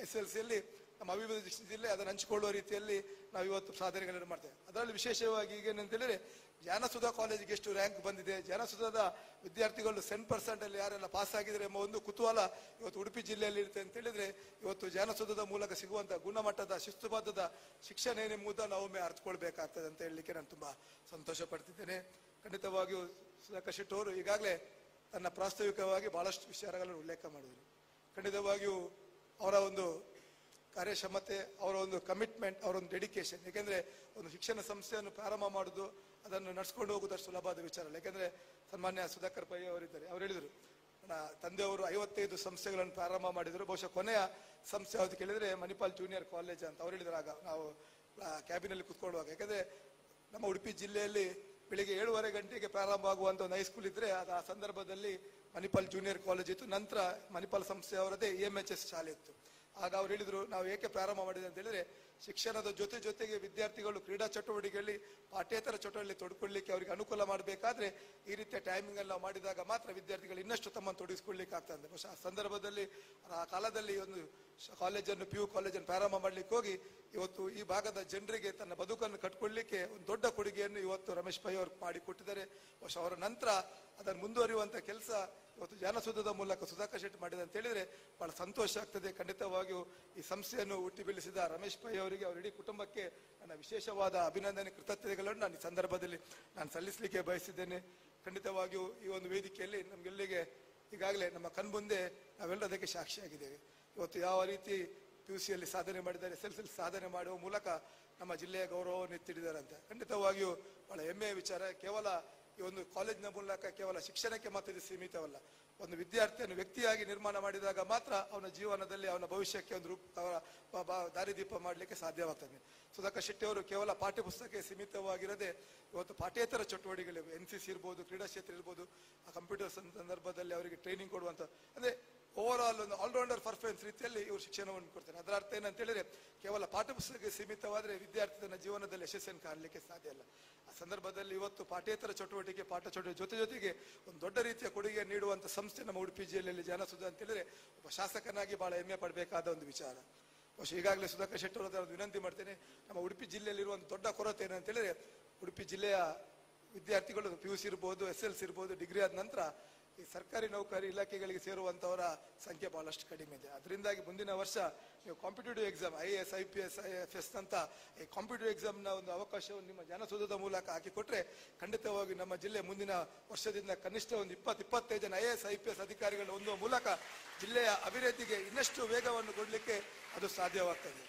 Speaker 4: SLCಯಲ್ಲಿ ನಮ್ಮ ಅಭಿವೃದ್ಧಿ ಜಿಲ್ಲೆ ಅದನ್ನು ಹಂಚಿಕೊಳ್ಳುವ ರೀತಿಯಲ್ಲಿ ನಾವು ಇವತ್ತು ಸಾಧನೆಗಳನ್ನು ಮಾಡ್ತೇವೆ. ಅದರಲ್ಲಿ ವಿಶೇಷವಾಗಿ ಈಗೇನಂತ ಹೇಳಿದ್ರೆ ಜ್ಞಾನಸುಧಾ ಕಾಲೇಜಿಗೆ ಎಷ್ಟು ರ್ಯಾಂಕ್ ಬಂದಿದೆ, ಜ್ಞಾನಸುಧದ ವಿದ್ಯಾರ್ಥಿಗಳು 100% ಅಲ್ಲಿ ಯಾರೆಲ್ಲ ಪಾಸ್ ಆಗಿದ್ದಾರೆ ಎಂಬ ಒಂದು ಕುತೂಹಲ ಇವತ್ತು ಉಡುಪಿ ಜಿಲ್ಲೆಯಲ್ಲಿ ಇರುತ್ತೆ ಅಂತ ಹೇಳಿದ್ರೆ ಇವತ್ತು ಜ್ಞಾನಸುಧದ ಮೂಲಕ ಸಿಗುವಂತ ಗುಣಮಟ್ಟದ ಶಿಸ್ತುಬದ್ಧದ ಶಿಕ್ಷಣ ಏನೆಂಬುದನ್ನು ನಾವೊಮ್ಮೆ ಅರ್ಥಕೊಳ್ಬೇಕಾಗ್ತದೆ ಅಂತ ಹೇಳಲಿಕ್ಕೆ ನಾನು ತುಂಬಾ ಸಂತೋಷ ಪಡ್ತಿದ್ದೇನೆ. ಖಂಡಿತವಾಗಿಯೂ ಸುಧಾಕರ್ ಶೆಟ್ಟಿ ಅವರು ಈಗಾಗಲೇ ತನ್ನ ಪ್ರಾಸ್ತಾವಿಕವಾಗಿ ಬಹಳಷ್ಟು ವಿಚಾರಗಳನ್ನು ಉಲ್ಲೇಖ ಮಾಡಿದರು. ಖಂಡಿತವಾಗಿಯೂ ಅವರ ಒಂದು ಕಾರ್ಯಕ್ಷಮತೆ, ಅವರ ಒಂದು ಕಮಿಟ್ಮೆಂಟ್, ಅವರ ಒಂದು ಡೆಡಿಕೇಶನ್, ಯಾಕೆಂದ್ರೆ ಒಂದು ಶಿಕ್ಷಣ ಸಂಸ್ಥೆಯನ್ನು ಪ್ರಾರಂಭ ಮಾಡುದು ಅದನ್ನು ನಡ್ಸ್ಕೊಂಡು ಹೋಗುದಷ್ಟು ಸುಲಭವಾದ ವಿಚಾರ ಅಲ್ಲ. ಯಾಕೆಂದ್ರೆ ಸನ್ಮಾನ್ಯ ಸುಧಾಕರ್ ಪೈ ಅವರಿದ್ದಾರೆ, ಅವ್ರು ಹೇಳಿದರು ನನ್ನ ತಂದೆಯವರು 55 ಸಂಸ್ಥೆಗಳನ್ನು ಪ್ರಾರಂಭ ಮಾಡಿದರು, ಬಹುಶಃ ಕೊನೆಯ ಸಂಸ್ಥೆ ಯಾವ್ದು ಕೇಳಿದ್ರೆ ಮಣಿಪಾಲ್ ಜೂನಿಯರ್ ಕಾಲೇಜ್ ಅಂತ ಅವ್ರು ಹೇಳಿದ್ರು ಆಗ ನಾವು ಕ್ಯಾಬಿನಲ್ಲಿ ಕುತ್ಕೊಳ್ಳುವಾಗ. ಯಾಕಂದ್ರೆ ನಮ್ಮ ಉಡುಪಿ ಜಿಲ್ಲೆಯಲ್ಲಿ ಬೆಳಿಗ್ಗೆ 7:30 ಗಂಟೆಗೆ ಪ್ರಾರಂಭ ಆಗುವಂತ ಒಂದು ಹೈಸ್ಕೂಲ್ ಇದ್ರೆ ಅದು ಆ ಸಂದರ್ಭದಲ್ಲಿ ಮಣಿಪಾಲ್ ಜೂನಿಯರ್ ಕಾಲೇಜ್ ಇತ್ತು. ನಂತರ ಮಣಿಪಾಲ್ ಸಂಸ್ಥೆ ಅವರದೇ EMHS ಶಾಲೆ ಇತ್ತು. ಆಗ ಅವ್ರು ಹೇಳಿದ್ರು ನಾವು ಏಕೆ ಪ್ರಾರಂಭ ಮಾಡಿದೆ ಅಂತ ಹೇಳಿದ್ರೆ ಶಿಕ್ಷಣದ ಜೊತೆಗೆ ವಿದ್ಯಾರ್ಥಿಗಳು ಕ್ರೀಡಾ ಚಟುವಟಿಕೆಯಲ್ಲಿ ಪಾಠ್ಯೇತರ ಚಟುವಟಿಕೆಯಲ್ಲಿ ತೊಡ್ಕೊಳ್ಳಿಕ್ಕೆ ಅವರಿಗೆ ಅನುಕೂಲ ಮಾಡಬೇಕಾದ್ರೆ ಈ ರೀತಿಯ ಟೈಮಿಂಗ್ ಎಲ್ಲ ಮಾಡಿದಾಗ ಮಾತ್ರ ವಿದ್ಯಾರ್ಥಿಗಳು ಇನ್ನಷ್ಟು ತಮ್ಮನ್ನು ತೊಡಗಿಸ್ಕೊಳ್ಳಿಕ್ಕೆ ಆಗ್ತದೆ. ಬಹುಶಃ ಆ ಸಂದರ್ಭದಲ್ಲಿ ಆ ಕಾಲದಲ್ಲಿ ಒಂದು ಕಾಲೇಜನ್ನು PU ಕಾಲೇಜನ್ನು ಪ್ರಾರಂಭ ಮಾಡ್ಲಿಕ್ಕೆ ಹೋಗಿ ಇವತ್ತು ಈ ಭಾಗದ ಜನರಿಗೆ ತನ್ನ ಬದುಕನ್ನು ಕಟ್ಕೊಳ್ಳಿಕ್ಕೆ ಒಂದು ದೊಡ್ಡ ಕೊಡುಗೆಯನ್ನು ಇವತ್ತು ರಮೇಶ್ ಪೈ ಅವರು ಮಾಡಿಕೊಟ್ಟಿದ್ದಾರೆ. ಬಹುಶಃ ಅವರ ನಂತರ ಅದನ್ನು ಮುಂದುವರಿಯುವಂತ ಕೆಲಸ ಇವತ್ತು ಜ್ಞಾನಸುಧದ ಮೂಲಕ ಸುಧಾಕರ್ ಶೆಟ್ಟಿ ಮಾಡಿದೆ ಅಂತ ಹೇಳಿದ್ರೆ ಬಹಳ ಸಂತೋಷ ಆಗ್ತದೆ. ಖಂಡಿತವಾಗಿಯೂ ಈ ಸಂಸ್ಥೆಯನ್ನು ಹುಟ್ಟಿ ಬೆಳೆಸಿದ ರಮೇಶ್ ಪೈ ಅವರಿಗೆ ಅವರ ಇಡೀ ಕುಟುಂಬಕ್ಕೆ ನನ್ನ ವಿಶೇಷವಾದ ಅಭಿನಂದನೆ ಕೃತಜ್ಞತೆಗಳನ್ನು ನಾನು ಈ ಸಂದರ್ಭದಲ್ಲಿ ನಾನು ಸಲ್ಲಿಸಲಿಕ್ಕೆ ಬಯಸಿದ್ದೇನೆ. ಖಂಡಿತವಾಗಿಯೂ ಈ ಒಂದು ವೇದಿಕೆಯಲ್ಲಿ ನಮ್ಗೆಲ್ಲಿಗೆ ಈಗಾಗಲೇ ನಮ್ಮ ಕಣ್ಮುಂದೆ ನಾವೆಲ್ಲ ಅದಕ್ಕೆ ಸಾಕ್ಷಿಯಾಗಿದ್ದೇವೆ. ಇವತ್ತು ಯಾವ ರೀತಿ PUCಯಲ್ಲಿ ಸಾಧನೆ ಮಾಡಿದ್ದಾರೆ, SLCಯಲ್ಲಿ ಸಾಧನೆ ಮಾಡುವ ಮೂಲಕ ನಮ್ಮ ಜಿಲ್ಲೆಯ ಗೌರವವನ್ನು ಎತ್ತಿಡಿದ್ದಾರೆ ಅಂತ ಖಂಡಿತವಾಗಿಯೂ ಬಹಳ ಹೆಮ್ಮೆಯ ವಿಚಾರ. ಕೇವಲ ಈ ಒಂದು ಕಾಲೇಜಿನ ಮೂಲಕ ಕೇವಲ ಶಿಕ್ಷಣಕ್ಕೆ ಮಾತ್ರ ಇದು ಸೀಮಿತವಲ್ಲ. ಒಂದು ವಿದ್ಯಾರ್ಥಿಯನ್ನು ವ್ಯಕ್ತಿಯಾಗಿ ನಿರ್ಮಾಣ ಮಾಡಿದಾಗ ಮಾತ್ರ ಅವನ ಜೀವನದಲ್ಲಿ ಅವನ ಭವಿಷ್ಯಕ್ಕೆ ಒಂದು ದಾರಿದೀಪ ಮಾಡಲಿಕ್ಕೆ ಸಾಧ್ಯವಾಗ್ತದೆ. ಸುಧಾಕರ್ ಶೆಟ್ಟಿ ಅವರು ಕೇವಲ ಪಾಠ್ಯ ಪುಸ್ತಕಕ್ಕೆ ಸೀಮಿತವಾಗಿರದೆ ಇವತ್ತು ಪಾಠ್ಯೇತರ ಚಟುವಟಿಕೆಗಳು NCC ಇರ್ಬೋದು, ಕ್ರೀಡಾ ಕ್ಷೇತ್ರ ಇರ್ಬೋದು, ಆ ಕಂಪ್ಯೂಟರ್ ಸಂದರ್ಭದಲ್ಲಿ ಅವರಿಗೆ ಟ್ರೈನಿಂಗ್ ಕೊಡುವಂತ ಅಂದ್ರೆ ಓವರ್ ಆಲ್ ಒಂದು ಆಲ್ರೌಂಡರ್ ಪರ್ಫಾರ್ಮೆನ್ಸ್ ರೀತಿಯಲ್ಲಿ ಇವರು ಶಿಕ್ಷಣವನ್ನು ಕೊಡ್ತಾರೆ. ಅದರ ಅರ್ಥ ಏನಂತ ಹೇಳಿದ್ರೆ ಕೇವಲ ಪಾಠ್ಯ ಪುಸ್ತಕಕ್ಕೆ ಸೀಮಿತವಾದ್ರೆ ವಿದ್ಯಾರ್ಥಿ ತನ್ನ ಜೀವನದಲ್ಲಿ ಯಶಸ್ಸನ್ನು ಕಾಣಲಿಕ್ಕೆ ಸಾಧ್ಯ ಇಲ್ಲ. ಆ ಸಂದರ್ಭದಲ್ಲಿ ಇವತ್ತು ಪಾಠ್ಯೇತರ ಚಟುವಟಿಕೆ ಪಾಠ ಚಟುವಟಿಕೆ ಜೊತೆಗೆ ಒಂದು ದೊಡ್ಡ ರೀತಿಯ ಕೊಡುಗೆ ನೀಡುವಂತ ಸಂಸ್ಥೆ ನಮ್ಮ ಉಡುಪಿ ಜಿಲ್ಲೆಯಲ್ಲಿ ಜ್ಞಾನಸುಧಾ ಅಂತ ಹೇಳಿದ್ರೆ ಒಬ್ಬ ಶಾಸಕನಾಗಿ ಬಹಳ ಹೆಮ್ಮೆ ಪಡಬೇಕಾದ ಒಂದು ವಿಚಾರ. ಬಹುಶಃ ಈಗಾಗಲೇ ಸುಧಾಕರ್ ಶೆಟ್ಟಿ ಅವರ ವಿನಂತಿ ಮಾಡ್ತೇನೆ, ನಮ್ಮ ಉಡುಪಿ ಜಿಲ್ಲೆಯಲ್ಲಿರುವಂತ ದೊಡ್ಡ ಕೊರತೆ ಏನಂತ ಹೇಳಿದ್ರೆ ಉಡುಪಿ ಜಿಲ್ಲೆಯ ವಿದ್ಯಾರ್ಥಿಗಳು PUC ಇರ್ಬೋದು, SLC ಇರ್ಬೋದು, ಡಿಗ್ರಿ ಆದ ನಂತರ ಈ ಸರ್ಕಾರಿ ನೌಕರಿ ಇಲಾಖೆಗಳಿಗೆ ಸೇರುವಂತವರ ಸಂಖ್ಯೆ ಬಹಳಷ್ಟು ಕಡಿಮೆ ಇದೆ. ಅದರಿಂದಾಗಿ ಮುಂದಿನ ವರ್ಷ ನೀವು competitive exam IAS, IPS, IFS ಅಂತ ಈ ಕಾಂಪಿಟೇಟಿವ್ ಎಕ್ಸಾಮ್ ನ ಒಂದು ಅವಕಾಶವನ್ನು ನಿಮ್ಮ ಜ್ಞಾನಸುಧದ ಮೂಲಕ ಹಾಕಿಕೊಟ್ರೆ ಖಂಡಿತವಾಗಿ ನಮ್ಮ ಜಿಲ್ಲೆ ಮುಂದಿನ ವರ್ಷದಿಂದ ಕನಿಷ್ಠ ಒಂದು 20-25 ಜನ IAS, IPS ಅಧಿಕಾರಿಗಳು ಹೊಂದುವ ಮೂಲಕ ಜಿಲ್ಲೆಯ ಅಭಿವೃದ್ಧಿಗೆ ಇನ್ನಷ್ಟು ವೇಗವನ್ನು ಕೊಡಲಿಕ್ಕೆ ಅದು ಸಾಧ್ಯವಾಗ್ತದೆ.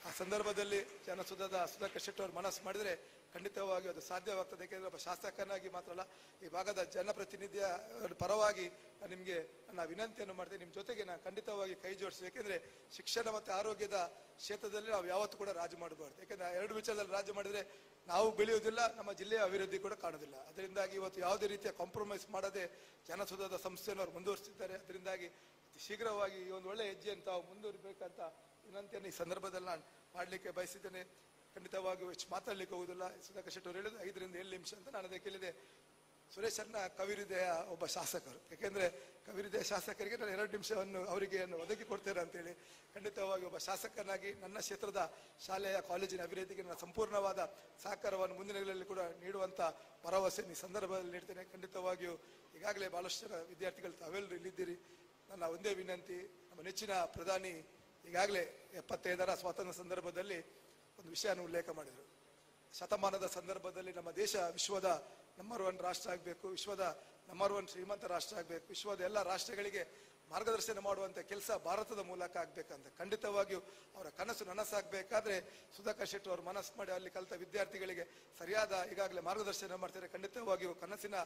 Speaker 4: ಆ ಸಂದರ್ಭದಲ್ಲಿ ಜ್ಞಾನಸುಧದ ಸುಧಾಕರ್ ಶೆಟ್ಟಿ ಅವರು ಮನಸ್ಸು ಮಾಡಿದ್ರೆ ಖಂಡಿತವಾಗಿ ಅದು ಸಾಧ್ಯವಾಗ್ತದೆ. ಯಾಕೆಂದ್ರೆ ಒಬ್ಬ ಶಾಸಕನಾಗಿ ಮಾತ್ರ ಅಲ್ಲ, ಈ ಭಾಗದ ಜನಪ್ರತಿನಿಧಿಯ ಪರವಾಗಿ ನಿಮ್ಗೆ ನನ್ನ ವಿನಂತಿಯನ್ನು ಮಾಡ್ತೇನೆ, ನಿಮ್ ಜೊತೆಗೆ ನಾನು ಖಂಡಿತವಾಗಿ ಕೈ ಜೋಡಿಸಿ. ಯಾಕೆಂದ್ರೆ ಶಿಕ್ಷಣ ಮತ್ತೆ ಆರೋಗ್ಯದ ಕ್ಷೇತ್ರದಲ್ಲಿ ನಾವು ಯಾವತ್ತೂ ಕೂಡ ರಾಜಿ ಮಾಡಬಾರ್ದು. ಯಾಕಂದ್ರೆ 2 ವಿಚಾರದಲ್ಲಿ ರಾಜಿ ಮಾಡಿದ್ರೆ ನಾವು ಬೆಳೆಯುವುದಿಲ್ಲ, ನಮ್ಮ ಜಿಲ್ಲೆಯ ಅಭಿವೃದ್ಧಿ ಕೂಡ ಕಾಣುವುದಿಲ್ಲ. ಅದರಿಂದಾಗಿ ಇವತ್ತು ಯಾವುದೇ ರೀತಿಯ ಕಾಂಪ್ರಮೈಸ್ ಮಾಡದೆ ಜ್ಞಾನಸುಧದ ಸಂಸ್ಥೆಯನ್ನು ಅವರು ಮುಂದುವರಿಸಿದ್ದಾರೆ. ಅದರಿಂದಾಗಿ ಶೀಘ್ರವಾಗಿ ಈ ಒಂದು ಒಳ್ಳೆ ಹೆಜ್ಜೆಯನ್ನು ತಾವು ಮುಂದುವರಿಬೇಕಂತ ವಿನಂತಿಯನ್ನು ಈ ಸಂದರ್ಭದಲ್ಲಿ ನಾನು ಮಾಡಲಿಕ್ಕೆ ಬಯಸಿದ್ದೇನೆ. ಖಂಡಿತವಾಗಿಯೂ ಹೆಚ್ಚು ಮಾತಾಡ್ಲಿಕ್ಕೆ ಹೋಗುದಿಲ್ಲ. ಸುಧಾಕರ್ ಶೆಟ್ಟಿ ಅವರು ಹೇಳಿದ್ರು 5-7 ನಿಮಿಷ ಅಂತ. ನಾನು ಅದಕ್ಕೆ ಹೇಳಿದೆ ಸುರೇಶ್ ಅಣ್ಣ ಕವಿಹೃದಯ ಒಬ್ಬ ಶಾಸಕರು, ಯಾಕೆಂದ್ರೆ ಕವಿಹೃದಯ ಶಾಸಕರಿಗೆ ನಾನು 2 ನಿಮಿಷವನ್ನು ಅವರಿಗೆ ಒದಗಿ ಕೊಡ್ತೇನೆ ಅಂತೇಳಿ ಖಂಡಿತವಾಗಿ ಒಬ್ಬ ಶಾಸಕನಾಗಿ ನನ್ನ ಕ್ಷೇತ್ರದ ಶಾಲೆಯ ಕಾಲೇಜಿನ ಅಭಿವೃದ್ಧಿಗೆ ನನ್ನ ಸಂಪೂರ್ಣವಾದ ಸಹಕಾರವನ್ನು ಮುಂದಿನ ದಿನಗಳಲ್ಲಿ ಕೂಡ ನೀಡುವಂತ ಭರವಸೆ ಈ ಸಂದರ್ಭದಲ್ಲಿ ನೀಡ್ತೇನೆ. ಖಂಡಿತವಾಗಿಯೂ ಈಗಾಗಲೇ ಬಹಳಷ್ಟು ಜನ ವಿದ್ಯಾರ್ಥಿಗಳು ತಾವೆಲ್ಲರೂ ಇಲ್ಲಿದ್ದೀರಿ. ನನ್ನ ಒಂದೇ ವಿನಂತಿ, ನಮ್ಮ ನೆಚ್ಚಿನ ಪ್ರಧಾನಿ ಈಗಾಗಲೇ 75ರ ಸ್ವಾತಂತ್ರ್ಯ ಸಂದರ್ಭದಲ್ಲಿ ಒಂದು ವಿಷಯನ ಉಲ್ಲೇಖ ಮಾಡಿದರು. ಶತಮಾನದ ಸಂದರ್ಭದಲ್ಲಿ ನಮ್ಮ ದೇಶ ವಿಶ್ವದ ನಂಬರ್ 1 ರಾಷ್ಟ್ರ ಆಗಬೇಕು, ವಿಶ್ವದ ನಂಬರ್ 1 ಶ್ರೀಮಂತ ರಾಷ್ಟ್ರ ಆಗಬೇಕು, ವಿಶ್ವದ ಎಲ್ಲ ರಾಷ್ಟ್ರಗಳಿಗೆ ಮಾರ್ಗದರ್ಶನ ಮಾಡುವಂತ ಕೆಲಸ ಭಾರತದ ಮೂಲಕ ಆಗ್ಬೇಕಂತ. ಖಂಡಿತವಾಗಿಯೂ ಅವರ ಕನಸು ನನಸಾಗಬೇಕಾದ್ರೆ ಸುಧಾಕರ್ ಶೆಟ್ಟಿ ಅವರು ಮನಸ್ಸು ಮಾಡಿ ಅಲ್ಲಿ ಕಲಿತ ವಿದ್ಯಾರ್ಥಿಗಳಿಗೆ ಸರಿಯಾದ ಈಗಾಗಲೇ ಮಾರ್ಗದರ್ಶನ ಮಾಡ್ತಾರೆ. ಖಂಡಿತವಾಗಿಯೂ ಕನಸಿನ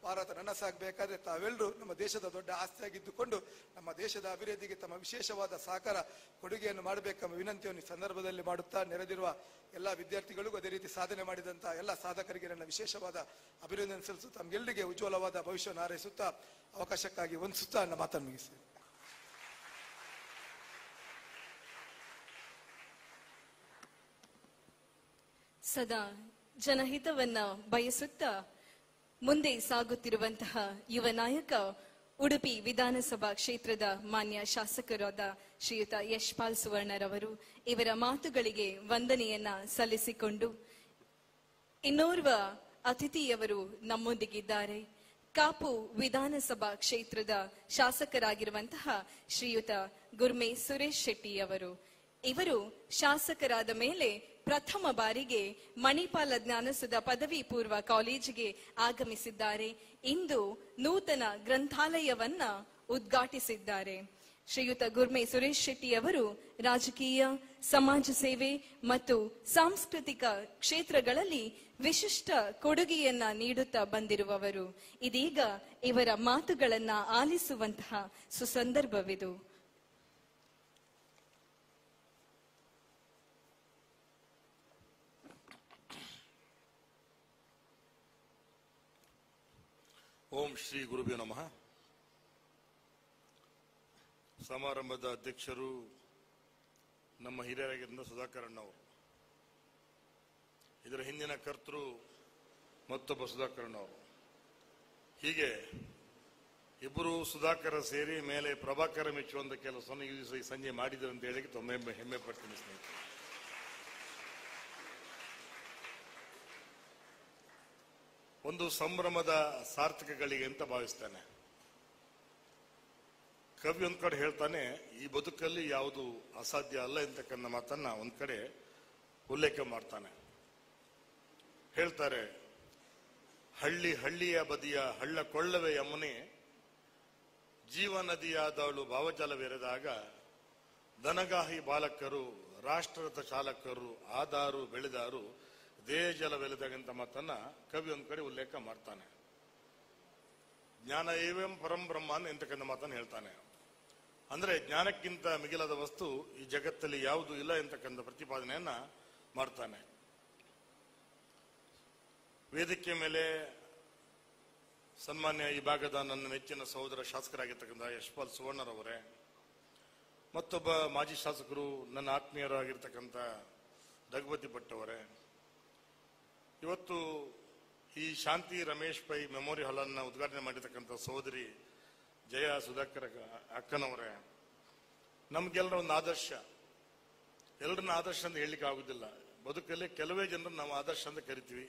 Speaker 4: ಭಾರತ ನನಸಾಗಬೇಕಾದ್ರೆ ತಾವೆಲ್ಲರೂ ನಮ್ಮ ದೇಶದ ದೊಡ್ಡ ಆಸ್ತಿಯಾಗಿದ್ದುಕೊಂಡು ನಮ್ಮ ದೇಶದ ಅಭಿವೃದ್ಧಿಗೆ ತಮ್ಮ ವಿಶೇಷವಾದ ಸಹಕಾರ ಕೊಡುಗೆಯನ್ನು ಮಾಡಬೇಕೆಂಬ ವಿನಂತಿಯನ್ನು ಈ ಸಂದರ್ಭದಲ್ಲಿ ಮಾಡುತ್ತಾ, ನೆರೆದಿರುವ ಎಲ್ಲ ವಿದ್ಯಾರ್ಥಿಗಳಿಗೂ ಅದೇ ರೀತಿ ಸಾಧನೆ ಮಾಡಿದಂತ ಎಲ್ಲ ಸಾಧಕರಿಗೆ ನನ್ನ ವಿಶೇಷವಾದ ಅಭಿನಂದನೆ ಸಲ್ಲಿಸುತ್ತಾ ತಮ್ಗೆಲ್ಲರಿಗೆ ಉಜ್ವಲವಾದ ಭವಿಷ್ಯವನ್ನು ಹಾರೈಸುತ್ತಾ ಅವಕಾಶಕ್ಕಾಗಿ ವಂದಿಸುತ್ತಾ ನನ್ನ ಮಾತನ್ನು ಮುಗಿಸಿ.
Speaker 1: ಸದಾ ಜನಹಿತವನ್ನ ಬಯಸುತ್ತಾ ಮುಂದೆ ಸಾಗುತ್ತಿರುವಂತಹ ಯುವ ನಾಯಕ ಉಡುಪಿ ವಿಧಾನಸಭಾ ಕ್ಷೇತ್ರದ ಮಾನ್ಯ ಶಾಸಕರಾದ ಶ್ರೀಯುತ ಯಶ್ಪಾಲ್ ಸುವರ್ಣರವರು ಇವರ ಮಾತುಗಳಿಗೆ ವಂದನೆಯನ್ನ ಸಲ್ಲಿಸಿಕೊಂಡು ಇನ್ನೋರ್ವ ಅತಿಥಿಯವರು ನಮ್ಮೊಂದಿಗಿದ್ದಾರೆ. ಕಾಪು ವಿಧಾನಸಭಾ ಕ್ಷೇತ್ರದ ಶಾಸಕರಾಗಿರುವಂತಹ ಶ್ರೀಯುತ ಗುರ್ಮೆ ಸುರೇಶ್ ಶೆಟ್ಟಿ ಅವರು. ಇವರು ಶಾಸಕರಾದ ಮೇಲೆ ಪ್ರಥಮ ಬಾರಿಗೆ ಮಣಿಪಾಲ ಜ್ಞಾನಸುಧ ಪದವಿ ಪೂರ್ವ ಕಾಲೇಜಿಗೆ ಆಗಮಿಸಿದ್ದಾರೆ. ಇಂದು ನೂತನ ಗ್ರಂಥಾಲಯವನ್ನ ಉದ್ಘಾಟಿಸಿದ್ದಾರೆ. ಶ್ರೀಯುತ ಗುರ್ಮೆ ಸುರೇಶ್ ಶೆಟ್ಟಿ ಅವರು ರಾಜಕೀಯ, ಸಮಾಜ ಸೇವೆ ಮತ್ತು ಸಾಂಸ್ಕೃತಿಕ ಕ್ಷೇತ್ರಗಳಲ್ಲಿ ವಿಶಿಷ್ಟ ಕೊಡುಗೆಯನ್ನ ನೀಡುತ್ತಾ ಬಂದಿರುವವರು. ಇದೀಗ ಇವರ ಮಾತುಗಳನ್ನ ಆಲಿಸುವಂತಹ ಸುಸಂದರ್ಭವಿದು.
Speaker 5: ಓಂ ಶ್ರೀ ಗುರುಭ್ಯೋ ನಮಃ. ಸಮಾರಂಭದ ಅಧ್ಯಕ್ಷರು ನಮ್ಮ ಹಿರಿಯರಾಗಿದ್ದ ಸುಧಾಕರ್ ಅಣ್ಣವರು, ಇದರ ಹಿಂದಿನ ಕರ್ತೃ ಮತ್ತೊಬ್ಬ ಸುಧಾಕರ್ ಅಣ್ಣವರು, ಹೀಗೆ ಇಬ್ಬರು ಸುಧಾಕರ ಸೇರಿ ಮೇಲೆ ಪ್ರಭಾಕರ ಮೆಚ್ಚುವಂತ ಕೆಲಸವನ್ನು ಈ ಸಂಜೆ ಮಾಡಿದರು ಅಂತ ಹೇಳಿ ತುಂಬ ಹೆಮ್ಮೆ ಪಡ್ತೀನಿ ಸ್ನೇಹಿತರೆ. ಒಂದು ಸಂಭ್ರಮದ ಸಾರ್ಥಕಗಳಿಗೆ ಅಂತ ಭಾವಿಸ್ತಾನೆ. ಕವಿ ಒಂದ್ ಕಡೆ ಹೇಳ್ತಾನೆ, ಈ ಬದುಕಲ್ಲಿ ಯಾವುದು ಅಸಾಧ್ಯ ಅಲ್ಲ ಎಂತಕ್ಕಂಥ ಮಾತನ್ನ ಒಂದ್ ಕಡೆ ಉಲ್ಲೇಖ ಮಾಡ್ತಾನೆ. ಹೇಳ್ತಾರೆ, ಹಳ್ಳಿಯ ಬದಿಯ ಹಳ್ಳ ಕೊಳ್ಳವೆ ಯಮುನೆ, ಜೀವ ನದಿಯಾದವಳು ಭಾವಜಲವೆರೆದಾಗ, ದನಗಾಹಿ ಬಾಲಕರು ರಾಷ್ಟ್ರದ ಚಾಲಕರು ಆದಾರು ಬೆಳೆದಾರು ದೇಹ ಜಲವೆಲೆದಾಗಂತ ಮಾತನ್ನ ಕವಿ ಒಂದ್ ಕಡೆ ಉಲ್ಲೇಖ ಮಾಡ್ತಾನೆ. ಜ್ಞಾನ ಏವಂ ಪರಂ ಬ್ರಹ್ಮನ್ ಎಂತಕ್ಕಂಥ ಮಾತನ್ನು ಹೇಳ್ತಾನೆ. ಅಂದ್ರೆ ಜ್ಞಾನಕ್ಕಿಂತ ಮಿಗಿಲಾದ ವಸ್ತು ಈ ಜಗತ್ತಲ್ಲಿ ಯಾವುದು ಇಲ್ಲ ಎಂತಕ್ಕಂಥ ಪ್ರತಿಪಾದನೆಯನ್ನ ಮಾಡ್ತಾನೆ. ವೇದಿಕೆ ಮೇಲೆ ಸನ್ಮಾನ್ಯ ಈ ಭಾಗದ ನನ್ನ ನೆಚ್ಚಿನ ಸಹೋದರ ಶಾಸಕರಾಗಿರ್ತಕ್ಕಂಥ ಯಶ್ಪಾಲ್ ಸುವರ್ಣರವರೇ, ಮತ್ತೊಬ್ಬ ಮಾಜಿ ಶಾಸಕರು ನನ್ನ ಆತ್ಮೀಯರಾಗಿರ್ತಕ್ಕಂಥ ರಘುಪತಿ ಭಟ್ ಅವರೇ, ಇವತ್ತು ಈ ಶಾಂತಿ ರಮೇಶ್ ಪೈ ಮೆಮೋರಿ ಹಾಲ್ ಅನ್ನ ಉದ್ಘಾಟನೆ ಮಾಡಿರ್ತಕ್ಕಂಥ ಸಹೋದರಿ ಜಯ ಸುಧಾಕರ್ ಅಕ್ಕನವರೇ, ನಮ್ಗೆಲ್ಲರ ಒಂದು ಆದರ್ಶ. ಎಲ್ಲರನ್ನ ಆದರ್ಶ ಅಂತ ಹೇಳಲಿಕ್ಕೆ ಆಗುದಿಲ್ಲ. ಬದುಕಲ್ಲಿ ಕೆಲವೇ ಜನರನ್ನು ನಾವು ಆದರ್ಶ ಅಂತ ಕರಿತೀವಿ.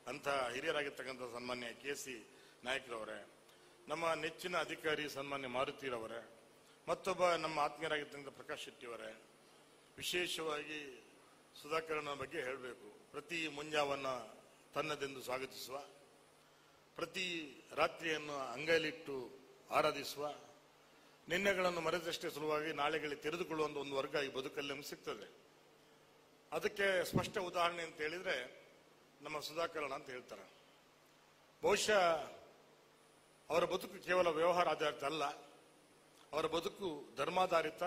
Speaker 5: ಅಂತ ಹಿರಿಯರಾಗಿರ್ತಕ್ಕಂಥ ಸನ್ಮಾನ್ಯ KC ನಾಯಕರವರೇ, ನಮ್ಮ ನೆಚ್ಚಿನ ಅಧಿಕಾರಿ ಸನ್ಮಾನ್ಯ ಮಾರುತಿರವರೇ, ಮತ್ತೊಬ್ಬ ನಮ್ಮ ಆತ್ಮೀಯರಾಗಿರ್ತಕ್ಕಂಥ ಪ್ರಕಾಶ್ ಶೆಟ್ಟಿ ಅವರೇ, ವಿಶೇಷವಾಗಿ ಸುಧಾಕರನ ಬಗ್ಗೆ ಹೇಳಬೇಕು. ಪ್ರತಿ ಮುಂಜಾವನ್ನ ತನ್ನದೆಂದು ಸ್ವಾಗತಿಸುವ, ಪ್ರತಿ ರಾತ್ರಿಯನ್ನು ಅಂಗೈಲಿಟ್ಟು ಆರಾಧಿಸುವ, ನಿನ್ನೆಗಳನ್ನು ಮರೆತಷ್ಟೇ ಸುಲಭವಾಗಿ ನಾಳೆಗಳಿಗೆ ತೆರೆದುಕೊಳ್ಳುವಂತ ಒಂದು ವರ್ಗ ಈ ಬದುಕಲ್ಲಿ ನಮ್ಗೆ ಸಿಗ್ತದೆ. ಅದಕ್ಕೆ ಸ್ಪಷ್ಟ ಉದಾಹರಣೆ ಅಂತ ಹೇಳಿದ್ರೆ ನಮ್ಮ ಸುಧಾಕರಣ ಅಂತ ಹೇಳ್ತಾರೆ. ಬಹುಶಃ ಅವರ ಬದುಕು ಕೇವಲ ವ್ಯವಹಾರ ಆಧಾರಿತ ಅಲ್ಲ, ಅವರ ಬದುಕು ಧರ್ಮಾಧಾರಿತ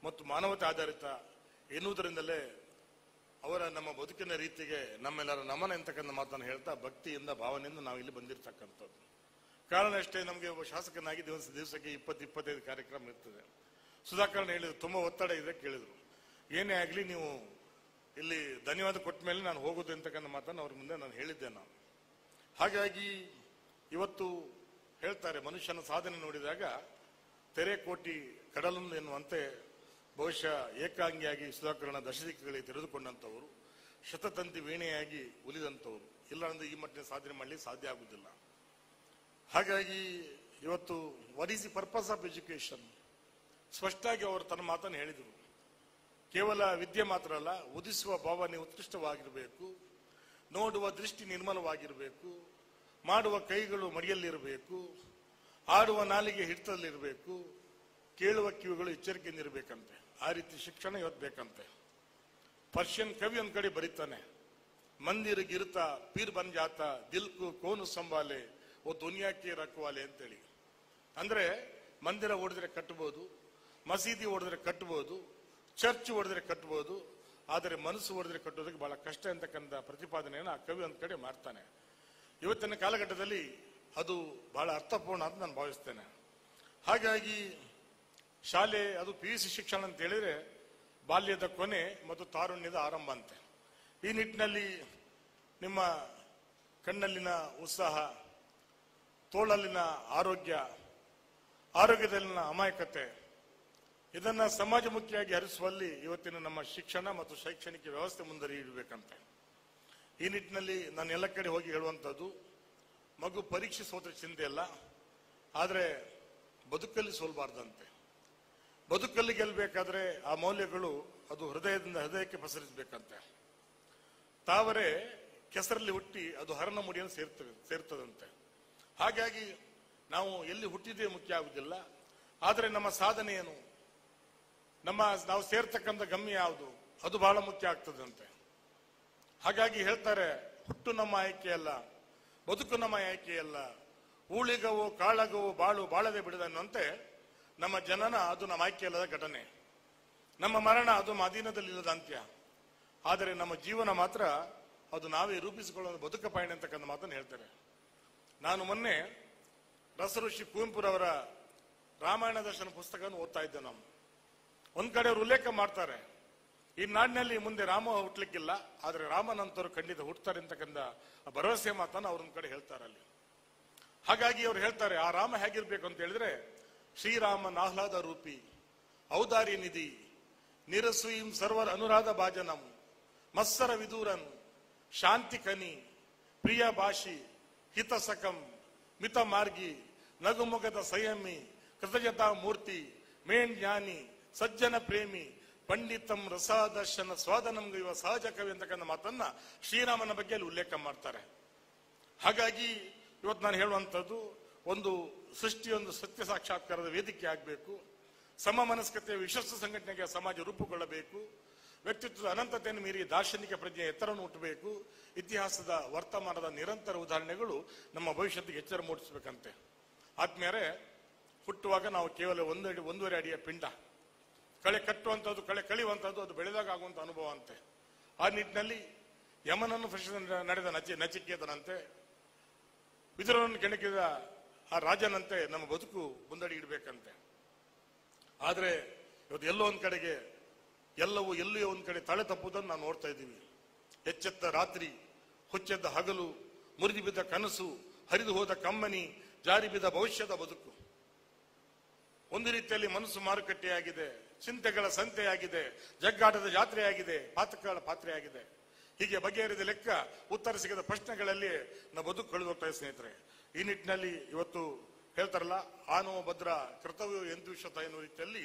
Speaker 5: ಮತ್ತು ಮಾನವತೆ ಆಧಾರಿತ ಎನ್ನುವುದರಿಂದಲೇ ಅವರ ನಮ್ಮ ಬದುಕಿನ ರೀತಿಗೆ ನಮ್ಮೆಲ್ಲರ ನಮನ ಎಂತಕ್ಕಂಥ ಮಾತನ್ನು ಹೇಳ್ತಾ ಭಕ್ತಿಯಿಂದ ಭಾವನೆಯಿಂದ ನಾವು ಇಲ್ಲಿ ಬಂದಿರತಕ್ಕಂಥದ್ದು. ಕಾರಣ ಅಷ್ಟೇ, ನಮಗೆ ಒಬ್ಬ ಶಾಸಕನಾಗಿ ದಿವಸಕ್ಕೆ 20-25 ಕಾರ್ಯಕ್ರಮ ಇರ್ತದೆ. ಸುಧಾಕರಣ ಹೇಳಿದ್ರು, ತುಂಬಾ ಒತ್ತಡ ಇದೆ, ಕೇಳಿದ್ರು ಏನೇ ಆಗ್ಲಿ ನೀವು ಇಲ್ಲಿ ಧನ್ಯವಾದ ಕೊಟ್ಟ ಮೇಲೆ ನಾನು ಹೋಗೋದು ಅಂತಕ್ಕಂಥ ಮಾತನ್ನು ಅವ್ರ ಮುಂದೆ ನಾನು ಹೇಳಿದ್ದೆ. ನಾನು ಹಾಗಾಗಿ ಇವತ್ತು ಹೇಳ್ತಾರೆ, ಮನುಷ್ಯನ ಸಾಧನೆ ನೋಡಿದಾಗ ತೆರೆ ಕೋಟಿ ಕಡಲೊಂದು ಎನ್ನುವಂತೆ ಬಹುಶಃ ಏಕಾಂಗಿಯಾಗಿ ಸುಧಾಕರಣ ದಶದಿಕ್ಕಗಳಿಗೆ ತೆರೆದುಕೊಂಡಂಥವರು, ಶತತಂತಿ ವೀಣೆಯಾಗಿ ಉಲಿದಂಥವ್ರು. ಇಲ್ಲ ಅಂದ್ರೆ ಈ ಮಟ್ಟಿನ ಸಾಧನೆ ಮಾಡಲಿಕ್ಕೆ ಸಾಧ್ಯ ಆಗುದಿಲ್ಲ. ಹಾಗಾಗಿ ಇವತ್ತು what is the purpose of education, ಸ್ಪಷ್ಟವಾಗಿ ಅವರು ತನ್ನ ಮಾತನ್ನು ಹೇಳಿದರು. ಕೇವಲ ವಿದ್ಯೆ ಮಾತ್ರ ಅಲ್ಲ, ಉದಿಸುವ ಭಾವನೆ ಉತ್ಕೃಷ್ಟವಾಗಿರಬೇಕು, ನೋಡುವ ದೃಷ್ಟಿ ನಿರ್ಮಲವಾಗಿರಬೇಕು, ಮಾಡುವ ಕೈಗಳು ಮಡಿಯಲ್ಲಿರಬೇಕು, ಆಡುವ ನಾಲಿಗೆ ಹಿಡಿತದಲ್ಲಿರಬೇಕು, ಕೇಳುವ ಕಿವಿಗಳು ಎಚ್ಚರಿಕೆಯಿಂದಿರಬೇಕಂತೆ. ಆ ರೀತಿ ಶಿಕ್ಷಣ ಇವತ್ತು ಬೇಕಂತೆ. ಪರ್ಷಿಯನ್ ಕವಿ ಒಂದ್ ಕಡೆ ಬರೀತಾನೆ, ಮಂದಿರ ಗಿರ್ತಾ ಪೀರ್ ಬನ್ ಜಾತ ದಿಲ್ಕು ಕೋನು ಸಂಭಾಲೆ ಓ ದುನಿಯಾಕ್ಕೆ ರಖವಾಲೆ ಅಂತೇಳಿ. ಅಂದ್ರೆ ಮಂದಿರ ಓಡಿದ್ರೆ ಕಟ್ಟಬಹುದು, ಮಸೀದಿ ಓಡಿದ್ರೆ ಕಟ್ಟಬಹುದು, ಚರ್ಚ್ ಓಡಿದ್ರೆ ಕಟ್ಟಬಹುದು, ಆದರೆ ಮನಸ್ಸು ಓಡಿದ್ರೆ ಕಟ್ಟೋದಕ್ಕೆ ಬಹಳ ಕಷ್ಟ ಅಂತಕ್ಕಂಥ ಪ್ರತಿಪಾದನೆಯನ್ನು ಆ ಕವಿ ಒಂದ್ ಕಡೆ ಮಾಡ್ತಾನೆ. ಇವತ್ತಿನ ಕಾಲಘಟ್ಟದಲ್ಲಿ ಅದು ಬಹಳ ಅರ್ಥಪೂರ್ಣ ಅಂತ ನಾನು ಭಾವಿಸ್ತೇನೆ. ಹಾಗಾಗಿ ಶಾಲೆ ಅದು PUC ಶಿಕ್ಷಣ ಅಂತ ಹೇಳಿದ್ರೆ ಬಾಲ್ಯದ ಕೊನೆ ಮತ್ತು ತಾರುಣ್ಯದ ಆರಂಭ ಅಂತೆ. ಈ ನಿಟ್ಟಿನಲ್ಲಿ ನಿಮ್ಮ ಕಣ್ಣಲ್ಲಿನ ಉತ್ಸಾಹ, ತೋಳಲ್ಲಿನ ಆರೋಗ್ಯ, ಆರೋಗ್ಯದಲ್ಲಿನ ಅಮಾಯಕತೆ, ಇದನ್ನ ಸಮಾಜಮುಖಿಯಾಗಿ ಹರಿಸುವಲ್ಲಿ ಇವತ್ತಿನ ನಮ್ಮ ಶಿಕ್ಷಣ ಮತ್ತು ಶೈಕ್ಷಣಿಕ ವ್ಯವಸ್ಥೆ ಮುಂದುವರಿಯಬೇಕಂತೆ. ಈ ನಿಟ್ಟಿನಲ್ಲಿ ನಾನು ಎಲ್ಲ ಕಡೆ ಹೋಗಿ ಹೇಳುವಂಥದ್ದು, ಮಗು ಪರೀಕ್ಷೆ ಸೋತ್ರ ಚಿಂತೆ ಅಲ್ಲ, ಆದರೆ ಬದುಕಲ್ಲಿ ಸೋಲ್ಬಾರ್ದಂತೆ. ಬದುಕಲ್ಲಿ ಗೆಲ್ಲಬೇಕಾದ್ರೆ ಆ ಮೌಲ್ಯಗಳು ಅದು ಹೃದಯದಿಂದ ಹೃದಯಕ್ಕೆ ಪಸರಿಸಬೇಕಂತೆ. ತಾವರೆ ಕೆಸರಲ್ಲಿ ಹುಟ್ಟಿ ಅದು ಹರಣ ಮುಡಿಯನ್ನು ಸೇರ್ತದಂತೆ. ಹಾಗಾಗಿ ನಾವು ಎಲ್ಲಿ ಹುಟ್ಟಿದೇ ಮುಖ್ಯ ಆಗುವುದಿಲ್ಲ, ಆದರೆ ನಮ್ಮ ಸಾಧನೆ ಏನು, ನಾವು ಸೇರ್ತಕ್ಕಂಥ ಗಮ್ಯ ಯಾವುದು, ಅದು ಬಹಳ ಮುಖ್ಯ ಆಗ್ತದಂತೆ. ಹಾಗಾಗಿ ಹೇಳ್ತಾರೆ, ಹುಟ್ಟು ನಮ್ಮ ಆಯ್ಕೆಯಲ್ಲ, ಬದುಕು ನಮ್ಮ ಆಯ್ಕೆಯಲ್ಲ, ಊಳಿಗವೋ ಕಾಳಗವೋ ಬಾಳು ಬಾಳದೆ ಬಿಡದನ್ನುವಂತೆ ನಮ್ಮ ಜನನ ಅದು ನಮ್ಮ ಆಯ್ಕೆಯಲ್ಲದ ಘಟನೆ, ನಮ್ಮ ಮರಣ ಅದು ನಮ್ಮ ಅಧೀನದಲ್ಲಿಲ್ಲದ ಅಂತ್ಯ. ಆದರೆ ನಮ್ಮ ಜೀವನ ಮಾತ್ರ ಅದು ನಾವೇ ರೂಪಿಸಿಕೊಳ್ಳುವ ಬದುಕ ಪಯಣ ಅಂತಕ್ಕಂಥ ಮಾತನ್ನು ಹೇಳ್ತಾರೆ. ನಾನು ಮೊನ್ನೆ ರಸಋಷಿ ಕುವೆಂಪುರವರ ರಾಮಾಯಣ ದರ್ಶನ ಪುಸ್ತಕವನ್ನು ಓದ್ತಾ ಇದ್ದೆ. ನಾವು ಒಂದ್ ಕಡೆ ಅವರು ಉಲ್ಲೇಖ ಮಾಡ್ತಾರೆ, ಈ ನಾಡಿನಲ್ಲಿ ಮುಂದೆ ರಾಮ ಹುಟ್ಲಿಕ್ಕಿಲ್ಲ, ಆದ್ರೆ ರಾಮನಂತರು ಖಂಡಿತ ಹುಟ್ಟುತ್ತಾರೆ ಅಂತಕ್ಕಂಥ ಭರವಸೆ ಮಾತನ್ನು ಅವ್ರೊಂದ್ ಕಡೆ ಹೇಳ್ತಾರೆ ಅಲ್ಲಿ. ಹಾಗಾಗಿ ಅವ್ರು ಹೇಳ್ತಾರೆ, ಆ ರಾಮ ಹೇಗಿರ್ಬೇಕು ಅಂತ ಹೇಳಿದ್ರೆ, ಶ್ರೀರಾಮನ ಆಹ್ಲಾದ ರೂಪಿ, ಔದಾರ್ಯ ನಿಧಿ, ನಿರಸುಯಿಂ ಸರ್ವರ್ ಅನುರಾಧ ಭಾಜನಂ, ಮತ್ಸರ ವಿದೂರನ್, ಶಾಂತಿ ಕನಿ, ಪ್ರಿಯ ಭಾಷಿ, ಹಿತಸಕಂ, ಮಿತ ಮಾರ್ಗಿ, ನಗುಮೊಗದ ಸಂಯಮಿ, ಕೃತಜ್ಞತಾ ಮೂರ್ತಿ, ಮೇಣ್ ಜ್ಞಾನಿ, ಸಜ್ಜನ ಪ್ರೇಮಿ, ಪಂಡಿತಂ ರಸಾದರ್ಶನ ಸ್ವಾದನಂ ಇವ ಸಹಜ ಕವಿ ಅಂತಕ್ಕಂಥ ಮಾತನ್ನ ಶ್ರೀರಾಮನ ಬಗ್ಗೆ ಅಲ್ಲಿ ಉಲ್ಲೇಖ ಮಾಡ್ತಾರೆ. ಹಾಗಾಗಿ ಇವತ್ತು ನಾನು ಹೇಳುವಂಥದ್ದು, ಒಂದು ಸೃಷ್ಟಿಯೊಂದು ಸತ್ಯ ಸಾಕ್ಷಾತ್ಕಾರದ ವೇದಿಕೆ ಆಗಬೇಕು, ಸಮ ಮನಸ್ಕತೆಯ ವಿಶ್ವಸ್ತ ಸಂಘಟನೆಗೆ ಸಮಾಜ ರೂಪುಗೊಳ್ಳಬೇಕು, ವ್ಯಕ್ತಿತ್ವದ ಅನಂತತೆಯನ್ನು ಮೀರಿ ದಾರ್ಶನಿಕ ಪ್ರಜ್ಞೆ ಎತ್ತರವನ್ನು ಹುಟ್ಟಬೇಕು, ಇತಿಹಾಸದ ವರ್ತಮಾನದ ನಿರಂತರ ಉದಾಹರಣೆಗಳು ನಮ್ಮ ಭವಿಷ್ಯತ್ತಿಗೆ ಎಚ್ಚರ ಮೂಡಿಸಬೇಕಂತೆ. ಆದ್ಮೇಲೆ ಹುಟ್ಟುವಾಗ ನಾವು ಕೇವಲ ಒಂದೂವರೆ ಅಡಿಯ ಪಿಂಡ, ಕಳೆ ಕಟ್ಟುವಂಥದ್ದು, ಕಳೆ ಕಳೆಯುವಂಥದ್ದು ಅದು ಬೆಳೆದಾಗ ಆಗುವಂಥ ಅನುಭವ ಅಂತೆ. ಆ ನಿಟ್ಟಿನಲ್ಲಿ ಯಮನನ್ನು ಪ್ರಶ್ನೆ ನಡೆದ ನಚಿಕೇತನಂತೆ, ವಿದುರನನ್ನು ಕೆಣಕಿದ ಆ ರಾಜನಂತೆ ನಮ್ಮ ಬದುಕು ಮುಂದಡಿ ಇಡಬೇಕಂತೆ. ಆದ್ರೆ ಇವತ್ತು ಎಲ್ಲೋ ಒಂದ್ ಕಡೆಗೆ ಎಲ್ಲವೂ ಎಲ್ಲಿಯೋ ಒಂದ್ ಕಡೆ ತಳೆ ತಪ್ಪುವುದನ್ನು ನಾವು ನೋಡ್ತಾ ಇದ್ದೀವಿ. ಎಚ್ಚೆತ್ತ ರಾತ್ರಿ, ಹುಚ್ಚೆದ್ದ ಹಗಲು, ಮುರಿದು ಬಿದ್ದ ಕನಸು, ಹರಿದು ಹೋದ ಕಮ್ಮನಿ, ಜಾರಿ ಬಿದ್ದ ಭವಿಷ್ಯದ ಬದುಕು. ಒಂದು ರೀತಿಯಲ್ಲಿ ಮನಸ್ಸು ಮಾರುಕಟ್ಟೆಯಾಗಿದೆ, ಚಿಂತೆಗಳ ಸಂತೆಯಾಗಿದೆ, ಜಗ್ಗಾಟದ ಜಾತ್ರೆಯಾಗಿದೆ, ಪಾತಕಗಳ ಪಾತ್ರೆಯಾಗಿದೆ. ಹೀಗೆ ಬಗೆಹರಿದ ಲೆಕ್ಕ, ಉತ್ತರ ಸಿಗದ ಪ್ರಶ್ನೆಗಳಲ್ಲಿ ನಾವು ಬದುಕು ಕಳೆದೋಗ್ತಾ ಸ್ನೇಹಿತರೆ. ಈ ನಿಟ್ಟಿನಲ್ಲಿ ಇವತ್ತು ಹೇಳ್ತಾರಲ್ಲ, ಆನೋ ಭದ್ರ ಕರ್ತವ್ಯ ಎಂದು ವಿಶ್ವತ ಎನ್ನುವ ರೀತಿಯಲ್ಲಿ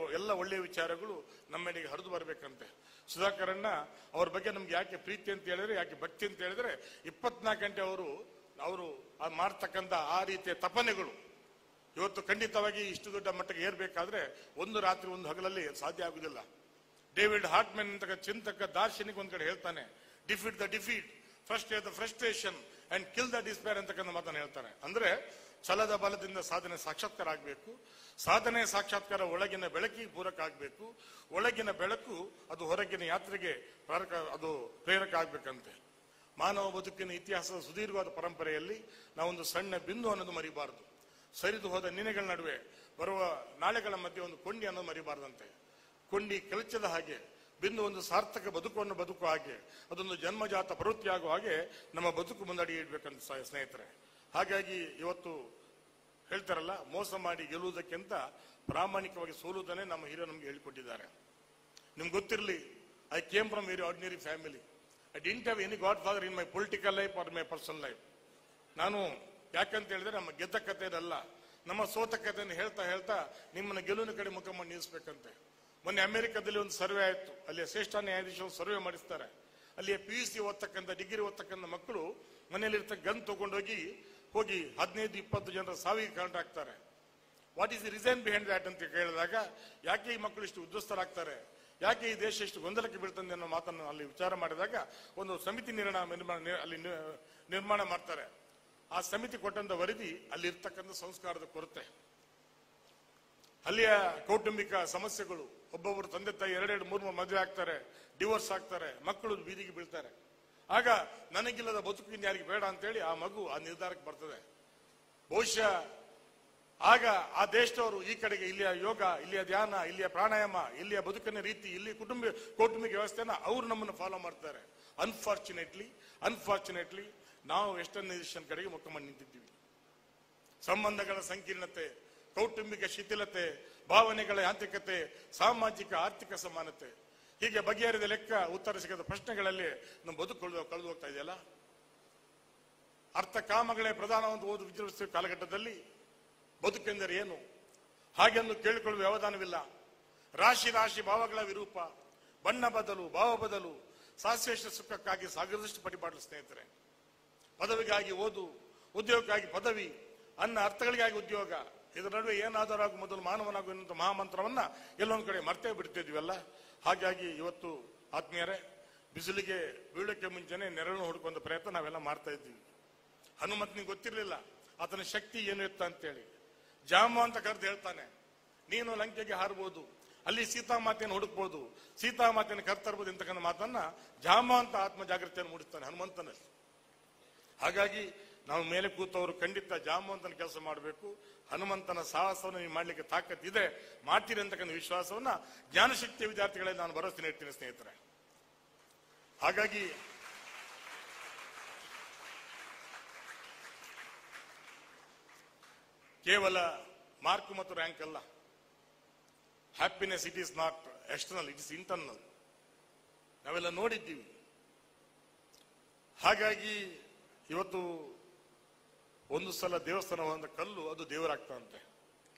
Speaker 5: ಎಲ್ಲ ಒಳ್ಳೆಯ ವಿಚಾರಗಳು ನಮ್ಮೆಡೆಗೆ ಹರಿದು ಬರಬೇಕಂತೆ. ಸುಧಾಕರಣ್ಣ ಅವ್ರ ಬಗ್ಗೆ ನಮ್ಗೆ ಯಾಕೆ ಪ್ರೀತಿ ಅಂತ ಹೇಳಿದ್ರೆ, ಯಾಕೆ ಭಕ್ತಿ ಅಂತ ಹೇಳಿದ್ರೆ, 24 ಗಂಟೆ ಅವರು ಮಾಡ್ತಕ್ಕಂಥ ಆ ರೀತಿಯ ತಪನೆಗಳು ಇವತ್ತು ಖಂಡಿತವಾಗಿ ಇಷ್ಟು ದೊಡ್ಡ ಮಟ್ಟಕ್ಕೆ ಏರ್ಬೇಕಾದ್ರೆ ಒಂದು ರಾತ್ರಿ ಒಂದು ಹಗಲಲ್ಲಿ ಸಾಧ್ಯ ಆಗುದಿಲ್ಲ. ಡೇವಿಡ್ ಹಾರ್ಟ್ಮನ್ ಅಂತ ಚಿಂತಕ ದಾರ್ಶನಿಕ ಒಂದ್ ಕಡೆ ಹೇಳ್ತಾನೆ, defeat the defeat, frustrate the frustration and kill the despair ಅಂತಕ್ಕಂಥ ಮಾತನ್ನು ಹೇಳ್ತಾನೆ. ಅಂದ್ರೆ ಛಲದ ಬಲದಿಂದ ಸಾಧನೆ ಸಾಕ್ಷಾತ್ಕಾರ ಆಗಬೇಕು, ಸಾಧನೆ ಸಾಕ್ಷಾತ್ಕಾರ ಒಳಗಿನ ಬೆಳಕಿಗೆ ಪೂರಕ ಆಗಬೇಕು, ಒಳಗಿನ ಬೆಳಕು ಅದು ಹೊರಗಿನ ಯಾತ್ರೆಗೆ ಪ್ರೇರಕ ಆಗ್ಬೇಕಂತೆ. ಮಾನವ ಬದುಕಿನ ಇತಿಹಾಸದ ಸುದೀರ್ಘವಾದ ಪರಂಪರೆಯಲ್ಲಿ ನಾವೊಂದು ಸಣ್ಣ ಬಿಂದು ಅನ್ನೋದು ಮರಿಬಾರದು. ಸರಿದು ಹೋದ ನಿನೆಗಳ ನಡುವೆ ಬರುವ ನಾಳೆಗಳ ಮಧ್ಯೆ ಒಂದು ಕೊಂಡಿ ಅನ್ನೋದು ಮರಿಬಾರದಂತೆ. ಕೊಂಡಿ ಕೆಳಚದ ಹಾಗೆ, ಬಿಂದು ಒಂದು ಸಾರ್ಥಕ ಬದುಕನ್ನು ಬದುಕುವ ಹಾಗೆ, ಅದೊಂದು ಜನ್ಮಜಾತ ಪ್ರವೃತ್ತಿ ಆಗುವ ಹಾಗೆ ನಮ್ಮ ಬದುಕು ಮುಂದಡಿ ಇಡ್ಬೇಕಂತ ಸ್ನೇಹಿತರೆ. ಹಾಗಾಗಿ ಇವತ್ತು ಹೇಳ್ತಾರಲ್ಲ, ಮೋಸ ಮಾಡಿ ಗೆಲ್ಲುವುದಕ್ಕಿಂತ ಪ್ರಾಮಾಣಿಕವಾಗಿ ಸೋಲುವುದನ್ನೇ ನಮ್ಮ ಹಿರಿಯರು ನಮ್ಗೆ ಹೇಳಿಕೊಟ್ಟಿದ್ದಾರೆ. ನಿಮ್ಗೆ ಗೊತ್ತಿರಲಿ, I came from very ordinary family. I didn't have any god father in my political life or my personal life. ನಾನು ಯಾಕಂತ ಹೇಳಿದ್ರೆ ನಮ್ಮ ಗೆದ್ದ ಕಥೆಯಲ್ಲ, ನಮ್ಮ ಸೋತ ಕಥೆಯನ್ನು ಹೇಳ್ತಾ ಹೇಳ್ತಾ ನಿಮ್ಮನ್ನ ಗೆಲುವಿನ ಕಡೆ ಮುಖ ಮಾಡಿ ನಿಲ್ಲಿಸ್ಬೇಕಂತೆ. ಮೊನ್ನೆ ಅಮೆರಿಕದಲ್ಲಿ ಒಂದು ಸರ್ವೆ ಆಯ್ತು. ಅಲ್ಲಿಯ ಶ್ರೇಷ್ಠ ನ್ಯಾಯಾಧೀಶರು ಸರ್ವೆ ಮಾಡಿಸ್ತಾರೆ. ಅಲ್ಲಿಯ PUC ಓದ್ತಕ್ಕಂಥ ಡಿಗ್ರಿ ಓದ್ತಕ್ಕಂಥ ಮಕ್ಕಳು ಮನೆಯಲ್ಲಿರ್ತಕ್ಕ ಗನ್ ತಗೊಂಡೋಗಿ 15-20 ಜನರ ಸಾವಿಗೆ ಕಾರಣ ಆಗ್ತಾರೆ. What is the reason behind that ಅಂತ ಕೇಳಿದಾಗ, ಯಾಕೆ ಈ ಮಕ್ಕಳು ಇಷ್ಟು ಉದ್ಧಸ್ತರಾಗ್ತಾರೆ, ಯಾಕೆ ಈ ದೇಶ ಇಷ್ಟು ಗೊಂದಲಕ್ಕೆ ಬೀಳ್ತದೆ ಅನ್ನೋ ಮಾತನ್ನು ಅಲ್ಲಿ ವಿಚಾರ ಮಾಡಿದಾಗ ಒಂದು ಸಮಿತಿ ನಿರ್ಮಾಣ ಮಾಡ್ತಾರೆ. ಆ ಸಮಿತಿ ಕೊಟ್ಟಂತ ವರದಿ ಅಲ್ಲಿ ಇರ್ತಕ್ಕಂಥ ಸಂಸ್ಕಾರದ ಕೊರತೆ, ಅಲ್ಲಿಯ ಕೌಟುಂಬಿಕ ಸಮಸ್ಯೆಗಳು, ಒಬ್ಬೊಬ್ಬರು ತಂದೆ ತಾಯಿ 2-3 ಮದುವೆ ಆಗ್ತಾರೆ, ಡಿವೋರ್ಸ್ ಆಗ್ತಾರೆ, ಮಕ್ಕಳು ಬೀದಿಗೆ ಬೀಳ್ತಾರೆ. ಆಗ ನನಗಿಲ್ಲದ ಬದುಕು ಇನ್ಯಾರಿಗೆ ಬೇಡ ಅಂತೇಳಿ ಆ ಮಗು ಆ ನಿರ್ಧಾರಕ್ಕೆ ಬರ್ತದೆ. ಬಹುಶಃ ಆಗ ಆ ದೇಶದವರು ಈ ಕಡೆಗೆ ಇಲ್ಲಿಯ ಯೋಗ, ಇಲ್ಲಿಯ ಧ್ಯಾನ, ಇಲ್ಲಿಯ ಪ್ರಾಣಾಯಾಮ, ಇಲ್ಲಿಯ ಬದುಕಿನ ರೀತಿ, ಇಲ್ಲಿ ಕೌಟುಂಬಿಕ ವ್ಯವಸ್ಥೆನ ಅವರು ನಮ್ಮನ್ನು ಫಾಲೋ ಮಾಡ್ತಾರೆ. ಅನ್ಫಾರ್ಚುನೇಟ್ಲಿ ನಾವು ವೆಸ್ಟರ್ನೈಸೇಷನ್ ಕಡೆಗೆ ಮುಖ ಮಾಡಿ ನಿಂತಿದ್ದೀವಿ. ಸಂಬಂಧಗಳ ಸಂಕೀರ್ಣತೆ, ಕೌಟುಂಬಿಕ ಶಿಥಿಲತೆ, ಭಾವನೆಗಳ ಯಾಂತ್ರಿಕತೆ, ಸಾಮಾಜಿಕ ಆರ್ಥಿಕ ಸಮಾನತೆ, ಹೀಗೆ ಬಗೆಹರಿದ ಲೆಕ್ಕ ಉತ್ತರ ಸಿಗದ ಪ್ರಶ್ನೆಗಳಲ್ಲಿ ನಮ್ಮ ಬದುಕು ಕಳೆದು ಹೋಗ್ತಾ ಇದೆಯಲ್ಲ. ಅರ್ಥ ಕಾಮಗಳೇ ಪ್ರಧಾನವಾದ ಓದು ವಿಜೃಂಭಿಸುವ ಕಾಲಘಟ್ಟದಲ್ಲಿ ಬದುಕೆಂದರೆ ಏನು ಹಾಗೆಂದು ಕೇಳಿಕೊಳ್ಳುವ ವ್ಯವಧಾನವಿಲ್ಲ. ರಾಶಿ ಭಾವಗಳ ವಿರೂಪ, ಬಣ್ಣ ಬದಲು, ಭಾವ ಬದಲು, ಶಾಶ್ವತ ಸುಖಕ್ಕಾಗಿ ಸಾಗರದಷ್ಟು ಪಡಿಪಾಡಲು ಸ್ನೇಹಿತರೆ. ಪದವಿಗಾಗಿ ಓದು, ಉದ್ಯೋಗಕ್ಕಾಗಿ ಪದವಿ, ಅನ್ನ ಅರ್ಥಗಳಿಗಾಗಿ ಉದ್ಯೋಗ, ಇದರ ನಡುವೆ ಏನಾದರೂ ಆಗು ಮೊದಲು ಮಾನವನಾಗು ಎನ್ನುವಂಥ ಮಹಾಮಂತ್ರವನ್ನ ಎಲ್ಲೊಂದು ಕಡೆ ಮರ್ತೇ ಬಿಡ್ತಿದ್ವಲ್ಲ. ಹಾಗಾಗಿ ಇವತ್ತು ಆತ್ಮೀಯರೇ, ಬಿಸಿಲಿಗೆ ಬೀಳಕ್ಕೆ ಮುಂಚೆನೆ ನೆರಳು ಹುಡುಕುವಂತ ಪ್ರಯತ್ನ ನಾವೆಲ್ಲ ಮಾಡ್ತಾ ಇದ್ದೀವಿ. ಹನುಮಂತನಿಗೆ ಗೊತ್ತಿರಲಿಲ್ಲ ಆತನ ಶಕ್ತಿ ಏನು ಇತ್ತ ಅಂತೇಳಿ. ಜಾಮ ಅಂತ ಕರೆದು ಹೇಳ್ತಾನೆ, ನೀನು ಲಂಕೆಗೆ ಹಾರಬಹುದು, ಅಲ್ಲಿ ಸೀತಾಮಾತೆಯನ್ನು ಹುಡುಕ್ಬಹುದು, ಸೀತಾಮಾತೆಯನ್ನು ಕರ್ತರ್ಬೋದು ಅಂತಕ್ಕಂಥ ಮಾತನ್ನ ಜಾಮ ಅಂತ ಆತ್ಮ ಜಾಗೃತಿಯನ್ನು ಮೂಡಿಸ್ತಾನೆ ಹನುಮಂತನಲ್ಲಿ. ಹಾಗಾಗಿ ನಾವು ಮೇಲೆ ಕೂತವರು ಖಂಡಿತ ಜಾಮವಂತನ ಕೆಲಸ ಮಾಡಬೇಕು. ಹನುಮಂತನ ಸಾಹಸವನ್ನು ನೀವು ಮಾಡ್ಲಿಕ್ಕೆ ತಾಕತ್ತಿದೆ, ಮಾಡ್ತೀರಿ ಅಂತಕ್ಕಂಥ ವಿಶ್ವಾಸವನ್ನ ಜ್ಞಾನಶಕ್ತಿಯ ವಿದ್ಯಾರ್ಥಿಗಳಲ್ಲಿ ನಾನು ಭರವಸೆ ನೀಡ್ತೀನಿ ಸ್ನೇಹಿತರೆ. ಹಾಗಾಗಿ ಕೇವಲ ಮಾರ್ಕ್ ಮತ್ತು ರ್ಯಾಂಕ್ ಅಲ್ಲ, happiness it is not external, it is internal. ನಾವೆಲ್ಲ ನೋಡಿದ್ದೀವಿ. ಹಾಗಾಗಿ ಇವತ್ತು ಒಂದು ಸಲ ದೇವಸ್ಥಾನ ಹೋದ ಕಲ್ಲು ಅದು ದೇವರಾಗ್ತಂತೆ,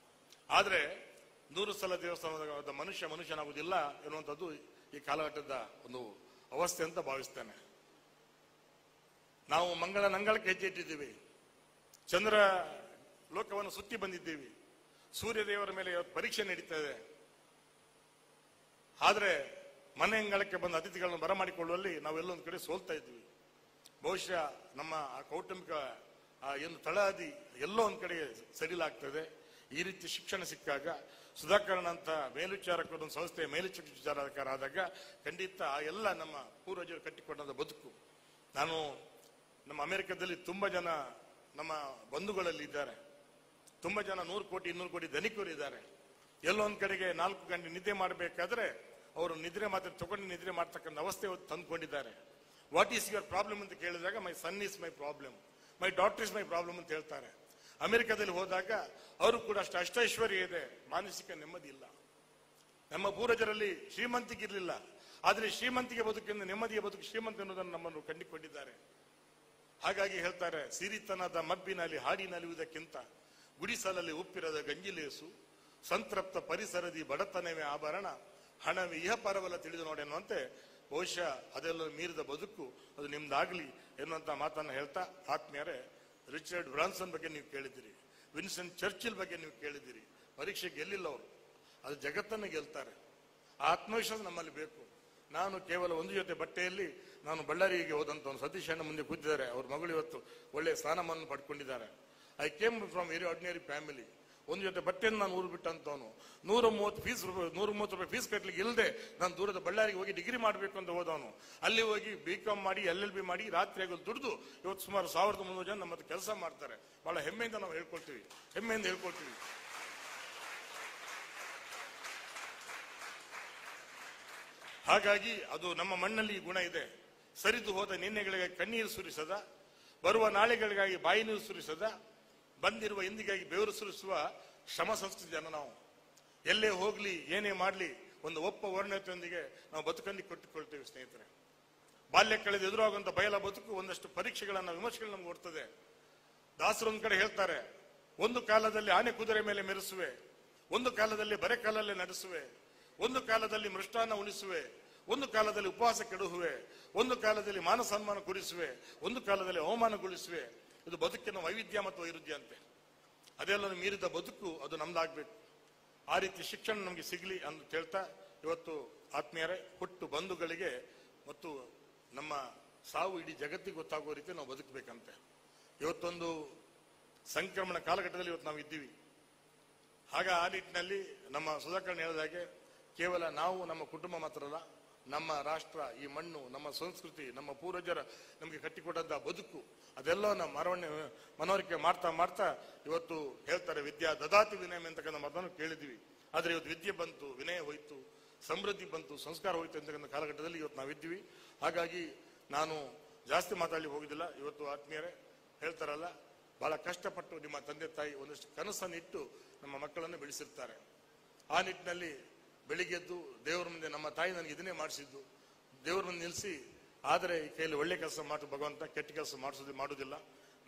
Speaker 5: ಆದ್ರೆ 100 ಸಲ ದೇವಸ್ಥಾನದ ಮನುಷ್ಯನಾಗುವುದಿಲ್ಲ ಎನ್ನುವಂಥದ್ದು ಈ ಕಾಲಘಟ್ಟದ ಒಂದು ಅವಸ್ಥೆ ಅಂತ ಭಾವಿಸ್ತೇನೆ. ನಾವು ನಂಗಳಕ್ಕೆ ಹೆಜ್ಜೆ ಇಟ್ಟಿದ್ದೀವಿ, ಚಂದ್ರ ಲೋಕವನ್ನು ಸುತ್ತಿ ಬಂದಿದ್ದೀವಿ, ಸೂರ್ಯ ದೇವರ ಮೇಲೆ ಪರೀಕ್ಷೆ ನಡೀತಾ ಇದೆ. ಆದ್ರೆ ಮನೆ ಅಂಗಳಕ್ಕೆ ಬಂದ ಅತಿಥಿಗಳನ್ನು ಬರಮಾಡಿಕೊಳ್ಳುವಲ್ಲಿ ನಾವೆಲ್ಲೊಂದು ಕಡೆ ಸೋಲ್ತಾ ಇದ್ವಿ. ಬಹುಶಃ ನಮ್ಮ ಆ ಕೌಟುಂಬಿಕ ಏನು ತಳಹದಿ ಎಲ್ಲೋ ಒಂದ್ ಕಡೆ ಸಡಿಲಾಗ್ತದೆ. ಈ ರೀತಿ ಶಿಕ್ಷಣ ಸಿಕ್ಕಾಗ ಸುಧಾಕರಣ ಅಂತ ಮೇಲ್ವಿಚಾರಕರು ಒಂದು ಸಂಸ್ಥೆಯ ಮೇಲ್ವಿಚಾರಕಾರ ಆದಾಗ ಖಂಡಿತ ಆ ಎಲ್ಲ ನಮ್ಮ ಪೂರ್ವಜರು ಕಟ್ಟಿಕೊಂಡ ಬದುಕು. ನಾನು ನಮ್ಮ ಅಮೆರಿಕದಲ್ಲಿ ತುಂಬಾ ಜನ ನಮ್ಮ ಬಂಧುಗಳಲ್ಲಿ ಇದ್ದಾರೆ, ತುಂಬಾ ಜನ 100 ಕೋಟಿ 200 ಕೋಟಿ ಧನಿಕರು ಇದ್ದಾರೆ. ಎಲ್ಲೊಂದ್ ಕಡೆಗೆ 4 ಗಂಟೆ ನಿದ್ದೆ ಮಾಡಬೇಕಾದ್ರೆ ಅವರು ನಿದ್ರೆ ಮಾತ್ರ ತಗೊಂಡು ನಿದ್ರೆ ಮಾಡ್ತಕ್ಕಂಥ ಅವಸ್ಥೆ ತಂದುಕೊಂಡಿದ್ದಾರೆ. ವಾಟ್ ಈಸ್ ಯುವರ್ ಪ್ರಾಬ್ಲಮ್ ಅಂತ ಕೇಳಿದಾಗ my son is my problem, my daughter is my problem ಅಂತ ಹೇಳ್ತಾರೆ. ಅಮೆರಿಕದಲ್ಲಿ ಹೋದಾಗ ಅವರು ಕೂಡ ಅಷ್ಟೈಶ್ವರ್ಯ ಇದೆ, ಮಾನಸಿಕ ನೆಮ್ಮದಿ ಇಲ್ಲ. ನಮ್ಮ ಪೂರ್ವಜರಲ್ಲಿ ಶ್ರೀಮಂತಿಗೆ ಇರಲಿಲ್ಲ, ಆದ್ರೆ ಶ್ರೀಮಂತಿಗೆ ಬದುಕಿಂದ ನೆಮ್ಮದಿಯ ಬದುಕು ಶ್ರೀಮಂತ ಎನ್ನುವುದನ್ನು ನಮ್ಮನ್ನು ಕಂಡುಕೊಂಡಿದ್ದಾರೆ. ಹಾಗಾಗಿ ಹೇಳ್ತಾರೆ, ಸಿರಿತನದ ಮಬ್ಬಿನಲ್ಲಿ ಹಾಡಿ ನಲಿಯುವುದಕ್ಕಿಂತ ಗುಡಿಸಲಲ್ಲಿ ಉಪ್ಪಿರದ ಗಂಜಿಲೇಸು, ಸಂತೃಪ್ತ ಪರಿಸರದಿ ಬಡತನವೇ ಆಭರಣ, ಹಣವೇ ಇಹ ಪರವಲ್ಲ ತಿಳಿದು ನೋಡಿ ಎನ್ನುವಂತೆ ಬಹುಶಃ ಅದೆಲ್ಲ ಮೀರಿದ ಬದುಕು ಅದು ನಿಮ್ದಾಗ್ಲಿ ಎನ್ನುವಂತ ಮಾತನ್ನ ಹೇಳ್ತಾ, ಆತ್ಮೀಯರೇ, ರಿಚರ್ಡ್ ಬ್ರಾನ್ಸನ್ ಬಗ್ಗೆ ನೀವು ಕೇಳಿದಿರಿ, ವಿನ್ಸ್ಟನ್ ಚರ್ಚಿಲ್ ಬಗ್ಗೆ ನೀವು ಕೇಳಿದಿರಿ. ಪರೀಕ್ಷೆ ಗೆಲ್ಲಿಲ್ಲ ಅವರು, ಅದು ಜಗತ್ತನ್ನು ಗೆಲ್ತಾರೆ. ಆ ಆತ್ಮವಿಶ್ವಾಸ ನಮ್ಮಲ್ಲಿ ಬೇಕು. ನಾನು ಕೇವಲ ಒಂದು ಜೊತೆ ಬಟ್ಟೆಯಲ್ಲಿ ನಾನು ಬಳ್ಳಾರಿಗೆ ಹೋದಂತ ಒಂದು ಸತೀಶ್ ಅಣ್ಣ ಮುಂದೆ ಕೂತಿದ್ದಾರೆ, ಅವ್ರ ಮಗಳು ಇವತ್ತು ಒಳ್ಳೆ ಸ್ಥಾನಮಾನ ಪಡ್ಕೊಂಡಿದ್ದಾರೆ. I came from very ordinary family. ಒಂದು ಜೊತೆ ಬಟ್ಟೆಯನ್ನು ನಾನು ಊರು ಬಿಟ್ಟಂತವನು, 130 ರೂಪಾಯಿ ಫೀಸ್ ಕಟ್ಟಲಿಕ್ಕೆ ಇಲ್ಲದೆ ನಾನು ದೂರದ ಬಳ್ಳಾರಿಗೆ ಹೋಗಿ ಡಿಗ್ರಿ ಮಾಡಬೇಕು ಅಂತ ಹೋದವನು. ಅಲ್ಲಿ ಹೋಗಿ BCom ಮಾಡಿ LLB ಮಾಡಿ ರಾತ್ರಿ ಆಗೋದು ದುಡಿದು ಇವತ್ತು ಸುಮಾರು 1300 ಜನ ನಮ್ಮ ಕೆಲಸ ಮಾಡ್ತಾರೆ. ಬಹಳ ಹೆಮ್ಮೆಯಿಂದ ನಾವು ಹೇಳ್ಕೊಳ್ತೀವಿ. ಹಾಗಾಗಿ ಅದು ನಮ್ಮ ಮಣ್ಣಲ್ಲಿ ಗುಣ ಇದೆ. ಸರಿದು ಹೋದ ನಿನ್ನೆಗಳಿಗಾಗಿ ಕಣ್ಣೀರು ಸುರಿಸದ, ಬರುವ ನಾಳೆಗಳಿಗಾಗಿ ಬಾಯಿ ನೀರು ಸುರಿಸದ, ಬಂದಿರುವ ಇಂದಿಗಾಗಿ ಬೆವರು ಸುರಿಸುವ ಶ್ರಮ ಸಂಸ್ಕೃತಿ ಜನ ನಾವು. ಎಲ್ಲೇ ಹೋಗ್ಲಿ ಏನೇ ಮಾಡ್ಲಿ ಒಂದು ಒಪ್ಪ ವರ್ಣತೆಯೊಂದಿಗೆ ನಾವು ಬದುಕನ್ನು ಕೊಟ್ಟುಕೊಳ್ತೇವೆ ಸ್ನೇಹಿತರೆ. ಬಾಲ್ಯ ಕಳೆದು ಎದುರಾಗುವಂತ ಬಯಲ ಬದುಕು ಒಂದಷ್ಟು ಪರೀಕ್ಷೆಗಳನ್ನ ವಿಮರ್ಶೆಗಳು ನಮ್ಗೆ ಕೊಡ್ತದೆ. ದಾಸರು ಒಂದ್ ಕಡೆ ಹೇಳ್ತಾರೆ, ಒಂದು ಕಾಲದಲ್ಲಿ ಆನೆ ಕುದುರೆ ಮೇಲೆ ಮೆರೆಸುವೆ, ಒಂದು ಕಾಲದಲ್ಲಿ ಬರೆ ಕಾಲಲ್ಲೇ ನಡೆಸುವೆ, ಒಂದು ಕಾಲದಲ್ಲಿ ಮೃಷ್ಟಾನ್ನ ಉಣಿಸುವೆ, ಒಂದು ಕಾಲದಲ್ಲಿ ಉಪವಾಸ ಕೆಡುಹುವೆ, ಒಂದು ಕಾಲದಲ್ಲಿ ಮಾನ ಸನ್ಮಾನ ಕುರಿಸುವೆ, ಒಂದು ಕಾಲದಲ್ಲಿ ಅವಮಾನಗೊಳಿಸುವೆ. ಇದು ಬದುಕಿನ ವೈವಿಧ್ಯ ಮತ್ತು ವೈರುಧ್ಯ ಅಂತೆ. ಅದೆಲ್ಲ ಮೀರಿದ ಬದುಕು ಅದು ನಮ್ದಾಗ್ಬೇಕು. ಆ ರೀತಿ ಶಿಕ್ಷಣ ನಮಗೆ ಸಿಗಲಿ ಅಂತ ಹೇಳ್ತಾ, ಇವತ್ತು ಆತ್ಮೀಯರೇ, ಹುಟ್ಟು ಬಂಧುಗಳಿಗೆ ಮತ್ತು ನಮ್ಮ ಸಾವು ಇಡೀ ಜಗತ್ತಿಗೆ ಗೊತ್ತಾಗುವ ರೀತಿ ನಾವು ಬದುಕಬೇಕಂತೆ. ಇವತ್ತೊಂದು ಸಂಕ್ರಮಣ ಕಾಲಘಟ್ಟದಲ್ಲಿ ಇವತ್ತು ನಾವು ಇದ್ದೀವಿ. ಆಗ ಆ ನಿಟ್ಟಿನಲ್ಲಿ ನಮ್ಮ ಸುಧಾಕರ್ ಹೇಳಿದಾಗೆ ಕೇವಲ ನಾವು ನಮ್ಮ ಕುಟುಂಬ ಮಾತ್ರ ಅಲ್ಲ, ನಮ್ಮ ರಾಷ್ಟ್ರ, ಈ ಮಣ್ಣು, ನಮ್ಮ ಸಂಸ್ಕೃತಿ, ನಮ್ಮ ಪೂರ್ವಜರ ನಮಗೆ ಕಟ್ಟಿಕೊಟ್ಟಂತಹ ಬದುಕು, ಅದೆಲ್ಲ ನಾವು ಮನವರಿಕೆ ಮಾಡ್ತಾ ಮಾಡ್ತಾ ಇವತ್ತು ಹೇಳ್ತಾರೆ ವಿದ್ಯಾ ದದಾತಿ ವಿನಯ ಅಂತಕ್ಕಂಥ ಮಾತನ್ನು ಕೇಳಿದ್ವಿ. ಆದ್ರೆ ಇವತ್ತು ವಿದ್ಯೆ ಬಂತು, ವಿನಯ ಹೋಯ್ತು, ಸಮೃದ್ಧಿ ಬಂತು, ಸಂಸ್ಕಾರ ಹೋಯ್ತು ಅಂತಕ್ಕಂಥ ಕಾಲಘಟ್ಟದಲ್ಲಿ ಇವತ್ತು ನಾವಿದ್ದೀವಿ. ಹಾಗಾಗಿ ನಾನು ಜಾಸ್ತಿ ಮಾತಾಡಲಿ ಹೋಗುದಿಲ್ಲ. ಇವತ್ತು ಆತ್ಮೀಯರೇ ಹೇಳ್ತಾರಲ್ಲ, ಬಹಳ ಕಷ್ಟಪಟ್ಟು ನಿಮ್ಮ ತಂದೆ ತಾಯಿ ಒಂದಷ್ಟು ಕನಸನ್ನು ಇಟ್ಟು ನಮ್ಮ ಮಕ್ಕಳನ್ನು ಬೆಳೆಸಿರ್ತಾರೆ. ಆ ನಿಟ್ಟಿನಲ್ಲಿ ಬೆಳಿಗ್ಗೆದ್ದು ದೇವರ ಮುಂದೆ ನಮ್ಮ ತಾಯಿ ನನಗೆ ಇದನ್ನೇ ಮಾಡಿಸಿದ್ದು, ದೇವರ ಮುಂದೆ ನಿಲ್ಲಿಸಿ, ಆದರೆ ಈ ಕೈಯಲ್ಲಿ ಒಳ್ಳೆ ಕೆಲಸ ಮಾಡು ಭಗವಂತ, ಕೆಟ್ಟ ಕೆಲಸ ಮಾಡುವುದಿಲ್ಲ,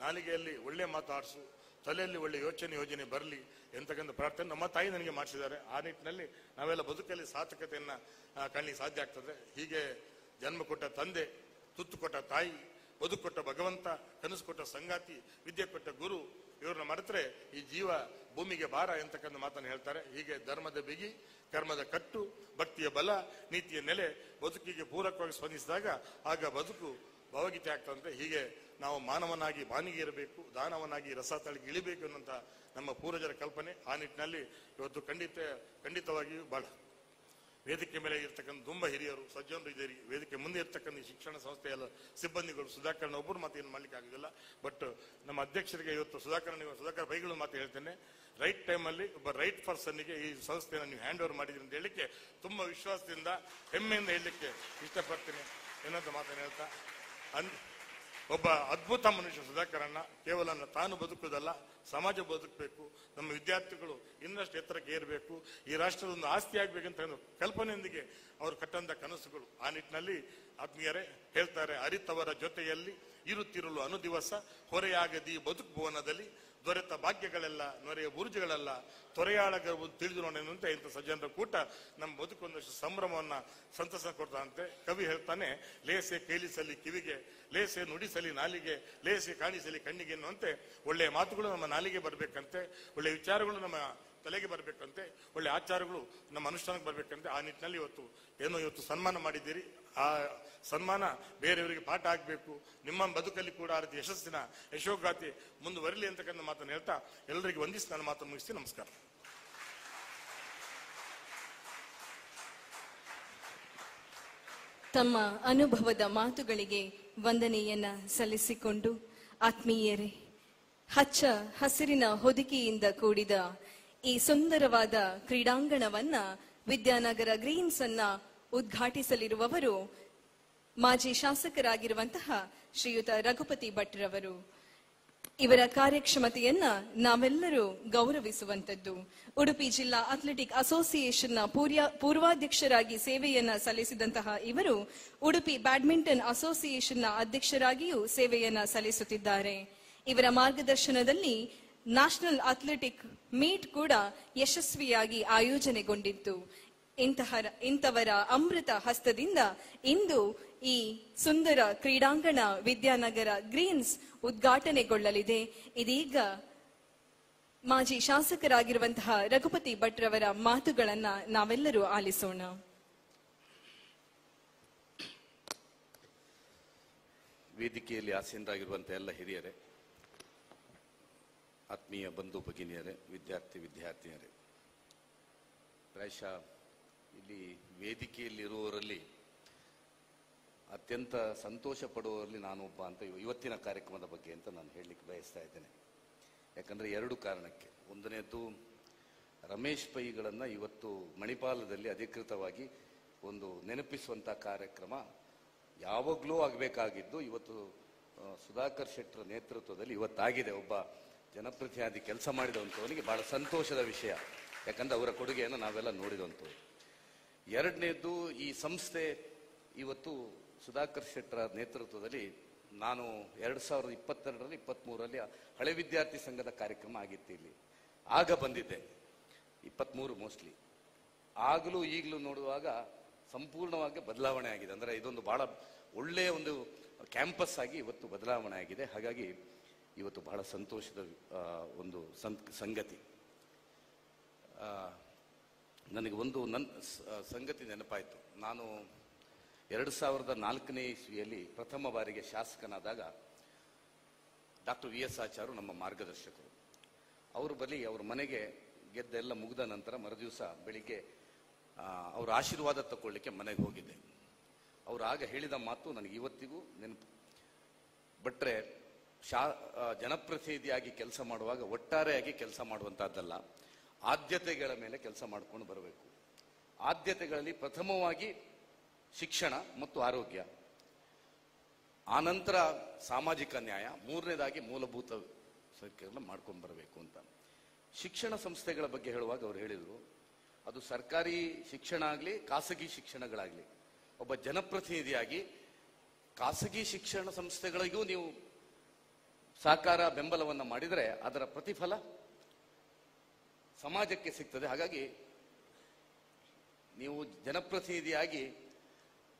Speaker 5: ನಾಲಿಗೆಯಲ್ಲಿ ಒಳ್ಳೆ ಮಾತು ಆಡಿಸು, ತಲೆಯಲ್ಲಿ ಒಳ್ಳೆ ಯೋಜನೆ ಬರಲಿ ಎಂತಕ್ಕಂಥ ಪ್ರಾರ್ಥನೆ ನಮ್ಮ ತಾಯಿ ನನಗೆ ಮಾಡಿಸಿದ್ದಾರೆ. ಆ ನಿಟ್ಟಿನಲ್ಲಿ ನಾವೆಲ್ಲ ಬದುಕಲ್ಲಿ ಸಾರ್ಥಕತೆಯನ್ನ ಕಾಣಲಿಕ್ಕೆ ಸಾಧ್ಯ ಆಗ್ತದೆ. ಹೀಗೆ ಜನ್ಮ ಕೊಟ್ಟ ತಂದೆ, ತುತ್ತು ಕೊಟ್ಟ ತಾಯಿ, ಬದುಕು ಕೊಟ್ಟ ಭಗವಂತ, ಕನಸು ಕೊಟ್ಟ ಸಂಗಾತಿ, ವಿದ್ಯೆ ಕೊಟ್ಟ ಗುರು, ಇವ್ರನ್ನ ಮರೆತರೆ ಈ ಜೀವ ಭೂಮಿಗೆ ಭಾರ ಎಂತಕ್ಕಂಥ ಮಾತನ್ನು ಹೇಳ್ತಾರೆ. ಹೀಗೆ ಧರ್ಮದ ಬಿಗಿ, ಕರ್ಮದ ಕಟ್ಟು, ಭಕ್ತಿಯ ಬಲ, ನೀತಿಯ ನೆಲೆ ಬದುಕಿಗೆ ಪೂರಕವಾಗಿ ಸ್ಪಂದಿಸಿದಾಗ ಆಗ ಬದುಕು ಭಾವಗೀತೆ ಆಗ್ತದಂತೆ. ಹೀಗೆ ನಾವು ಮಾನವನಾಗಿ ಬಾನಿಗೆ ಇರಬೇಕು, ದಾನವನಾಗಿ ರಸ ತಳಿಗೆ ಇಳಿಬೇಕು ಅನ್ನುವಂಥ ನಮ್ಮ ಪೂರ್ವಜರ ಕಲ್ಪನೆ. ಆ ನಿಟ್ಟಿನಲ್ಲಿ ಇವತ್ತು ಖಂಡಿತವಾಗಿಯೂ ಬಹಳ ವೇದಿಕೆ ಮೇಲೆ ಇರ್ತಕ್ಕಂಥ ತುಂಬ ಹಿರಿಯರು, ಸಜ್ಜನರು ಇದ್ದೀರಿ. ವೇದಿಕೆ ಮುಂದೆ ಇರ್ತಕ್ಕಂಥ ಶಿಕ್ಷಣ ಸಂಸ್ಥೆಯ ಸಿಬ್ಬಂದಿಗಳು, ಸುಧಾಕರ್ನ ಒಬ್ಬರು ಮಾತು ಏನು ಮಾಡ್ಲಿಕ್ಕೆ ಆಗೋದಿಲ್ಲ. ಬಟ್ ನಮ್ಮ ಅಧ್ಯಕ್ಷರಿಗೆ ಇವತ್ತು ಸುಧಾಕರ್ ಬೈಗಳು ಮಾತು ಹೇಳ್ತೇನೆ, ರೈಟ್ ಟೈಮಲ್ಲಿ ಒಬ್ಬ ರೈಟ್ ಪರ್ಸನ್ಗೆ ಈ ಸಂಸ್ಥೆಯನ್ನು ನೀವು ಹ್ಯಾಂಡ್ ಓವರ್ ಮಾಡಿದ್ರಿ ಅಂತ ಹೇಳಲಿಕ್ಕೆ ತುಂಬ ವಿಶ್ವಾಸದಿಂದ, ಹೆಮ್ಮೆಯಿಂದ ಹೇಳಲಿಕ್ಕೆ ಇಷ್ಟಪಡ್ತೀನಿ ಏನಂತ ಮಾತನ್ನು ಹೇಳ್ತಾ, ಒಬ್ಬ ಅದ್ಭುತ ಮನುಷ್ಯ ಸುಧಾಕರಣ್ಣ. ಕೇವಲ ತಾನು ಬದುಕುವುದಲ್ಲ, ಸಮಾಜ ಬದುಕಬೇಕು, ನಮ್ಮ ವಿದ್ಯಾರ್ಥಿಗಳು ಇನ್ನಷ್ಟು ಎತ್ತರಕ್ಕೆ ಏರಬೇಕು, ಈ ರಾಷ್ಟ್ರದ ಒಂದು ಆಸ್ತಿ ಆಗ್ಬೇಕಂತ ಕಲ್ಪನೆಯೊಂದಿಗೆ ಅವರು ಕಟ್ಟಂತ ಕನಸುಗಳು. ಆ ನಿಟ್ಟಿನಲ್ಲಿ ಆತ್ಮೀಯರೇ ಹೇಳ್ತಾರೆ, ಅರಿತವರ ಜೊತೆಯಲ್ಲಿ ಇರುತ್ತಿರಲು ಅನುದಿವಸ, ಹೊರೆಯಾಗದಿ ಬದುಕು ಭುವನದಲ್ಲಿ, ದೊರೆತ ಭಾಗ್ಯಗಳೆಲ್ಲ ನೊರೆಯ ಬುರುಜುಗಳೆಲ್ಲ, ತೊರೆಯಾಳಗವು ತಿಳಿದು ನೋಡೇನಂತೆ ಇಂಥ ಸಜ್ಜನರ ಕೂಟ ನಮ್ಮ ಬದುಕೊಂದಷ್ಟು ಸಂಭ್ರಮವನ್ನ, ಸಂತಸ ಕೊಡ್ತಾನಂತೆ. ಕವಿ ಹೇಳ್ತಾನೆ, ಲೇಸೆ ಕೇಳಿಸಲಿ ಕಿವಿಗೆ, ಲೇಸೆ ನುಡಿಸಲಿ ನಾಲಿಗೆ, ಲೇಸೆ ಕಾಣಿಸಲಿ ಕಣ್ಣಿಗೆ ಎನ್ನುವಂತೆ ಒಳ್ಳೆಯ ಮಾತುಗಳು ನಮ್ಮ ನಾಲಿಗೆ ಬರಬೇಕಂತೆ, ಒಳ್ಳೆಯ ವಿಚಾರಗಳು ನಮ್ಮ ತಲೆಗೆ ಬರಬೇಕಂತೆ, ಒಳ್ಳೆ ಆಚಾರಗಳು ನಮ್ಮ ಅನುಷ್ಠಾನಕ್ಕೆ ಬರಬೇಕಂತೆ. ಆ ನಿಟ್ಟಿನಲ್ಲಿ ಇವತ್ತು ಸನ್ಮಾನ ಮಾಡಿದ್ದೀರಿ. ಆ ಸನ್ಮಾನ ಬೇರೆಯವರಿಗೆ ಪಾಠ ಆಗಬೇಕು, ನಿಮ್ಮ ಬದುಕಲ್ಲಿ ಕೂಡ ಆ ರೀತಿ ಯಶಸ್ಸಿನ ಯಶೋಗಾತಿ ಮುಂದುವರಿಲಿ ಅಂತಕ್ಕಂಥ ಮಾತನ್ನು ಹೇಳ್ತಾ ಎಲ್ಲರಿಗೂ ವಂದಿಸಿ ನಾನು ಮಾತನ್ನು ಮುಗಿಸ್ತೀನಿ. ನಮಸ್ಕಾರ.
Speaker 1: ತಮ್ಮ ಅನುಭವದ ಮಾತುಗಳಿಗೆ ವಂದನೆಯನ್ನ ಸಲ್ಲಿಸಿಕೊಂಡು, ಆತ್ಮೀಯರೇ, ಹಚ್ಚ ಹಸಿರಿನ ಹೊದಿಕೆಯಿಂದ ಕೂಡಿದ ಈ ಸುಂದರವಾದ ಕ್ರೀಡಾಂಗಣವನ್ನ, ವಿದ್ಯಾನಗರ ಗ್ರೀನ್ಸ್ ಅನ್ನ ಉದ್ಘಾಟಿಸಲಿರುವವರು ಮಾಜಿ ಶಾಸಕರಾಗಿರುವಂತಹ ಶ್ರೀಯುತ ರಘುಪತಿ ಭಟ್ರವರು. ಇವರ ಕಾರ್ಯಕ್ಷಮತೆಯನ್ನ ನಾವೆಲ್ಲರೂ ಗೌರವಿಸುವಂತದ್ದು. ಉಡುಪಿ ಜಿಲ್ಲಾ ಅಥ್ಲೆಟಿಕ್ ಅಸೋಸಿಯೇಷನ್ನ ಪೂರ್ವಾಧ್ಯಕ್ಷರಾಗಿ ಸೇವೆಯನ್ನ ಸಲ್ಲಿಸಿದಂತಹ ಇವರು ಉಡುಪಿ ಬ್ಯಾಡ್ಮಿಂಟನ್ ಅಸೋಸಿಯೇಷನ್ನ ಅಧ್ಯಕ್ಷರಾಗಿಯೂ ಸೇವೆಯನ್ನ ಸಲ್ಲಿಸುತ್ತಿದ್ದಾರೆ. ಇವರ ಮಾರ್ಗದರ್ಶನದಲ್ಲಿ ನ್ಯಾಷನಲ್ ಅಥ್ಲೆಟಿಕ್ ಮೀಟ್ ಕೂಡ ಯಶಸ್ವಿಯಾಗಿ ಆಯೋಜನೆಗೊಂಡಿತ್ತು. ಇಂಥವರ ಅಮೃತ ಹಸ್ತದಿಂದ ಇಂದು ಈ ಸುಂದರ ಕ್ರೀಡಾಂಗಣ ವಿದ್ಯಾನಗರ ಗ್ರೀನ್ಸ್ ಉದ್ಘಾಟನೆಗೊಳ್ಳಲಿದೆ. ಇದೀಗ ಮಾಜಿ ಶಾಸಕರಾಗಿರುವಂತಹ ರಘುಪತಿ ಭಟ್ರವರ ಮಾತುಗಳನ್ನ ನಾವೆಲ್ಲರೂ ಆಲಿಸೋಣ.
Speaker 6: ವೇದಿಕೆಯಲ್ಲಿ ಆಸೀನರಾಗಿರುವಂತಹ ಎಲ್ಲ ಹಿರಿಯರೇ, ಆತ್ಮೀಯ ಬಂಧು ಭಗಿನಿಯರೇ, ವಿದ್ಯಾರ್ಥಿನಿಯರೇ, ಪ್ರಾಯಶಃ ಇಲ್ಲಿ ವೇದಿಕೆಯಲ್ಲಿರುವವರಲ್ಲಿ ಅತ್ಯಂತ ಸಂತೋಷ ಪಡುವವರಲ್ಲಿ ನಾನೊಬ್ಬ ಅಂತ ಇವತ್ತಿನ ಕಾರ್ಯಕ್ರಮದ ಬಗ್ಗೆ ಅಂತ ನಾನು ಹೇಳಲಿಕ್ಕೆ ಬಯಸ್ತಾ ಇದ್ದೇನೆ. ಯಾಕಂದರೆ ಎರಡು ಕಾರಣಕ್ಕೆ. ಒಂದನೇದು, ರಮೇಶ್ ಪೈಗಳನ್ನು ಇವತ್ತು ಮಣಿಪಾಲದಲ್ಲಿ ಅಧಿಕೃತವಾಗಿ ಒಂದು ನೆನಪಿಸುವಂಥ ಕಾರ್ಯಕ್ರಮ ಯಾವಾಗಲೂ ಆಗಬೇಕಾಗಿದ್ದು ಇವತ್ತು ಸುಧಾಕರ್ ಶೆಟ್ಟರ ನೇತೃತ್ವದಲ್ಲಿ ಇವತ್ತಾಗಿದೆ. ಒಬ್ಬ ಜನಪ್ರತಿನಿಧಿ ಕೆಲಸ ಮಾಡಿದಂಥವನಿಗೆ ಬಹಳ ಸಂತೋಷದ ವಿಷಯ, ಯಾಕಂದ್ರೆ ಅವರ ಕೊಡುಗೆಯನ್ನು ನಾವೆಲ್ಲ ನೋಡಿದಂಥವ್ರು. ಎರಡನೇದು, ಈ ಸಂಸ್ಥೆ ಇವತ್ತು ಸುಧಾಕರ್ ಶೆಟ್ಟರ ನೇತೃತ್ವದಲ್ಲಿ ನಾನು 2022ರಲ್ಲಿ 23ರಲ್ಲಿ ಹಳೆ ವಿದ್ಯಾರ್ಥಿ ಸಂಘದ ಕಾರ್ಯಕ್ರಮ ಆಗಿತ್ತು ಇಲ್ಲಿ. ಆಗ ಬಂದಿದ್ದೆ, 23 ಮೋಸ್ಟ್ಲಿ. ಆಗಲೂ ಈಗಲೂ ನೋಡುವಾಗ ಸಂಪೂರ್ಣವಾಗಿ ಬದಲಾವಣೆ ಆಗಿದೆ. ಅಂದರೆ ಇದೊಂದು ಬಹಳ ಒಳ್ಳೆಯ ಒಂದು ಕ್ಯಾಂಪಸ್ ಆಗಿ ಇವತ್ತು ಬದಲಾವಣೆ ಆಗಿದೆ. ಹಾಗಾಗಿ ಇವತ್ತು ಬಹಳ ಸಂತೋಷದ ಒಂದು ಸಂಗತಿ. ನನಗೆ ಒಂದು ಸಂಗತಿ ನೆನಪಾಯಿತು. ನಾನು 2004ನೇ ಇಸ್ವಿಯಲ್ಲಿ ಪ್ರಥಮ ಬಾರಿಗೆ ಶಾಸಕನಾದಾಗ ಡಾಕ್ಟರ್ VS ಆಚಾರ್ಯರು ನಮ್ಮ ಮಾರ್ಗದರ್ಶಕರು. ಅವರು ಬಳಿ ಅವ್ರ ಮನೆಗೆ ಗೆದ್ದೆಲ್ಲ ಮುಗಿದ ನಂತರ ಮರುದಿವಸ ಬೆಳಿಗ್ಗೆ ಅವರ ಆಶೀರ್ವಾದ ತಗೊಳ್ಳಿಕ್ಕೆ ಮನೆಗೆ ಹೋಗಿದ್ದೆ. ಅವರು ಆಗ ಹೇಳಿದ ಮಾತು ನನಗೆ ಇವತ್ತಿಗೂ ನೆನಪು. ಭಟ್ರೆ, ಜನಪ್ರತಿನಿಧಿಯಾಗಿ ಕೆಲಸ ಮಾಡುವಾಗ ಒಟ್ಟಾರೆಯಾಗಿ ಕೆಲಸ ಮಾಡುವಂತಹದ್ದಲ್ಲ, ಆದ್ಯತೆಗಳ ಮೇಲೆ ಕೆಲಸ ಮಾಡ್ಕೊಂಡು ಬರಬೇಕು. ಆದ್ಯತೆಗಳಲ್ಲಿ ಪ್ರಥಮವಾಗಿ ಶಿಕ್ಷಣ ಮತ್ತು ಆರೋಗ್ಯ, ಆನಂತರ ಸಾಮಾಜಿಕ ನ್ಯಾಯ, ಮೂರನೇದಾಗಿ ಮೂಲಭೂತ ಸೌಕರ್ಯ ಮಾಡ್ಕೊಂಡು ಬರಬೇಕು ಅಂತ. ಶಿಕ್ಷಣ ಸಂಸ್ಥೆಗಳ ಬಗ್ಗೆ ಹೇಳುವಾಗ ಅವರು ಹೇಳಿದರು, ಅದು ಸರ್ಕಾರಿ ಶಿಕ್ಷಣ ಆಗಲಿ ಖಾಸಗಿ ಶಿಕ್ಷಣಗಳಾಗಲಿ, ಒಬ್ಬ ಜನಪ್ರತಿನಿಧಿಯಾಗಿ ಖಾಸಗಿ ಶಿಕ್ಷಣ ಸಂಸ್ಥೆಗಳಿಗೂ ನೀವು ಸಹಕಾರ ಬೆಂಬಲವನ್ನು ಮಾಡಿದರೆ ಅದರ ಪ್ರತಿಫಲ ಸಮಾಜಕ್ಕೆ ಸಿಗ್ತದೆ. ಹಾಗಾಗಿ ನೀವು ಜನಪ್ರತಿನಿಧಿಯಾಗಿ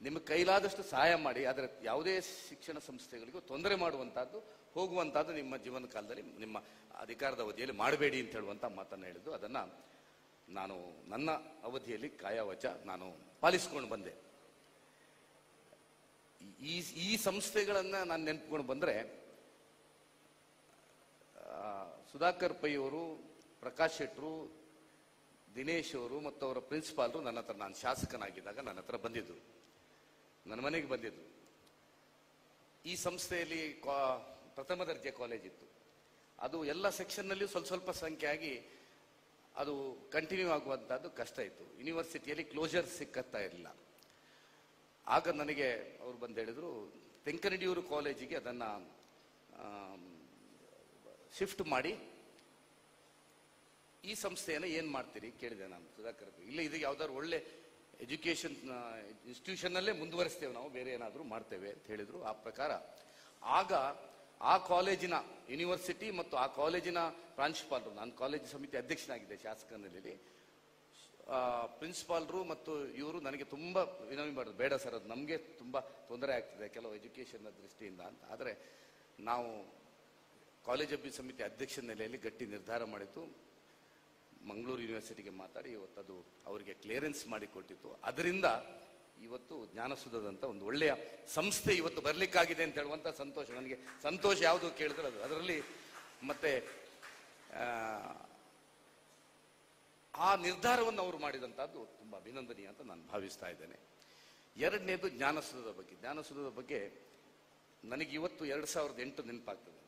Speaker 6: ನಿಮಗೆ ಕೈಲಾದಷ್ಟು ಸಹಾಯ ಮಾಡಿ, ಆದರೆ ಯಾವುದೇ ಶಿಕ್ಷಣ ಸಂಸ್ಥೆಗಳಿಗೂ ತೊಂದರೆ ಮಾಡುವಂತಹದ್ದು, ಹೋಗುವಂತಹದ್ದು ನಿಮ್ಮ ಜೀವನ ಕಾಲದಲ್ಲಿ ನಿಮ್ಮ ಅಧಿಕಾರದ ಅವಧಿಯಲ್ಲಿ ಮಾಡಬೇಡಿ ಅಂತ ಹೇಳುವಂತ ಮಾತನ್ನು ಹೇಳಿದ್ದು. ಅದನ್ನ ನಾನು ನನ್ನ ಅವಧಿಯಲ್ಲಿ ಕಾಯವಚ ನಾನು ಪಾಲಿಸಿಕೊಂಡು ಬಂದೆ. ಈ ಸಂಸ್ಥೆಗಳನ್ನ ನಾನು ನೆನ್ಪಿಕೊಂಡು ಬಂದ್ರೆ, ಸುಧಾಕರ್ ಪೈ ಅವರು, ಪ್ರಕಾಶ್ ಶೆಟ್ಟರು, ದಿನೇಶ್ ಅವರು ಮತ್ತು ಅವರ ಪ್ರಿನ್ಸಿಪಾಲ್ರು ನನ್ನ ಹತ್ರ, ನಾನು ಶಾಸಕನಾಗಿದ್ದಾಗ ನನ್ನ ಹತ್ರ ಬಂದಿದ್ರು, ನನ್ನ ಮನೆಗೆ ಬಂದಿದ್ರು. ಈ ಸಂಸ್ಥೆಯಲ್ಲಿ ಪ್ರಥಮ ದರ್ಜೆ ಕಾಲೇಜ್ ಇತ್ತು. ಅದು ಎಲ್ಲ ಸೆಕ್ಷನ್ನಲ್ಲಿಯೂ ಸ್ವಲ್ಪ ಸ್ವಲ್ಪ ಸಂಖ್ಯೆ ಆಗಿ ಅದು ಕಂಟಿನ್ಯೂ ಆಗುವಂತಹದ್ದು ಕಷ್ಟ ಇತ್ತು. ಯೂನಿವರ್ಸಿಟಿಯಲ್ಲಿ ಕ್ಲೋಜರ್ ಸಿಕ್ಕತ್ತಾ ಇರಲಿಲ್ಲ. ಆಗ ನನಗೆ ಅವ್ರು ಬಂದು ಹೇಳಿದ್ರು, ತೆಂಕನಡಿಯೂರು ಕಾಲೇಜಿಗೆ ಅದನ್ನ ಶಿಫ್ಟ್ ಮಾಡಿ ಈ ಸಂಸ್ಥೆಯನ್ನು ಏನ್ ಮಾಡ್ತೀರಿ ಕೇಳಿದೆ ನಾನು ಸುಧಾಕರ್. ಇಲ್ಲ, ಇದು ಯಾವ್ದಾದ್ರು ಒಳ್ಳೆ ಎಜುಕೇಶನ್ ಇನ್ಸ್ಟಿಟ್ಯೂಷನ್ ಅಲ್ಲೇ ಮುಂದುವರಿಸ್ತೇವೆ, ನಾವು ಬೇರೆ ಏನಾದರೂ ಮಾಡ್ತೇವೆ ಅಂತ ಹೇಳಿದ್ರು. ಆ ಪ್ರಕಾರ ಆಗ ಆ ಕಾಲೇಜಿನ ಯೂನಿವರ್ಸಿಟಿ ಮತ್ತು ಆ ಕಾಲೇಜಿನ ಪ್ರಾಂಶುಪಾಲರು, ನಾನು ಕಾಲೇಜ್ ಸಮಿತಿ ಅಧ್ಯಕ್ಷನಾಗಿದ್ದೆ ಶಾಸಕನಲ್ಲಿ, ಪ್ರಿನ್ಸಿಪಾಲ್ರು ಮತ್ತು ಇವರು ನನಗೆ ತುಂಬಾ ವಿನವಿ ಮಾಡಿದ್ರು, ಬೇಡ ಸರ್, ಅದು ನಮಗೆ ತುಂಬಾ ತೊಂದರೆ ಆಗ್ತಿದೆ ಕೆಲವು ಎಜುಕೇಶನ್ ದೃಷ್ಟಿಯಿಂದ ಅಂತ. ಆದರೆ ನಾವು ಕಾಲೇಜ್ ಅಭಿವೃದ್ಧಿ ಸಮಿತಿ ಅಧ್ಯಕ್ಷ ನೆಲೆಯಲ್ಲಿ ಗಟ್ಟಿ ನಿರ್ಧಾರ ಮಾಡಿತ್ತು. ಮಂಗಳೂರು ಯೂನಿವರ್ಸಿಟಿಗೆ ಮಾತಾಡಿ ಇವತ್ತದು ಅವರಿಗೆ ಕ್ಲಿಯರೆನ್ಸ್ ಮಾಡಿ ಕೊಟ್ಟಿತ್ತು. ಅದರಿಂದ ಇವತ್ತು ಜ್ಞಾನಸುಧದಂತ ಒಂದು ಒಳ್ಳೆಯ ಸಂಸ್ಥೆ ಇವತ್ತು ಬರ್ಲಿಕ್ಕಾಗಿದೆ ಅಂತ ಹೇಳುವಂತ ಸಂತೋಷ. ನನಗೆ ಸಂತೋಷ ಯಾವುದು ಕೇಳಿದ್ರೆ ಅದು. ಅದರಲ್ಲಿ ಮತ್ತೆ ಆ ನಿರ್ಧಾರವನ್ನು ಅವರು ಮಾಡಿದಂತಹದ್ದು ತುಂಬಾ ಅಭಿನಂದನೀಯ ಅಂತ ನಾನು ಭಾವಿಸ್ತಾ ಇದ್ದೇನೆ. ಎರಡನೇದು ಜ್ಞಾನಸುಧದ ಬಗ್ಗೆ. ಜ್ಞಾನಸುಧದ ಬಗ್ಗೆ ನನಗೆ ಇವತ್ತು 2008 ನೆನಪಾಗ್ತದೆ.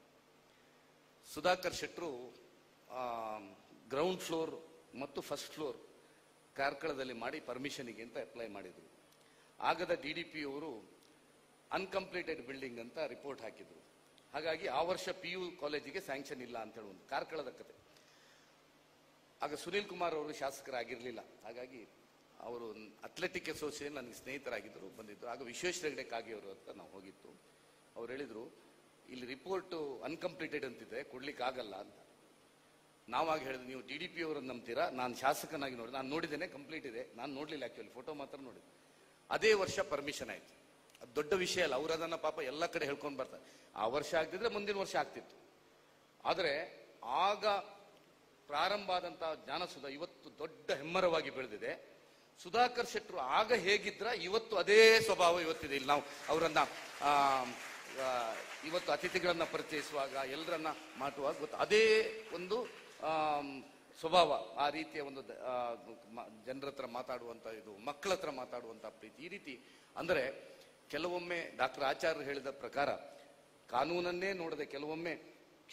Speaker 6: ಸುಧಾಕರ್ ಶೆಟ್ಟರು ಗ್ರೌಂಡ್ ಫ್ಲೋರ್ ಮತ್ತು ಫಸ್ಟ್ ಫ್ಲೋರ್ ಕಾರ್ಕಳದಲ್ಲಿ ಮಾಡಿ ಪರ್ಮಿಷನ್ಗೆ ಅಂತ ಅಪ್ಲೈ ಮಾಡಿದ್ರು. ಆಗದ DDP ಅವರು ಅನ್ಕಂಪ್ಲೀಟೆಡ್ ಬಿಲ್ಡಿಂಗ್ ಅಂತ ರಿಪೋರ್ಟ್ ಹಾಕಿದ್ರು. ಹಾಗಾಗಿ ಆ ವರ್ಷ PU ಕಾಲೇಜಿಗೆ ಸ್ಯಾಂಕ್ಷನ್ ಇಲ್ಲ ಅಂತ ಹೇಳಿ ಒಂದು ಕಾರ್ಕಳದ ಕತೆ. ಆಗ ಸುನೀಲ್ ಕುಮಾರ್ ಅವರು ಶಾಸಕರಾಗಿರ್ಲಿಲ್ಲ. ಹಾಗಾಗಿ ಅವರು ಅಥ್ಲೆಟಿಕ್ ಅಸೋಸಿಯೇಷನ್ ನನಗೆ ಸ್ನೇಹಿತರಾಗಿದ್ದರು, ಬಂದಿದ್ರು. ಆಗ ವಿಶ್ವೇಶ್ವರ ಹೆಗಡೆ ಕಾಗೆಯವರು ಅಂತ ನಾವು ಹೋಗಿತ್ತು. ಅವ್ರು ಹೇಳಿದ್ರು, ಇಲ್ಲಿ ರಿಪೋರ್ಟ್ ಅನ್ಕಂಪ್ಲೀಟೆಡ್ ಅಂತಿದೆ, ಕೊಡ್ಲಿಕ್ಕೆ ಆಗಲ್ಲ ಅಂತ. ನಾವಾಗ ಹೇಳಿದ್ವಿ, ನೀವು DDP ಅವರನ್ನು ನಂಬ್ತೀರಾ? ನಾನು ಶಾಸಕನಾಗಿ ನೋಡಿ, ನಾನು ನೋಡಿದ್ದೇನೆ, ಕಂಪ್ಲೀಟ್ ಇದೆ. ನಾನು ನೋಡ್ಲಿಲ್ಲ, ಆಕ್ಚುಲಿ ಫೋಟೋ ಮಾತ್ರ ನೋಡಿದ್ದೆ. ಅದೇ ವರ್ಷ ಪರ್ಮಿಷನ್ ಆಯ್ತು. ಅದು ದೊಡ್ಡ ವಿಷಯ ಅಲ್ಲ, ಅವರು ಅದನ್ನ ಪಾಪ ಎಲ್ಲ ಕಡೆ ಹೇಳ್ಕೊಂಡು ಬರ್ತಾರೆ. ಆ ವರ್ಷ ಆಗ್ತಿದ್ರೆ ಮುಂದಿನ ವರ್ಷ ಆಗ್ತಿತ್ತು. ಆದರೆ ಆಗ ಪ್ರಾರಂಭ ಆದಂತಹ ಜ್ಞಾನಸುಧ ಇವತ್ತು ದೊಡ್ಡ ಹೆಮ್ಮರವಾಗಿ ಬೆಳೆದಿದೆ. ಸುಧಾಕರ್ ಶೆಟ್ಟರು ಆಗ ಹೇಗಿದ್ರ ಇವತ್ತು ಅದೇ ಸ್ವಭಾವ ಇವತ್ತಿದೆ. ಇಲ್ಲಿ ನಾವು ಅವರನ್ನ ಇವತ್ತು ಅತಿಥಿಗಳನ್ನ ಪರಿಚಯಿಸುವಾಗ, ಎಲ್ಲರನ್ನ ಮಾಡುವಾಗ ಗೊತ್ತು ಅದೇ ಒಂದು ಸ್ವಭಾವ, ಆ ರೀತಿಯ ಒಂದು ಜನರ ಹತ್ರ ಮಾತಾಡುವಂತ ಇದು, ಮಕ್ಕಳ ಹತ್ರ ಮಾತಾಡುವಂತ ಪ್ರೀತಿ, ಈ ರೀತಿ. ಅಂದ್ರೆ ಕೆಲವೊಮ್ಮೆ ಡಾಕ್ಟರ್ ಆಚಾರ್ಯ ಹೇಳಿದ ಪ್ರಕಾರ ಕಾನೂನನ್ನೇ ನೋಡದೆ ಕೆಲವೊಮ್ಮೆ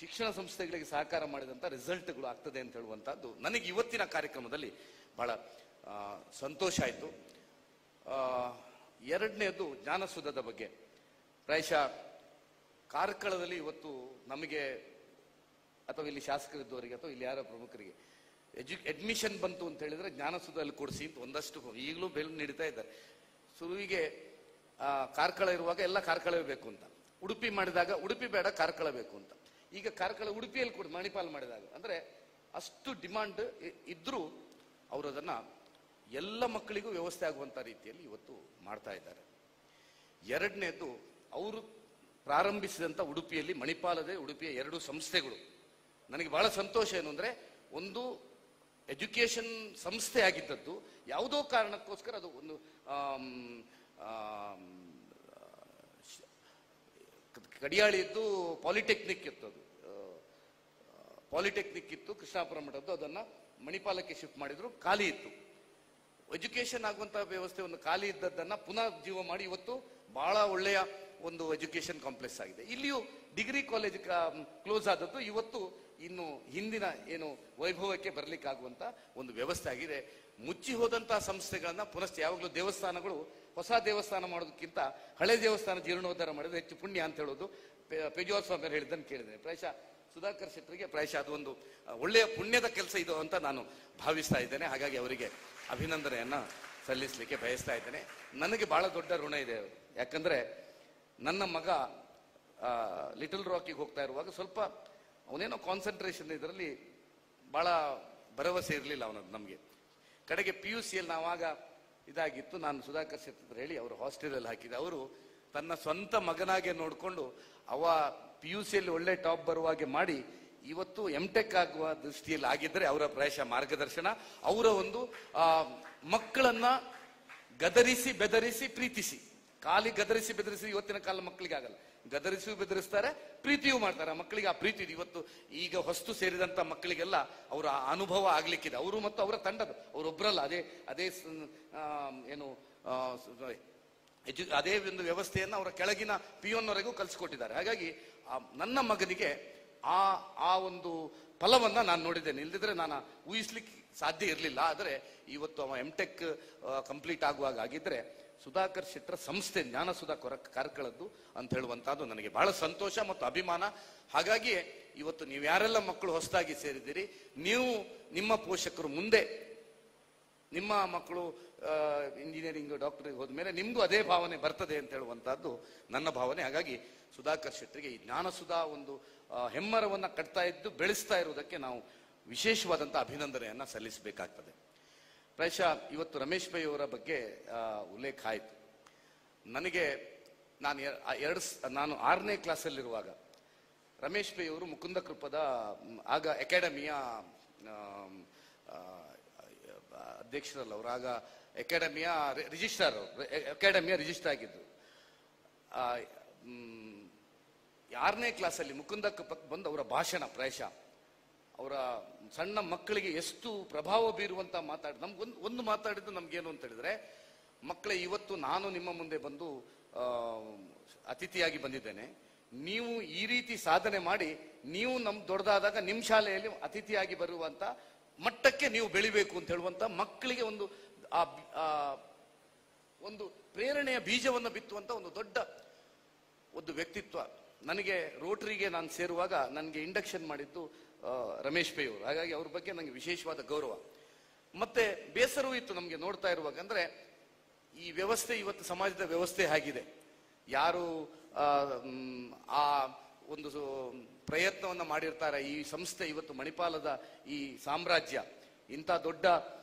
Speaker 6: ಶಿಕ್ಷಣ ಸಂಸ್ಥೆಗಳಿಗೆ ಸಹಕಾರ ಮಾಡಿದಂತ ರಿಸಲ್ಟ್ಗಳು ಆಗ್ತದೆ ಅಂತ ಹೇಳುವಂತಹದ್ದು ನನಗೆ ಇವತ್ತಿನ ಕಾರ್ಯಕ್ರಮದಲ್ಲಿ ಬಹಳ ಸಂತೋಷ ಆಯಿತು. ಎರಡನೇದು ಜ್ಞಾನಸುಧದ ಬಗ್ಗೆ. ಪ್ರಾಯಶಃ ಕಾರ್ಕಳದಲ್ಲಿ ಇವತ್ತು ನಮಗೆ ಅಥವಾ ಇಲ್ಲಿ ಶಾಸಕರಿದ್ದವರಿಗೆ ಅಥವಾ ಇಲ್ಲಿ ಯಾರ ಪ್ರಮುಖರಿಗೆ ಅಡ್ಮಿಷನ್ ಬಂತು ಅಂತ ಹೇಳಿದ್ರೆ ಜ್ಞಾನಸುಧದಲ್ಲಿ ಕೊಡಿಸಿ ಅಂತ ಒಂದಷ್ಟು ಈಗಲೂ ಬೆಲೆ ನೀಡ್ತಾ ಇದ್ದಾರೆ. ಶುರುವಿಗೆ ಕಾರ್ಕಳ ಇರುವಾಗ ಎಲ್ಲ ಕಾರ್ಕಳವೇ ಬೇಕು ಅಂತ, ಉಡುಪಿ ಮಾಡಿದಾಗ ಉಡುಪಿ ಬೇಡ ಕಾರ್ಕಳ ಬೇಕು ಅಂತ. ಈಗ ಕಾರ್ಕಳ ಉಡುಪಿಯಲ್ಲಿ ಕೂಡ ಮಣಿಪಾಲ್ ಮಾಡಿದಾಗ ಅಂದ್ರೆ ಅಷ್ಟು ಡಿಮಾಂಡ್ ಇದ್ರೂ ಅವರು ಅದನ್ನ ಎಲ್ಲ ಮಕ್ಕಳಿಗೂ ವ್ಯವಸ್ಥೆ ಆಗುವಂತ ರೀತಿಯಲ್ಲಿ ಇವತ್ತು ಮಾಡ್ತಾ ಇದ್ದಾರೆ. ಎರಡನೇದು, ಅವರು ಪ್ರಾರಂಭಿಸಿದಂತ ಉಡುಪಿಯಲ್ಲಿ ಮಣಿಪಾಲದೇ ಉಡುಪಿಯ 2 ಸಂಸ್ಥೆಗಳು. ನನಗೆ ಬಹಳ ಸಂತೋಷ ಏನು ಅಂದ್ರೆ, ಒಂದು ಎಜುಕೇಶನ್ ಸಂಸ್ಥೆ ಆಗಿದ್ದದ್ದು ಯಾವುದೋ ಕಾರಣಕ್ಕೋಸ್ಕರ ಅದು ಒಂದು ಕಡಿಯಾಳಿದ್ದು ಪಾಲಿಟೆಕ್ನಿಕ್ ಇತ್ತು, ಅದು ಪಾಲಿಟೆಕ್ನಿಕ್ ಇತ್ತು ಕೃಷ್ಣಾಪುರ ಮಠದ್ದು, ಅದನ್ನ ಮಣಿಪಾಲಕ್ಕೆ ಶಿಫ್ಟ್ ಮಾಡಿದ್ರು. ಖಾಲಿ ಇತ್ತು. ಎಜುಕೇಶನ್ ಆಗುವಂತಹ ವ್ಯವಸ್ಥೆ ಒಂದು ಖಾಲಿ ಇದ್ದದ್ದನ್ನ ಪುನಃ ಜೀವ ಮಾಡಿ ಇವತ್ತು ಬಹಳ ಒಳ್ಳೆಯ ಒಂದು ಎಜುಕೇಶನ್ ಕಾಂಪ್ಲೆಕ್ಸ್ ಆಗಿದೆ. ಇಲ್ಲಿಯೂ ಡಿಗ್ರಿ ಕಾಲೇಜ್ ಕ್ಲೋಸ್ ಆದದ್ದು ಇವತ್ತು ಇನ್ನು ಹಿಂದಿನ ಏನು ವೈಭವಕ್ಕೆ ಬರ್ಲಿಕ್ಕಾಗುವಂತ ಒಂದು ವ್ಯವಸ್ಥೆ ಆಗಿದೆ. ಮುಚ್ಚಿ ಹೋದಂತಹ ಸಂಸ್ಥೆಗಳನ್ನ ಪುನಃ ಯಾವಾಗಲೂ ದೇವಸ್ಥಾನಗಳು ಹೊಸ ದೇವಸ್ಥಾನ ಮಾಡೋದಕ್ಕಿಂತ ಹಳೆ ದೇವಸ್ಥಾನ ಜೀರ್ಣೋದ್ಧಾರ ಮಾಡಿದ್ರೆ ಹೆಚ್ಚು ಪುಣ್ಯ ಅಂತ ಹೇಳೋದು ಪೇಜಾವರ ಸ್ವಾಮಿ ಹೇಳಿದ್ದನ್ನು ಕೇಳಿದ್ದೇನೆ. ಪ್ರಾಯಶಃ ಸುಧಾಕರ್ ಶೆಟ್ಟರಿಗೆ ಪ್ರಾಯಶಃ ಅದು ಒಂದು ಒಳ್ಳೆಯ ಪುಣ್ಯದ ಕೆಲಸ ಇದು ಅಂತ ನಾನು ಭಾವಿಸ್ತಾ ಇದ್ದೇನೆ. ಹಾಗಾಗಿ ಅವರಿಗೆ ಅಭಿನಂದನೆಯನ್ನ ಸಲ್ಲಿಸಲಿಕ್ಕೆ ಬಯಸ್ತಾ ಇದ್ದೇನೆ. ನನಗೆ ಬಹಳ ದೊಡ್ಡ ಋಣ ಇದೆ. ಯಾಕಂದ್ರೆ ನನ್ನ ಮಗ ಲಿಟಲ್ ರಾಕಿಗೆ ಹೋಗ್ತಾ ಇರುವಾಗ ಸ್ವಲ್ಪ ಅವನೇನೋ ಕಾನ್ಸಂಟ್ರೇಷನ್ ಇದರಲ್ಲಿ ಬಹಳ ಭರವಸೆ ಇರಲಿಲ್ಲ ಅವನದ್ದು ನಮಗೆ. ಕಡೆಗೆ PUCಯಲ್ಲಿ ನಾವಾಗ ಇದಾಗಿತ್ತು, ನಾನು ಸುಧಾಕರ್ ಶೆಟ್ಟಿ ಹೇಳಿ ಅವರು ಹಾಸ್ಟೆಲಲ್ಲಿ ಹಾಕಿದೆ. ಅವರು ತನ್ನ ಸ್ವಂತ ಮಗನಾಗೆ ನೋಡಿಕೊಂಡು ಅವ PUCಯಲ್ಲಿ ಒಳ್ಳೆ ಟಾಪ್ ಬರುವಾಗೆ ಮಾಡಿ ಇವತ್ತು MTech ಆಗುವ ದೃಷ್ಟಿಯಲ್ಲಿ ಆಗಿದ್ರೆ ಅವರ ಪ್ರಾಯಶಃ ಮಾರ್ಗದರ್ಶನ, ಅವರ ಒಂದು ಮಕ್ಕಳನ್ನ ಗದರಿಸಿ ಬೆದರಿಸಿ ಪ್ರೀತಿಸಿ, ಖಾಲಿ ಗದರಿಸಿ ಬೆದರಿಸಿ ಇವತ್ತಿನ ಕಾಲ ಮಕ್ಕಳಿಗೆ ಆಗಲ್ಲ. ಗದರಿಸಿಯೂ ಬೆದರಿಸ್ತಾರೆ, ಪ್ರೀತಿಯೂ ಮಾಡ್ತಾರೆ. ಆ ಮಕ್ಕಳಿಗೆ ಆ ಪ್ರೀತಿ ಇವತ್ತು ಈಗ ಹೊಸ್ತು ಸೇರಿದಂತ ಮಕ್ಕಳಿಗೆಲ್ಲ ಅವರ ಅನುಭವ ಆಗ್ಲಿಕ್ಕಿದೆ. ಅವರು ಮತ್ತು ಅವರ ತಂಡದ ಅವರೊಬ್ಬರಲ್ಲ, ಅದೇ ಏನು ಅದೇ ಒಂದು ವ್ಯವಸ್ಥೆಯನ್ನು ಅವರ ಕೆಳಗಿನ ಪಿಯೋನ್ವರೆಗೂ ಕಲಿಸ್ಕೊಟ್ಟಿದ್ದಾರೆ. ಹಾಗಾಗಿ ನನ್ನ ಮಗನಿಗೆ ಆ ಒಂದು ಫಲವನ್ನ ನಾನು ನೋಡಿದ್ದೇನೆ. ಇಲ್ದಿದ್ರೆ ನಾನು ಊಹಿಸ್ಲಿಕ್ಕೆ ಸಾಧ್ಯ ಇರಲಿಲ್ಲ. ಆದರೆ ಇವತ್ತು ಅವ MTech ಕಂಪ್ಲೀಟ್ ಆಗುವಾಗ ಆಗಿದ್ರೆ ಸುಧಾಕರ್ ಶೆಟ್ಟರ ಸಂಸ್ಥೆ ಜ್ಞಾನಸುಧಾ ಕಾರ್ಕಳದ್ದು ಅಂತ ಹೇಳುವಂತಹದ್ದು ನನಗೆ ಬಹಳ ಸಂತೋಷ ಮತ್ತು ಅಭಿಮಾನ. ಹಾಗಾಗಿ ಇವತ್ತು ನೀವು ಯಾರೆಲ್ಲ ಮಕ್ಕಳು ಹೊಸದಾಗಿ ಸೇರಿದ್ದೀರಿ, ನೀವು ನಿಮ್ಮ ಪೋಷಕರು ಮುಂದೆ ನಿಮ್ಮ ಮಕ್ಕಳು ಇಂಜಿನಿಯರಿಂಗ್ ಡಾಕ್ಟರಿಗೆ ಹೋದ್ಮೇಲೆ ನಿಮ್ಗೂ ಅದೇ ಭಾವನೆ ಬರ್ತದೆ ಅಂತ ಹೇಳುವಂತಹದ್ದು ನನ್ನ ಭಾವನೆ. ಹಾಗಾಗಿ ಸುಧಾಕರ್ ಶೆಟ್ಟರಿಗೆ ಈ ಜ್ಞಾನಸುಧಾ ಒಂದು ಹೆಮ್ಮರವನ್ನ ಕಟ್ತಾ ಇದ್ದು ಬೆಳೆಸ್ತಾ ಇರುವುದಕ್ಕೆ ನಾವು ವಿಶೇಷವಾದಂತಹ ಅಭಿನಂದನೆಯನ್ನ ಸಲ್ಲಿಸಬೇಕಾಗ್ತದೆ. ಪ್ರಾಯಶಃ ಇವತ್ತು ರಮೇಶ್ ಪೈ ಅವರ ಬಗ್ಗೆ ಉಲ್ಲೇಖ ಆಯಿತು. ನನಗೆ ನಾನು 6ನೇ ಕ್ಲಾಸಲ್ಲಿರುವಾಗ ರಮೇಶ್ ಪೈ ಅವರು ಮುಕುಂದ ಕೃಪದ ಆಗ ಅಕಾಡೆಮಿಯ ಅಧ್ಯಕ್ಷರಲ್ಲ, ಅವರು ಆಗ ಅಕಾಡೆಮಿಯ ರಿಜಿಸ್ಟ್ರಾರ್, ಅಕಾಡೆಮಿಯ ರಿಜಿಸ್ಟರ್ ಆಗಿದ್ರು. 6ನೇ ಕ್ಲಾಸಲ್ಲಿ ಮುಕುಂದ ಕೃಪಕ್ಕೆ ಬಂದು ಅವರ ಭಾಷಣ ಪ್ರಾಯಶಃ ಅವರ ಸಣ್ಣ ಮಕ್ಕಳಿಗೆ ಎಷ್ಟು ಪ್ರಭಾವ ಬೀರುವಂತ ಒಂದು ಮಾತಾಡಿದ್ದು ನಮ್ಗೇನು ಅಂತ ಹೇಳಿದ್ರೆ, ಮಕ್ಕಳೇ ಇವತ್ತು ನಾನು ನಿಮ್ಮ ಮುಂದೆ ಬಂದು ಅತಿಥಿಯಾಗಿ ಬಂದಿದ್ದೇನೆ, ನೀವು ಈ ರೀತಿ ಸಾಧನೆ ಮಾಡಿ ನೀವು ದೊಡ್ಡದಾದಾಗ ನಿಮ್ಮ ಶಾಲೆಯಲ್ಲಿ ಅತಿಥಿಯಾಗಿ ಬರುವಂತ ಮಟ್ಟಕ್ಕೆ ನೀವು ಬೆಳಿಬೇಕು ಅಂತ ಹೇಳುವಂತ ಮಕ್ಕಳಿಗೆ ಒಂದು ಪ್ರೇರಣೆಯ ಬೀಜವನ್ನು ಬಿತ್ತುವಂತ ಒಂದು ದೊಡ್ಡ ಒಂದು ವ್ಯಕ್ತಿತ್ವ. ನನಗೆ ರೋಟರಿಗೆ ನಾನು ಸೇರುವಾಗ ನನಗೆ ಇಂಡಕ್ಷನ್ ಮಾಡಿದ್ದು ರಮೇಶ್ ಪೈ ಅವರು. ಹಾಗಾಗಿ ಅವ್ರ ಬಗ್ಗೆ ನನಗೆ ವಿಶೇಷವಾದ ಗೌರವ ಮತ್ತೆ ಬೇಸರವೂ ಇತ್ತು ನಮಗೆ ನೋಡ್ತಾ ಇರುವಾಗ. ಅಂದ್ರೆ ಈ ವ್ಯವಸ್ಥೆ ಇವತ್ತು ಸಮಾಜದ ವ್ಯವಸ್ಥೆ ಆಗಿದೆ. ಯಾರು ಆ ಒಂದು ಪ್ರಯತ್ನವನ್ನ ಮಾಡಿರ್ತಾರೆ, ಈ ಸಂಸ್ಥೆ ಇವತ್ತು ಮಣಿಪಾಲದ ಈ ಸಾಮ್ರಾಜ್ಯ ಇಂಥ ದೊಡ್ಡ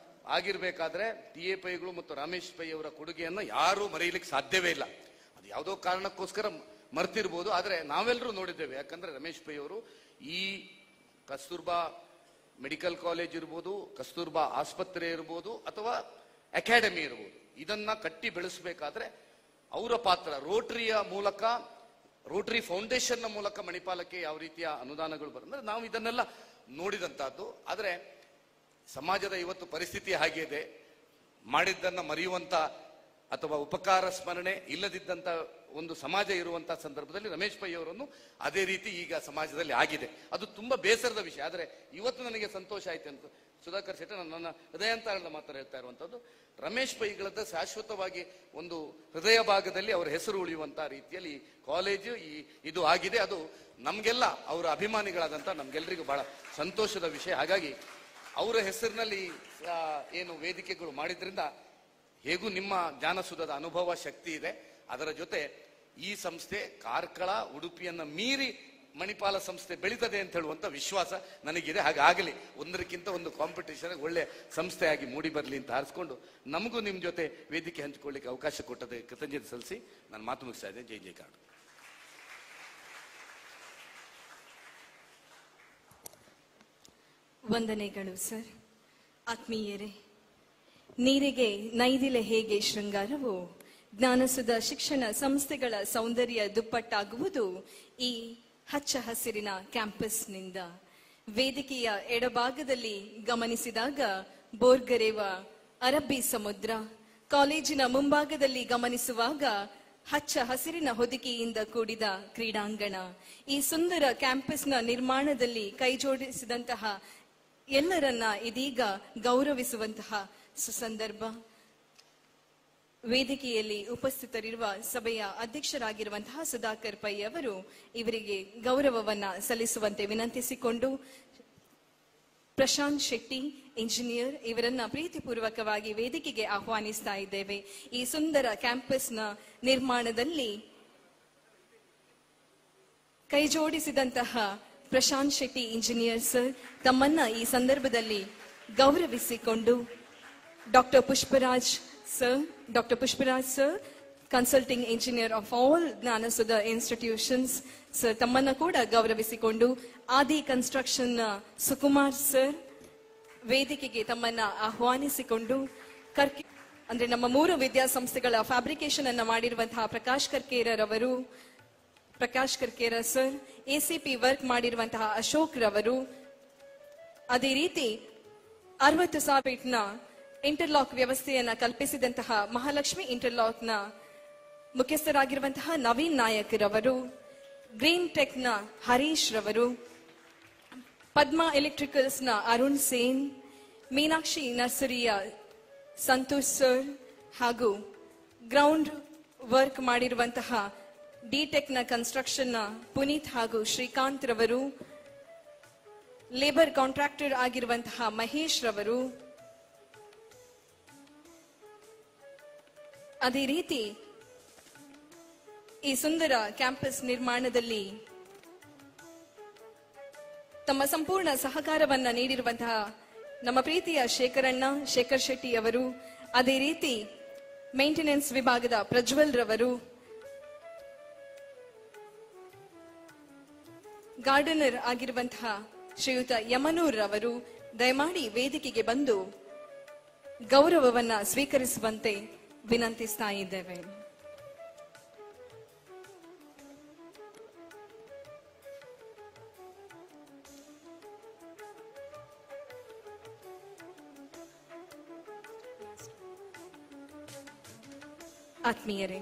Speaker 6: ಆಗಿರ್ಬೇಕಾದ್ರೆ TA ಪೈಗಳು ಮತ್ತು ರಮೇಶ್ ಪೈ ಅವರ ಕೊಡುಗೆಯನ್ನ ಯಾರೂ ಮರೆಯಲಿಕ್ಕೆ ಸಾಧ್ಯವೇ ಇಲ್ಲ. ಅದು ಯಾವುದೋ ಕಾರಣಕ್ಕೋಸ್ಕರ ಮರ್ತಿರ್ಬೋದು, ಆದ್ರೆ ನಾವೆಲ್ಲರೂ ನೋಡಿದ್ದೇವೆ. ಯಾಕಂದ್ರೆ ರಮೇಶ್ ಪೈ ಅವರು ಈ ಕಸ್ತೂರ್ಬಾ ಮೆಡಿಕಲ್ ಕಾಲೇಜ್ ಇರ್ಬೋದು, ಕಸ್ತೂರ್ಬಾ ಆಸ್ಪತ್ರೆ ಇರ್ಬೋದು, ಅಥವಾ ಅಕಾಡೆಮಿ ಇರ್ಬೋದು, ಇದನ್ನ ಕಟ್ಟಿ ಬೆಳೆಸಬೇಕಾದ್ರೆ ಅವರ ಪಾತ್ರ ರೋಟರಿಯ ಮೂಲಕ, ರೋಟರಿ ಫೌಂಡೇಶನ್ ಮೂಲಕ ಮಣಿಪಾಲಕ್ಕೆ ಯಾವ ರೀತಿಯ ಅನುದಾನಗಳು ಬರ್ತಂದ್ರೆ ನಾವು ಇದನ್ನೆಲ್ಲ ನೋಡಿದಂತಹದ್ದು. ಆದ್ರೆ ಸಮಾಜದ ಇವತ್ತು ಪರಿಸ್ಥಿತಿ ಹಾಗಿದೆ, ಮಾಡಿದ್ದನ್ನ ಮರೆಯುವಂತ ಅಥವಾ ಉಪಕಾರ ಸ್ಮರಣೆ ಇಲ್ಲದಿದ್ದಂತ ಒಂದು ಸಮಾಜ ಇರುವಂತಹ ಸಂದರ್ಭದಲ್ಲಿ ರಮೇಶ್ ಪೈ ಅವರನ್ನು ಅದೇ ರೀತಿ ಈಗ ಸಮಾಜದಲ್ಲಿ ಆಗಿದೆ. ಅದು ತುಂಬಾ ಬೇಸರದ ವಿಷಯ. ಆದ್ರೆ ಇವತ್ತು ನನಗೆ ಸಂತೋಷ ಆಯ್ತು ಅಂತ ಸುಧಾಕರ್ ಶೆಟ್ಟಿ ನನ್ನ ಹೃದಯಾಂತರದ ಮಾತ್ರ ಹೇಳ್ತಾ ಇರುವಂತದ್ದು, ರಮೇಶ್ ಪೈಗಳದ್ದು ಶಾಶ್ವತವಾಗಿ ಒಂದು ಹೃದಯ ಭಾಗದಲ್ಲಿ ಅವರ ಹೆಸರು ಉಳಿಯುವಂತ ರೀತಿಯಲ್ಲಿ ಕಾಲೇಜು ಇದು ಆಗಿದೆ. ಅದು ನಮ್ಗೆಲ್ಲ ಅವರ ಅಭಿಮಾನಿಗಳಾದಂತ ನಮ್ಗೆಲ್ಲರಿಗೂ ಬಹಳ ಸಂತೋಷದ ವಿಷಯ. ಹಾಗಾಗಿ ಅವರ ಹೆಸರಿನಲ್ಲಿ ಏನು ವೇದಿಕೆಗಳು ಮಾಡಿದ್ರಿಂದ ಹೇಗೂ ನಿಮ್ಮ ಜ್ಞಾನಸುಧದ ಅನುಭವ ಶಕ್ತಿ ಇದೆ. ಅದರ ಜೊತೆ ಈ ಸಂಸ್ಥೆ ಕಾರ್ಕಳ ಉಡುಪಿಯನ್ನ ಮೀರಿ ಮಣಿಪಾಲ ಸಂಸ್ಥೆ ಬೆಳೀತದೆ ಅಂತ ಹೇಳುವಂತ ವಿಶ್ವಾಸ ನನಗಿದೆ. ಹಾಗಾಗಲಿ, ಒಂದಕ್ಕಿಂತ ಒಂದು ಕಾಂಪಿಟೇಷನ್ ಒಳ್ಳೆ ಸಂಸ್ಥೆಯಾಗಿ ಮೂಡಿ ಬರಲಿ ಅಂತ ಹಾರಿಸ್ಕೊಂಡು ನಮಗೂ ನಿಮ್ಮ ಜೊತೆ ವೇದಿಕೆ ಹಂಚಿಕೊಳ್ಳಿಕ್ಕೆ ಅವಕಾಶ ಕೊಟ್ಟದಕ್ಕೆ ಕೃತಜ್ಞತೆ ಸಲ್ಲಿಸಿ ನಾನು ಮಾತು ಮುಗಿಸ್ತಾ ಇದ್ದೇನೆ. ಜೈ ಜೈ ಕಾಡು.
Speaker 1: ವಂದನೆಗಳು ಸರ್. ಆತ್ಮೀಯರೇ, ನೀರಿಗೆ ನೈದಿಲೆ ಹೇಗೆ ಶೃಂಗಾರವೋ, ಜ್ಞಾನಸುಧ ಶಿಕ್ಷಣ ಸಂಸ್ಥೆಗಳ ಸೌಂದರ್ಯ ದುಪ್ಪಟ್ಟಾಗುವುದು ಈ ಹಚ್ಚ ಹಸಿರಿನ ಕ್ಯಾಂಪಸ್ನಿಂದ. ವೇದಿಕೆಯ ಎಡಭಾಗದಲ್ಲಿ ಗಮನಿಸಿದಾಗ ಬೋರ್ಗರೆವ ಅರಬ್ಬಿ ಸಮುದ್ರ, ಕಾಲೇಜಿನ ಮುಂಭಾಗದಲ್ಲಿ ಗಮನಿಸುವಾಗ ಹಚ್ಚ ಹಸಿರಿನ ಹೊದಿಕೆಯಿಂದ ಕೂಡಿದ ಕ್ರೀಡಾಂಗಣ. ಈ ಸುಂದರ ಕ್ಯಾಂಪಸ್ನ ನಿರ್ಮಾಣದಲ್ಲಿ ಕೈಜೋಡಿಸಿದಂತಹ ಎಲ್ಲರನ್ನ ಇದೀಗ ಗೌರವಿಸುವಂತಹ ಸುಸಂದರ್ಭ. ವೇದಿಕೆಯಲ್ಲಿ ಉಪಸ್ಥಿತರಿರುವ ಸಭೆಯ ಅಧ್ಯಕ್ಷರಾಗಿರುವಂತಹ ಸುಧಾಕರ್ ಪೈ ಅವರು ಇವರಿಗೆ ಗೌರವವನ್ನ ಸಲ್ಲಿಸುವಂತೆ ವಿನಂತಿಸಿಕೊಂಡು, ಪ್ರಶಾಂತ್ ಶೆಟ್ಟಿ ಇಂಜಿನಿಯರ್ ಇವರನ್ನ ಪ್ರೀತಿಪೂರ್ವಕವಾಗಿ ವೇದಿಕೆಗೆ ಆಹ್ವಾನಿಸ್ತಾ ಇದ್ದೇವೆ. ಈ ಸುಂದರ ಕ್ಯಾಂಪಸ್ನ ನಿರ್ಮಾಣದಲ್ಲಿ ಕೈಜೋಡಿಸಿದಂತಹ ಪ್ರಶಾಂತ್ ಶೆಟ್ಟಿ ಇಂಜಿನಿಯರ್ ಸರ್ ತಮ್ಮನ್ನ ಈ ಸಂದರ್ಭದಲ್ಲಿ ಗೌರವಿಸಿಕೊಂಡು, doctor Pushparaj sir consulting engineer of all Jnanasudha institutions sir ತಮ್ಮನ್ನ ಕೂಡ ಗೌರವಿಸಿಕೊಂಡು, ಆದಿ ಕನ್ಸ್ಟ್ರಕ್ಷನ್ ಸುಕುಮಾರ್ ಸರ್ ವೇದಿಕೆಗೆ ತಮ್ಮನ್ನ ಆಹ್ವಾನಿಸಿಕೊಂಡು, ಅಂದ್ರೆ ನಮ್ಮ 3 ವಿದ್ಯಾಸಂಸ್ಥೆಗಳ ಫ್ಯಾಬ್ರಿಕೇಶನ್ ಅನ್ನ ಮಾಡಿರುವಂತಹ Prakash Karkera sir, ACP work ಮಾಡಿರುವಂತಹ ಅಶೋಕ್ ರವರು, ಅದೇ ರೀತಿ 60,000 ಇಂಟರ್ಲಾಕ್ ವ್ಯವಸ್ಥೆಯನ್ನ ಕಲ್ಪಿಸಿದಂತಹ ಮಹಾಲಕ್ಷ್ಮಿ ಇಂಟರ್ಲಾಕ್ನ ಮುಖ್ಯಸ್ಥರಾಗಿರುವಂತಹ ನವೀನ್ ನಾಯಕ್ ರವರು, ಗ್ರೀನ್ ಟೆಕ್ ನ ಹರೀಶ್ ರವರು, ಪದ್ಮಾ ಎಲೆಕ್ಟ್ರಿಕಲ್ಸ್ ನ ಅರುಣ್ ಸೇನ್, ಮೀನಾಕ್ಷಿ ನರ್ಸರಿಯ ಸಂತೋಷ್ ಸರ್ ಹಾಗೂ ಗ್ರೌಂಡ್ ವರ್ಕ್ ಮಾಡಿರುವಂತಹ ಡಿಟೆಕ್ ನ ಕನ್ಸ್ಟ್ರಕ್ಷನ್ ನ ಪುನೀತ್ ಹಾಗೂ ಶ್ರೀಕಾಂತ್ ರವರು, ಲೇಬರ್ ಕಾಂಟ್ರಾಕ್ಟರ್ ಆಗಿರುವಂತಹ ಮಹೇಶ್ ರವರು, ಅದೇ ರೀತಿ ಈ ಸುಂದರ ಕ್ಯಾಂಪಸ್ ನಿರ್ಮಾಣದಲ್ಲಿ ತಮ್ಮ ಸಂಪೂರ್ಣ ಸಹಕಾರವನ್ನ ನೀಡಿರುವಂತಹ ನಮ್ಮ ಪ್ರೀತಿಯ ಶೇಖರ್ ಶೆಟ್ಟಿ ಅವರು, ಅದೇ ರೀತಿ ಮೇಂಟೆನೆನ್ಸ್ ವಿಭಾಗದ ಪ್ರಜ್ವಲ್ ರವರು, ಗಾರ್ಡನರ್ ಆಗಿರುವಂತಹ ಶ್ರೀಯುತ ಯಮನೂರ್ ರವರು ದಯಮಾಡಿ ವೇದಿಕೆಗೆ ಬಂದು ಗೌರವವನ್ನ ಸ್ವೀಕರಿಸುವಂತೆ ವಿನಂತಿಸ್ತಾ ಇದ್ದೇವೆ. ಆತ್ಮೀಯರೇ,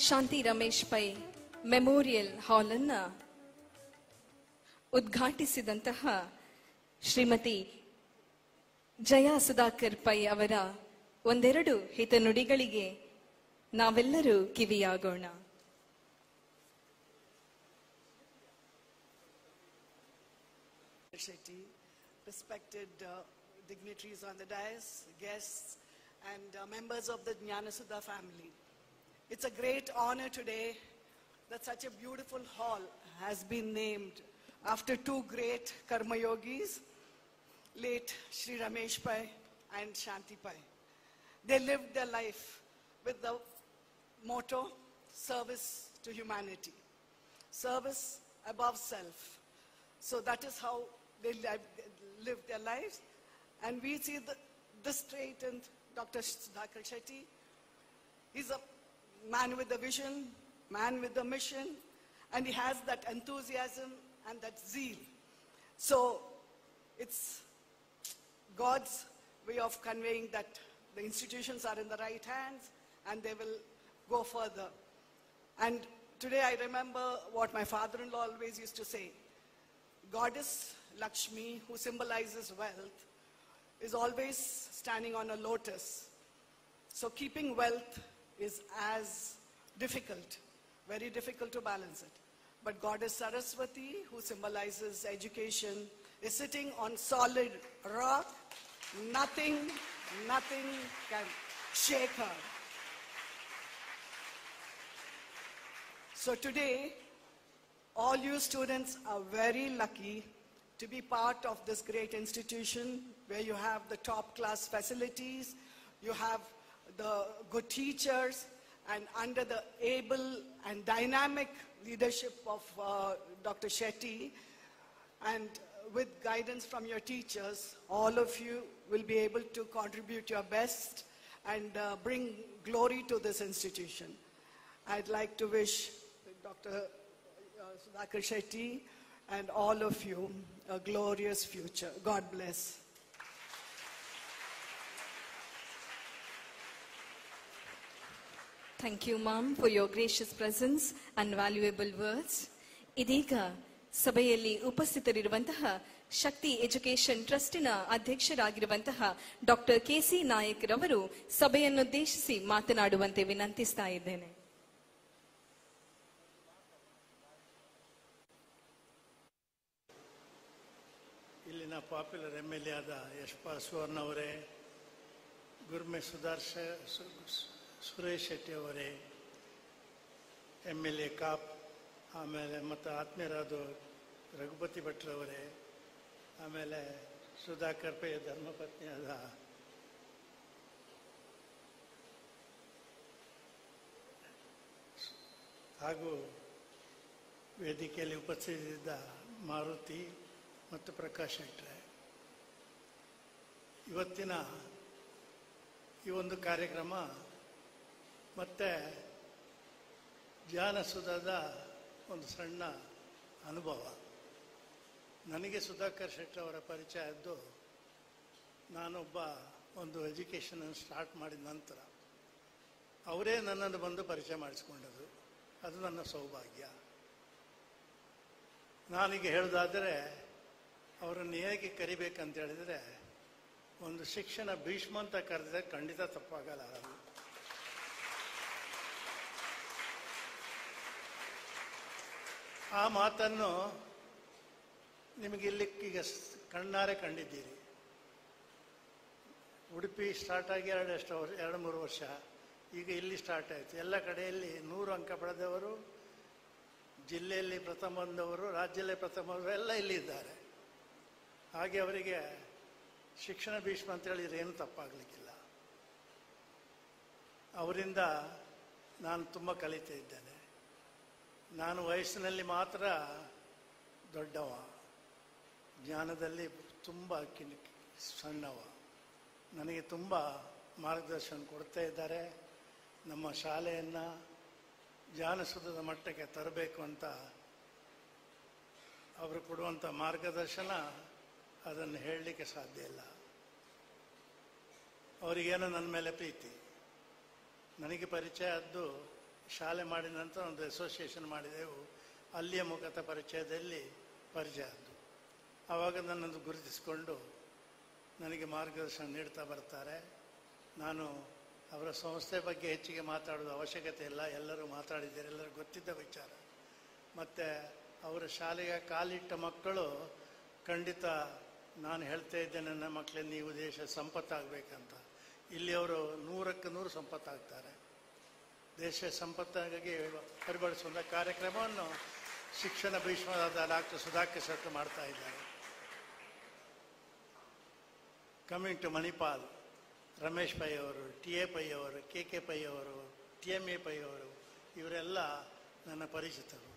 Speaker 1: ಶಾಂತಿ ರಮೇಶ್ ಪೈ ಮೆಮೋರಿಯಲ್ ಹಾಲ್ ಅನ್ನ ಉದ್ಘಾಟಿಸಿದಂತಹ ಶ್ರೀಮತಿ ಜಯಾ ಸುಧಾಕರ್ ಪೈ ಅವರ ಒಂದೆರಡು ಹಿತನುಡಿಗಳಿಗೆ ನಾವೆಲ್ಲರೂ ಕಿವಿಯಾಗೋಣ.
Speaker 7: Shetty, respected dignitaries on the dais, guests, and members of the Jnanasudha family. It's a great honor today that such a beautiful hall has been named after 2 great Karma Yogis, late Sri Ramesh Pai and Shanti Pai. They lived their life with the motto, service to humanity, service above self. So that is how they lived their lives. And we see this trait in Dr. Sudhakar Shetty. He's a man with a vision, man with a mission, and he has that enthusiasm and that zeal. So it's God's way of conveying that the institutions are in the right hands and they will go further. And today I remember what my father-in-law always used to say. Goddess Lakshmi, who symbolizes wealth, is always standing on a lotus. So keeping wealth is as difficult, very difficult to balance it. But Goddess Saraswati, who symbolizes education, is sitting on solid rock. Nothing can shake her. So today, all you students are very lucky to be part of this great institution where you have the top class facilities, you have the good teachers, and under the able and dynamic leadership of Dr. Shetty, and with guidance from your teachers, all of you will be able to contribute your best and bring glory to this institution. I'd like to wish Dr. Sudhakar Shetty and all of you a glorious future. God bless.
Speaker 1: Thank you, ma'am, for your gracious presence and valuable words. ಇದೀಗ ಸಭೆಯಲ್ಲಿ ಉಪಸ್ಥಿತರಿರುವಂತಹ ಶಕ್ತಿ ಎಜುಕೇಶನ್ ಟ್ರಸ್ಟಿನ ಅಧ್ಯಕ್ಷರಾಗಿರುವಂತಹ ಡಾಕ್ಟರ್ ಕೆ.ಸಿ. ನಾಯಕ್ ರವರು ಸಭೆಯನ್ನುದ್ದೇಶಿಸಿ ಮಾತನಾಡುವಂತೆ ವಿನಂತಿಸ್ತಾ ಇದ್ದೇನೆ.
Speaker 8: ಇಲ್ಲಿನ ಪಾಪ್ಯುಲರ್ MLA ಆದ ಯಶ್ಪಾಲ್ ಸುವರ್ಣ ಅವರೇ, ಗುರ್ಮೆ ಸುರೇಶ್ ಶೆಟ್ಟಿ ಅವರೇ, MLA ಕಾಪ್, ಆಮೇಲೆ ಮತ್ತು ಆತ್ಮೀಯರಾದ ರಘುಪತಿ ಭಟ್ರವರೇ, ಆಮೇಲೆ ಸುಧಾಕರ್ ಪೈ ಧರ್ಮಪತ್ನಿಯಾದ ಹಾಗೂ ವೇದಿಕೆಯಲ್ಲಿ ಉಪಸ್ಥಿತರಿದ್ದ ಮಾರುತಿ ಮತ್ತು ಪ್ರಕಾಶ್ ಶೆಟ್ರೆ, ಇವತ್ತಿನ ಈ ಒಂದು ಕಾರ್ಯಕ್ರಮ ಮತ್ತು ಜ್ಞಾನಸುಧದ ಒಂದು ಸಣ್ಣ ಅನುಭವ. ನನಗೆ ಸುಧಾಕರ್ ಶೆಟ್ಟಿ ಅವರ ಪರಿಚಯ ಆದ್ದು ನಾನೊಬ್ಬ ಒಂದು ಎಜುಕೇಷನನ್ನು ಸ್ಟಾರ್ಟ್ ಮಾಡಿದ ನಂತರ. ಅವರೇ ನನ್ನನ್ನು ಬಂದು ಪರಿಚಯ ಮಾಡಿಸ್ಕೊಂಡದ್ದು, ಅದು ನನ್ನ ಸೌಭಾಗ್ಯ. ನಾನೀಗ ಹೇಳೋದಾದರೆ ಅವರನ್ನು ಹೇಗೆ ಕರಿಬೇಕಂತ ಹೇಳಿದರೆ, ಒಂದು ಶಿಕ್ಷಣ ಭೀಷ್ಮ ಅಂತ ಕರೆದರೆ ಖಂಡಿತ ತಪ್ಪಾಗಲ್ಲ. ಆ ಮಾತನ್ನು ನಿಮಗೆ ಇಲ್ಲಿ ಈಗ ಕಣ್ಣಾರೆ ಕಂಡಿದ್ದೀರಿ. ಉಡುಪಿ ಸ್ಟಾರ್ಟ್ ಆಗಿ 2-3 ವರ್ಷ, ಈಗ ಇಲ್ಲಿ ಸ್ಟಾರ್ಟ್ ಆಯಿತು. ಎಲ್ಲ ಕಡೆಯಲ್ಲಿ 100 ಅಂಕ ಪಡೆದವರು, ಜಿಲ್ಲೆಯಲ್ಲಿ ಪ್ರಥಮ ಬಂದವರು, ರಾಜ್ಯದಲ್ಲಿ ಪ್ರಥಮ ಬಂದವರು ಎಲ್ಲ ಇಲ್ಲಿದ್ದಾರೆ. ಹಾಗೆ ಅವರಿಗೆ ಶಿಕ್ಷಣ ಭೀಷ್ಮ ಅಂತ ಹೇಳಿದರೆ ಏನು ತಪ್ಪಾಗಲಿಕ್ಕಿಲ್ಲ. ಅವರಿಂದ ನಾನು ತುಂಬ ಕಲಿತಾ ಇದ್ದೇನೆ. ನಾನು ವಯಸ್ಸಿನಲ್ಲಿ ಮಾತ್ರ ದೊಡ್ಡವ, ಜ್ಞಾನದಲ್ಲಿ ತುಂಬ ಸಣ್ಣವ. ನನಗೆ ತುಂಬ ಮಾರ್ಗದರ್ಶನ ಕೊಡ್ತಾ ಇದ್ದಾರೆ. ನಮ್ಮ ಶಾಲೆಯನ್ನು ಜ್ಞಾನಸುಧದ ಮಟ್ಟಕ್ಕೆ ತರಬೇಕು ಅಂತ ಅವರು ಕೊಡುವಂಥ ಮಾರ್ಗದರ್ಶನ, ಅದನ್ನು ಹೇಳಲಿಕ್ಕೆ ಸಾಧ್ಯ ಇಲ್ಲ. ಅವರಿಗೇನೋ ನನ್ನ ಮೇಲೆ ಪ್ರೀತಿ. ನನಗೆ ಪರಿಚಯ ಆದ್ದು ಶಾಲೆ ಮಾಡಿದ ನಂತರ ಒಂದು ಅಸೋಸಿಯೇಷನ್ ಮಾಡಿದೆವು. ಅಲ್ಲಿಯ ಮುಖದ ಪರಿಚಯದಲ್ಲಿ ಪರಿಚಯ ಆದ್ದು. ಆವಾಗ ನನ್ನನ್ನು ಗುರುತಿಸಿಕೊಂಡು ನನಗೆ ಮಾರ್ಗದರ್ಶನ ನೀಡ್ತಾ ಬರ್ತಾರೆ. ನಾನು ಅವರ ಸಂಸ್ಥೆ ಬಗ್ಗೆ ಹೆಚ್ಚಿಗೆ ಮಾತಾಡೋದು ಅವಶ್ಯಕತೆ ಇಲ್ಲ, ಎಲ್ಲರೂ ಮಾತಾಡಿದ್ದಾರೆ, ಎಲ್ಲರಿಗೂ ಗೊತ್ತಿದ್ದ ವಿಚಾರ. ಮತ್ತು ಅವರ ಶಾಲೆಗೆ ಕಾಲಿಟ್ಟ ಮಕ್ಕಳು ಖಂಡಿತ ನಾನು ಹೇಳ್ತಾ ಇದ್ದೇನೆ, ನನ್ನ ಮಕ್ಕಳೇ ನೀವು ದೇಶ ಸಂಪತ್ತಾಗಬೇಕಂತ. ಇಲ್ಲಿ ಅವರು 100ಕ್ಕೆ 100 ಸಂಪತ್ತಾಗ್ತಾರೆ. ದೇಶ ಸಂಪತ್ತಾಗಿ ಪರಿಬಳಿಸುವಂಥ ಕಾರ್ಯಕ್ರಮವನ್ನು ಶಿಕ್ಷಣ ಭೀಷ್ಮರಾದ ಡಾಕ್ಟರ್ ಸುಧಾಕರ್ ಶೆಟ್ಟಿ ಮಾಡ್ತಾ ಇದ್ದಾರೆ. ಕಮಿಂಗ್ ಟು ಮಣಿಪಾಲ್, ರಮೇಶ್ ಪೈ ಅವರು, TA ಪೈ ಅವರು, KK ಪೈ ಅವರು, TMA ಪೈ ಅವರು, ಇವರೆಲ್ಲ ನನ್ನ ಪರಿಚಿತರು.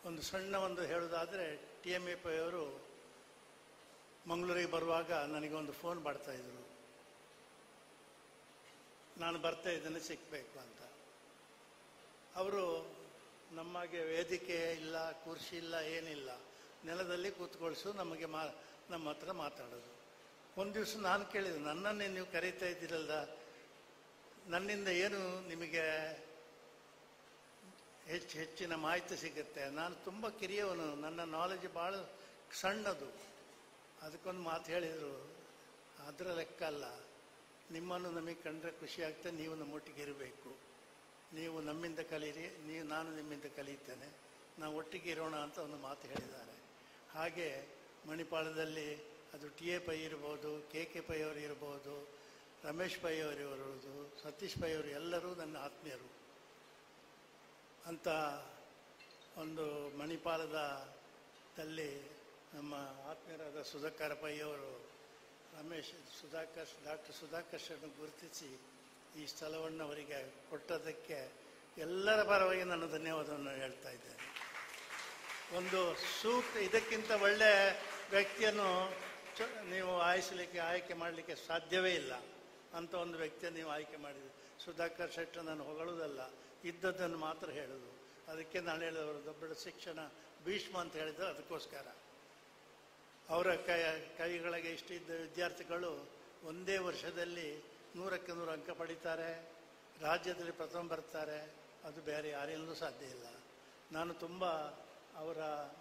Speaker 8: ಒಂದು ಸಣ್ಣ ಒಂದು ಹೇಳೋದಾದರೆ, TMA ಪೈ ಅವರು ಮಂಗಳೂರಿಗೆ ಬರುವಾಗ ನನಗೆ ಒಂದು ಫೋನ್ ಮಾಡ್ತಾಯಿದ್ರು, ನಾನು ಬರ್ತಾ ಇದ್ದೇನೆ ಸಿಕ್ಕಬೇಕು ಅಂತ. ಅವರು ನಮಗೆ ವೇದಿಕೆ ಇಲ್ಲ, ಕುರ್ಚಿ ಇಲ್ಲ, ಏನಿಲ್ಲ, ನೆಲದಲ್ಲಿ ಕೂತ್ಕೊಳ್ಸು, ನಮಗೆ ನಮ್ಮ ಹತ್ರ ಮಾತಾಡೋದು. ಒಂದು ದಿವಸ ನಾನು ಕೇಳಿದೆ, ನನ್ನನ್ನೇ ನೀವು ಕರೀತಾ ಇದ್ದೀರಲ್ಲ, ನನ್ನಿಂದ ಏನು ನಿಮಗೆ ಹೆಚ್ಚಿನ ಮಾಹಿತಿ ಸಿಗುತ್ತೆ? ನಾನು ತುಂಬ ಕಿರಿಯವನು, ನನ್ನ ನಾಲೆಜ್ ಭಾಳ ಸಣ್ಣದು. ಅದಕ್ಕೊಂದು ಮಾತು ಹೇಳಿದರು, ಅದರ ಲೆಕ್ಕ ಅಲ್ಲ, ನಿಮ್ಮನ್ನು ನಮಗೆ ಕಂಡ್ರೆ ಖುಷಿ ಆಗ್ತದೆ, ನೀವು ನಮ್ಮೊಟ್ಟಿಗೆ ಇರಬೇಕು, ನೀವು ನಮ್ಮಿಂದ ಕಲೀರಿ, ನಾನು ನಿಮ್ಮಿಂದ ಕಲಿತೇನೆ, ನಾವು ಒಟ್ಟಿಗೆ ಇರೋಣ ಅಂತ ಒಂದು ಮಾತು ಹೇಳಿದ್ದಾರೆ. ಹಾಗೆ ಮಣಿಪಾಲದಲ್ಲಿ ಅದು TA ಪೈ ಇರ್ಬೋದು, KK ಪೈ ಅವರು ಇರ್ಬೋದು, ರಮೇಶ್ ಪೈ ಅವರು ಇರ್ಬೋದು, ಸತೀಶ್ ಪೈ ಅವರು, ಎಲ್ಲರೂ ನನ್ನ ಆತ್ಮೀಯರು. ಅಂತ ಒಂದು ಮಣಿಪಾಲದಲ್ಲಿ ನಮ್ಮ ಆತ್ಮೀಯರಾದ ಸುಧಾಕರ್ ಪೈ ಅವರು ಡಾಕ್ಟರ್ ಸುಧಾಕರ್ ಶೆಟ್ಟನ್ನು ಗುರುತಿಸಿ ಈ ಸ್ಥಳವನ್ನು ಅವರಿಗೆ ಕೊಟ್ಟದಕ್ಕೆ ಎಲ್ಲರ ಪರವಾಗಿ ನಾನು ಧನ್ಯವಾದವನ್ನು ಹೇಳ್ತಾ ಇದ್ದೇನೆ. ಒಂದು ಸೂಕ್ತ ಇದಕ್ಕಿಂತ ಒಳ್ಳೆಯ ವ್ಯಕ್ತಿಯನ್ನು ನೀವು ಆಯ್ಕೆ ಮಾಡಲಿಕ್ಕೆ ಸಾಧ್ಯವೇ ಇಲ್ಲ. ಅಂಥ ಒಂದು ವ್ಯಕ್ತಿಯನ್ನು ನೀವು ಆಯ್ಕೆ ಮಾಡಿದ್ದೀರಿ. ಸುಧಾಕರ್ ಶೆಟ್ಟರ್ ನಾನು ಹೊಗಳುವುದಲ್ಲ, ಇದ್ದದ್ದನ್ನು ಮಾತ್ರ ಹೇಳೋದು. ಅದಕ್ಕೆ ನಾನು ಹೇಳಿದವರು ದೊಡ್ಡ ಶಿಕ್ಷಣ ಭೀಷ್ಮ ಅಂತ ಹೇಳಿದ್ರು. ಅದಕ್ಕೋಸ್ಕರ ಅವರ ಕೈಗಳಿಗೆ ಇಷ್ಟಿದ್ದ ವಿದ್ಯಾರ್ಥಿಗಳು ಒಂದೇ ವರ್ಷದಲ್ಲಿ 100ಕ್ಕೆ 100 ಅಂಕ ಪಡೀತಾರೆ, ರಾಜ್ಯದಲ್ಲಿ ಪ್ರಥಮ ಬರ್ತಾರೆ. ಅದು ಬೇರೆ ಯಾರಿಂದಲೂ ಸಾಧ್ಯ ಇಲ್ಲ. ನಾನು ತುಂಬ ಅವರ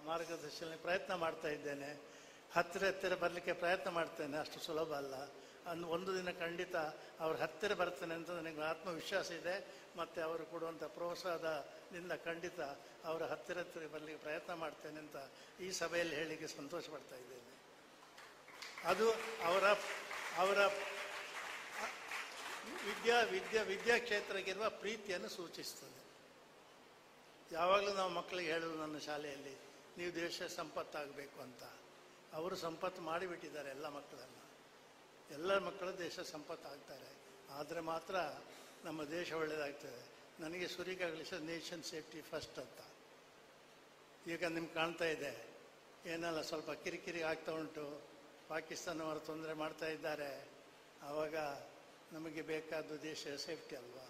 Speaker 8: ಮಾರ್ಗದರ್ಶನ ಪ್ರಯತ್ನ ಮಾಡ್ತಾ ಇದ್ದೇನೆ. ಹತ್ತಿರ ಬರಲಿಕ್ಕೆ ಪ್ರಯತ್ನ ಮಾಡ್ತೇನೆ. ಅಷ್ಟು ಸುಲಭ ಅಲ್ಲ. ಒಂದು ದಿನ ಖಂಡಿತ ಅವ್ರ ಹತ್ತಿರ ಬರ್ತೇನೆ ಅಂತ ನನಗೆ ಆತ್ಮವಿಶ್ವಾಸ ಇದೆ. ಮತ್ತು ಅವರು ಕೊಡುವಂಥ ಪ್ರೋತ್ಸಾಹದಿಂದ ಖಂಡಿತ ಅವರ ಹತ್ತಿರ ಬರಲಿಕ್ಕೆ ಪ್ರಯತ್ನ ಮಾಡ್ತೇನೆ ಅಂತ ಈ ಸಭೆಯಲ್ಲಿ ಹೇಳಲಿಕ್ಕೆ ಸಂತೋಷ ಪಡ್ತಾ ಇದ್ದೇನೆ. ಅದು ಅವರ ವಿದ್ಯಾಕ್ಷೇತ್ರಕ್ಕಿರುವ ಪ್ರೀತಿಯನ್ನು ಸೂಚಿಸ್ತದೆ. ಯಾವಾಗಲೂ ನಾವು ಮಕ್ಕಳಿಗೆ ಹೇಳೋದು ನನ್ನ ಶಾಲೆಯಲ್ಲಿ, ನೀವು ದೇಶ ಸಂಪತ್ತಾಗಬೇಕು ಅಂತ. ಅವರು ಸಂಪತ್ತು ಮಾಡಿಬಿಟ್ಟಿದ್ದಾರೆ ಎಲ್ಲ ಮಕ್ಕಳನ್ನು. ಎಲ್ಲ ಮಕ್ಕಳು ದೇಶ ಸಂಪತ್ತಾಗ್ತಾರೆ. ಆದರೆ ಮಾತ್ರ ನಮ್ಮ ದೇಶ ಒಳ್ಳೆಯದಾಗ್ತದೆ. ನನಗೆ ಸುರಿಗಾಗಲಿ ನೇಷನ್ ಸೇಫ್ಟಿ ಫಸ್ಟ್ ಅಂತ. ಈಗ ನಿಮ್ಗೆ ಕಾಣ್ತಾ ಇದೆ, ಏನೆಲ್ಲ ಸ್ವಲ್ಪ ಕಿರಿಕಿರಿ ಆಗ್ತಾ ಉಂಟು. ಪಾಕಿಸ್ತಾನವರು ತೊಂದರೆ ಮಾಡ್ತಾ ಇದ್ದಾರೆ. ಆವಾಗ ನಮಗೆ ಬೇಕಾದ್ದು ದೇಶ ಸೇಫ್ಟಿ ಅಲ್ವಾ?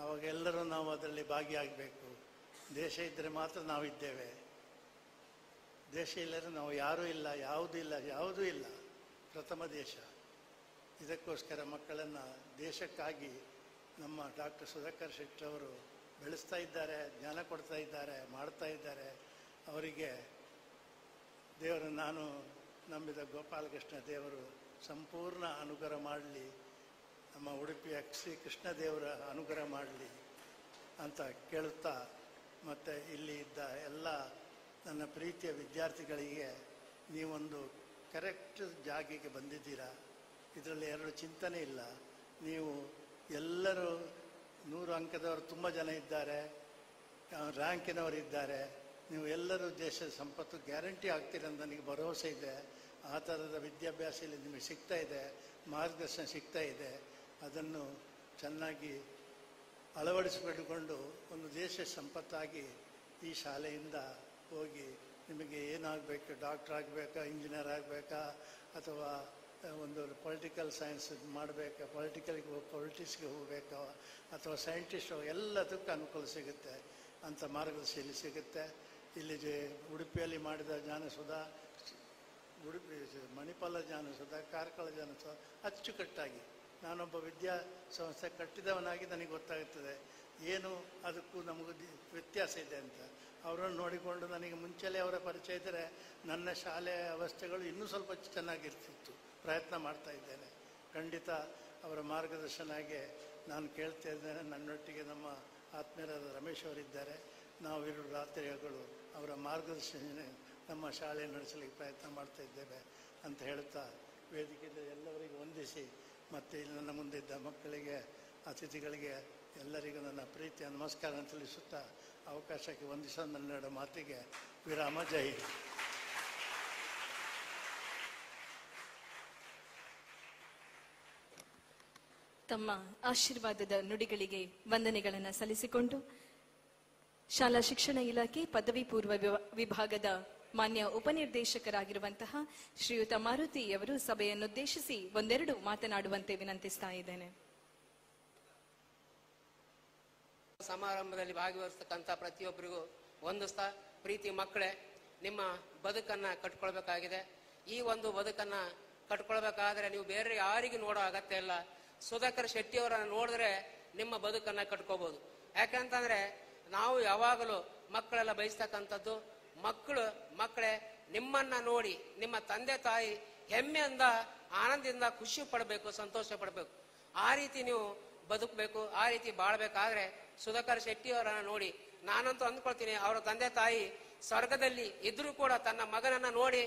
Speaker 8: ಆವಾಗ ಎಲ್ಲರೂ ನಾವು ಅದರಲ್ಲಿ ಭಾಗಿಯಾಗಬೇಕು. ದೇಶ ಇದ್ದರೆ ಮಾತ್ರ ನಾವಿದ್ದೇವೆ. ದೇಶ ಇಲ್ಲದ್ರೆ ನಾವು ಯಾರೂ ಇಲ್ಲ, ಯಾವುದೂ ಇಲ್ಲ. ಪ್ರಥಮ ದೇಶ. ಇದಕ್ಕೋಸ್ಕರ ಮಕ್ಕಳನ್ನು ದೇಶಕ್ಕಾಗಿ ನಮ್ಮ ಡಾಕ್ಟರ್ ಸುಧಾಕರ್ ಶೆಟ್ಟರ್ ಅವರು ಬೆಳೆಸ್ತಾ ಇದ್ದಾರೆ, ಜ್ಞಾನ ಕೊಡ್ತಾ ಇದ್ದಾರೆ, ಮಾಡ್ತಾ ಇದ್ದಾರೆ. ಅವರಿಗೆ ದೇವರು, ನಾನು ನಂಬಿದ ಗೋಪಾಲಕೃಷ್ಣ ದೇವರು ಸಂಪೂರ್ಣ ಅನುಗ್ರಹ ಮಾಡಲಿ, ನಮ್ಮ ಉಡುಪಿಯ ಶ್ರೀ ಕೃಷ್ಣ ದೇವರ ಅನುಗ್ರಹ ಮಾಡಲಿ ಅಂತ ಕೇಳುತ್ತಾ, ಮತ್ತು ಇಲ್ಲಿ ಇದ್ದ ಎಲ್ಲ ನನ್ನ ಪ್ರೀತಿಯ ವಿದ್ಯಾರ್ಥಿಗಳಿಗೆ, ನೀವೊಂದು ಕರೆಕ್ಟ್ ಜಾಗಿಗೆ ಬಂದಿದ್ದೀರಾ. ಇದರಲ್ಲಿ ಎರಡು ಚಿಂತನೆ ಇಲ್ಲ. ನೀವು ಎಲ್ಲರೂ 100 ಅಂಕದವರು ತುಂಬ ಜನ ಇದ್ದಾರೆ, ರ್ಯಾಂಕಿನವರಿದ್ದಾರೆ. ನೀವು ಎಲ್ಲರೂ ದೇಶದ ಸಂಪತ್ತು ಗ್ಯಾರಂಟಿ ಆಗ್ತೀರ ಅಂತ ನನಗೆ ಭರವಸೆ ಇದೆ. ಆ ಥರದ ವಿದ್ಯಾಭ್ಯಾಸ ಇಲ್ಲಿ ನಿಮಗೆ ಸಿಗ್ತಾ ಇದೆ, ಮಾರ್ಗದರ್ಶನ ಸಿಗ್ತಾ ಇದೆ. ಅದನ್ನು ಚೆನ್ನಾಗಿ ಅಳವಡಿಸಿಕೊಂಡು ಒಂದು ದೇಶ ಸಂಪತ್ತಾಗಿ ಈ ಶಾಲೆಯಿಂದ ಹೋಗಿ ನಿಮಗೆ ಏನಾಗಬೇಕು, ಡಾಕ್ಟರ್ ಆಗಬೇಕಾ, ಇಂಜಿನಿಯರ್ ಆಗಬೇಕಾ, ಅಥವಾ ಒಂದು ಪೊಲಿಟಿಕಲ್ ಸೈನ್ಸ್ ಮಾಡಬೇಕಾ, ಪೊಲಿಟಿಕ್ಸ್ಗೆ ಹೋಗಬೇಕಾ, ಅಥವಾ ಸೈಂಟಿಸ್ಟ್, ಎಲ್ಲದಕ್ಕೂ ಅನುಕೂಲ ಸಿಗುತ್ತೆ ಅಂತ ಮಾರ್ಗದರ್ಶನ ಇಲ್ಲಿ ಸಿಗುತ್ತೆ. ಇಲ್ಲಿ ಉಡುಪಿಯಲ್ಲಿ ಮಾಡಿದ ಜ್ಞಾನಸುಧಾ, ಮಣಿಪಾಲ ಜ್ಞಾನಸುಧಾ, ಕಾರ್ಕಳ ಜ್ಞಾನಸುಧಾ ಅಚ್ಚುಕಟ್ಟಾಗಿ, ನಾನೊಬ್ಬ ವಿದ್ಯಾಸಂಸ್ಥೆ ಕಟ್ಟಿದವನಾಗಿ ನನಗೆ ಗೊತ್ತಾಗುತ್ತದೆ ಏನು ಅದಕ್ಕೂ ನಮಗೂ ವ್ಯತ್ಯಾಸ ಇದೆ ಅಂತ. ಅವರನ್ನು ನೋಡಿಕೊಂಡು ನನಗೆ ಮುಂಚೆಲೇ ಅವರ ಪರಿಚಯ ಇದ್ದರೆ ನನ್ನ ಶಾಲೆಯ ಅವಸ್ಥೆಗಳು ಇನ್ನೂ ಸ್ವಲ್ಪ ಚೆನ್ನಾಗಿರ್ತಿತ್ತು. ಪ್ರಯತ್ನ ಮಾಡ್ತಾ ಇದ್ದೇನೆ. ಖಂಡಿತ ಅವರ ಮಾರ್ಗದರ್ಶನಗೆ ನಾನು ಕೇಳ್ತಾ ಇದ್ದೇನೆ. ನನ್ನೊಟ್ಟಿಗೆ ನಮ್ಮ ಆತ್ಮೀಯರಾದ ರಮೇಶ್ ಅವರಿದ್ದಾರೆ. ನಾವು 2 ರಾತ್ರಿಗಳು ಅವರ ಮಾರ್ಗದರ್ಶನ ನಮ್ಮ ಶಾಲೆ ನಡೆಸಲಿಕ್ಕೆ ಪ್ರಯತ್ನ ಮಾಡ್ತಾ ಇದ್ದೇವೆ ಅಂತ ಹೇಳ್ತಾ, ವೇದಿಕೆಯಲ್ಲಿ ಎಲ್ಲವರಿಗೂ ವಂದಿಸಿ, ಮತ್ತು ಇಲ್ಲಿ ನನ್ನ ಮುಂದೆ ಇದ್ದ ಮಕ್ಕಳಿಗೆ, ಅತಿಥಿಗಳಿಗೆ ಎಲ್ಲರಿಗೂ ನನ್ನ ಪ್ರೀತಿಯ ನಮಸ್ಕಾರ ತಿಳಿಸುತ್ತಾ ಅವಕಾಶಕ್ಕೆ ವಂದಿಸೋ ನನ್ನೆರಡು ಮಾತಿಗೆ ವಿರಾಮ. ಜೈ ಹಿಂದ್.
Speaker 1: ತಮ್ಮ ಆಶೀರ್ವಾದದ ನುಡಿಗಳಿಗೆ ವಂದನೆಗಳನ್ನು ಸಲ್ಲಿಸಿಕೊಂಡು ಶಾಲಾ ಶಿಕ್ಷಣ ಇಲಾಖೆ ಪದವಿ ಪೂರ್ವ ವಿಭಾಗದ ಮಾನ್ಯ ಉಪನಿರ್ದೇಶಕರಾಗಿರುವಂತಹ ಶ್ರೀಯುತ ಮಾರುತಿಯವರು ಸಭೆಯನ್ನುದ್ದೇಶಿಸಿ ಒಂದೆರಡು ಮಾತನಾಡುವಂತೆ ವಿನಂತಿಸ್ತಾ ಇದ್ದೇನೆ.
Speaker 9: ಸಮಾರಂಭದಲ್ಲಿ ಭಾಗವಹಿಸ್ತಕ್ಕಂಥ ಪ್ರತಿಯೊಬ್ಬರಿಗೂ ವಂದಿಸ್ತಾ, ಪ್ರೀತಿ ಮಕ್ಕಳೇ, ನಿಮ್ಮ ಬದುಕನ್ನ ಕಟ್ಕೊಳ್ಬೇಕಾಗಿದೆ. ಈ ಒಂದು ಬದುಕನ್ನ ಕಟ್ಕೊಳ್ಬೇಕಾದ್ರೆ ನೀವು ಬೇರೆ ಯಾರಿಗೂ ನೋಡೋ ಅಗತ್ಯ ಇಲ್ಲ. ಸುಧಾಕರ್ ಶೆಟ್ಟಿ ಅವರನ್ನು ನೋಡಿದ್ರೆ ನಿಮ್ಮ ಬದುಕನ್ನ ಕಟ್ಕೋಬಹುದು. ಯಾಕಂತಂದ್ರೆ ನಾವು ಯಾವಾಗಲೂ ಮಕ್ಕಳೆಲ್ಲ ಬಯಸ್ತಕ್ಕಂಥದ್ದು, ಮಕ್ಕಳೇ ನಿಮ್ಮನ್ನ ನೋಡಿ ನಿಮ್ಮ ತಂದೆ ತಾಯಿ ಹೆಮ್ಮೆಯಿಂದ, ಆನಂದದಿಂದ ಖುಷಿ ಪಡಬೇಕು, ಸಂತೋಷ ಪಡಬೇಕು. ಆ ರೀತಿ ನೀವು ಬದುಕಬೇಕು. ಆ ರೀತಿ ಬಾಳ್ಬೇಕಾದ್ರೆ ಸುಧಾಕರ್ ಶೆಟ್ಟಿ ಅವರನ್ನ ನೋಡಿ ನಾನಂತೂ ಅಂದ್ಕೊಳ್ತೀನಿ, ಅವರ ತಂದೆ ತಾಯಿ ಸ್ವರ್ಗದಲ್ಲಿ ಇದ್ರೂ ಕೂಡ ತನ್ನ ಮಗನನ್ನ ನೋಡಿ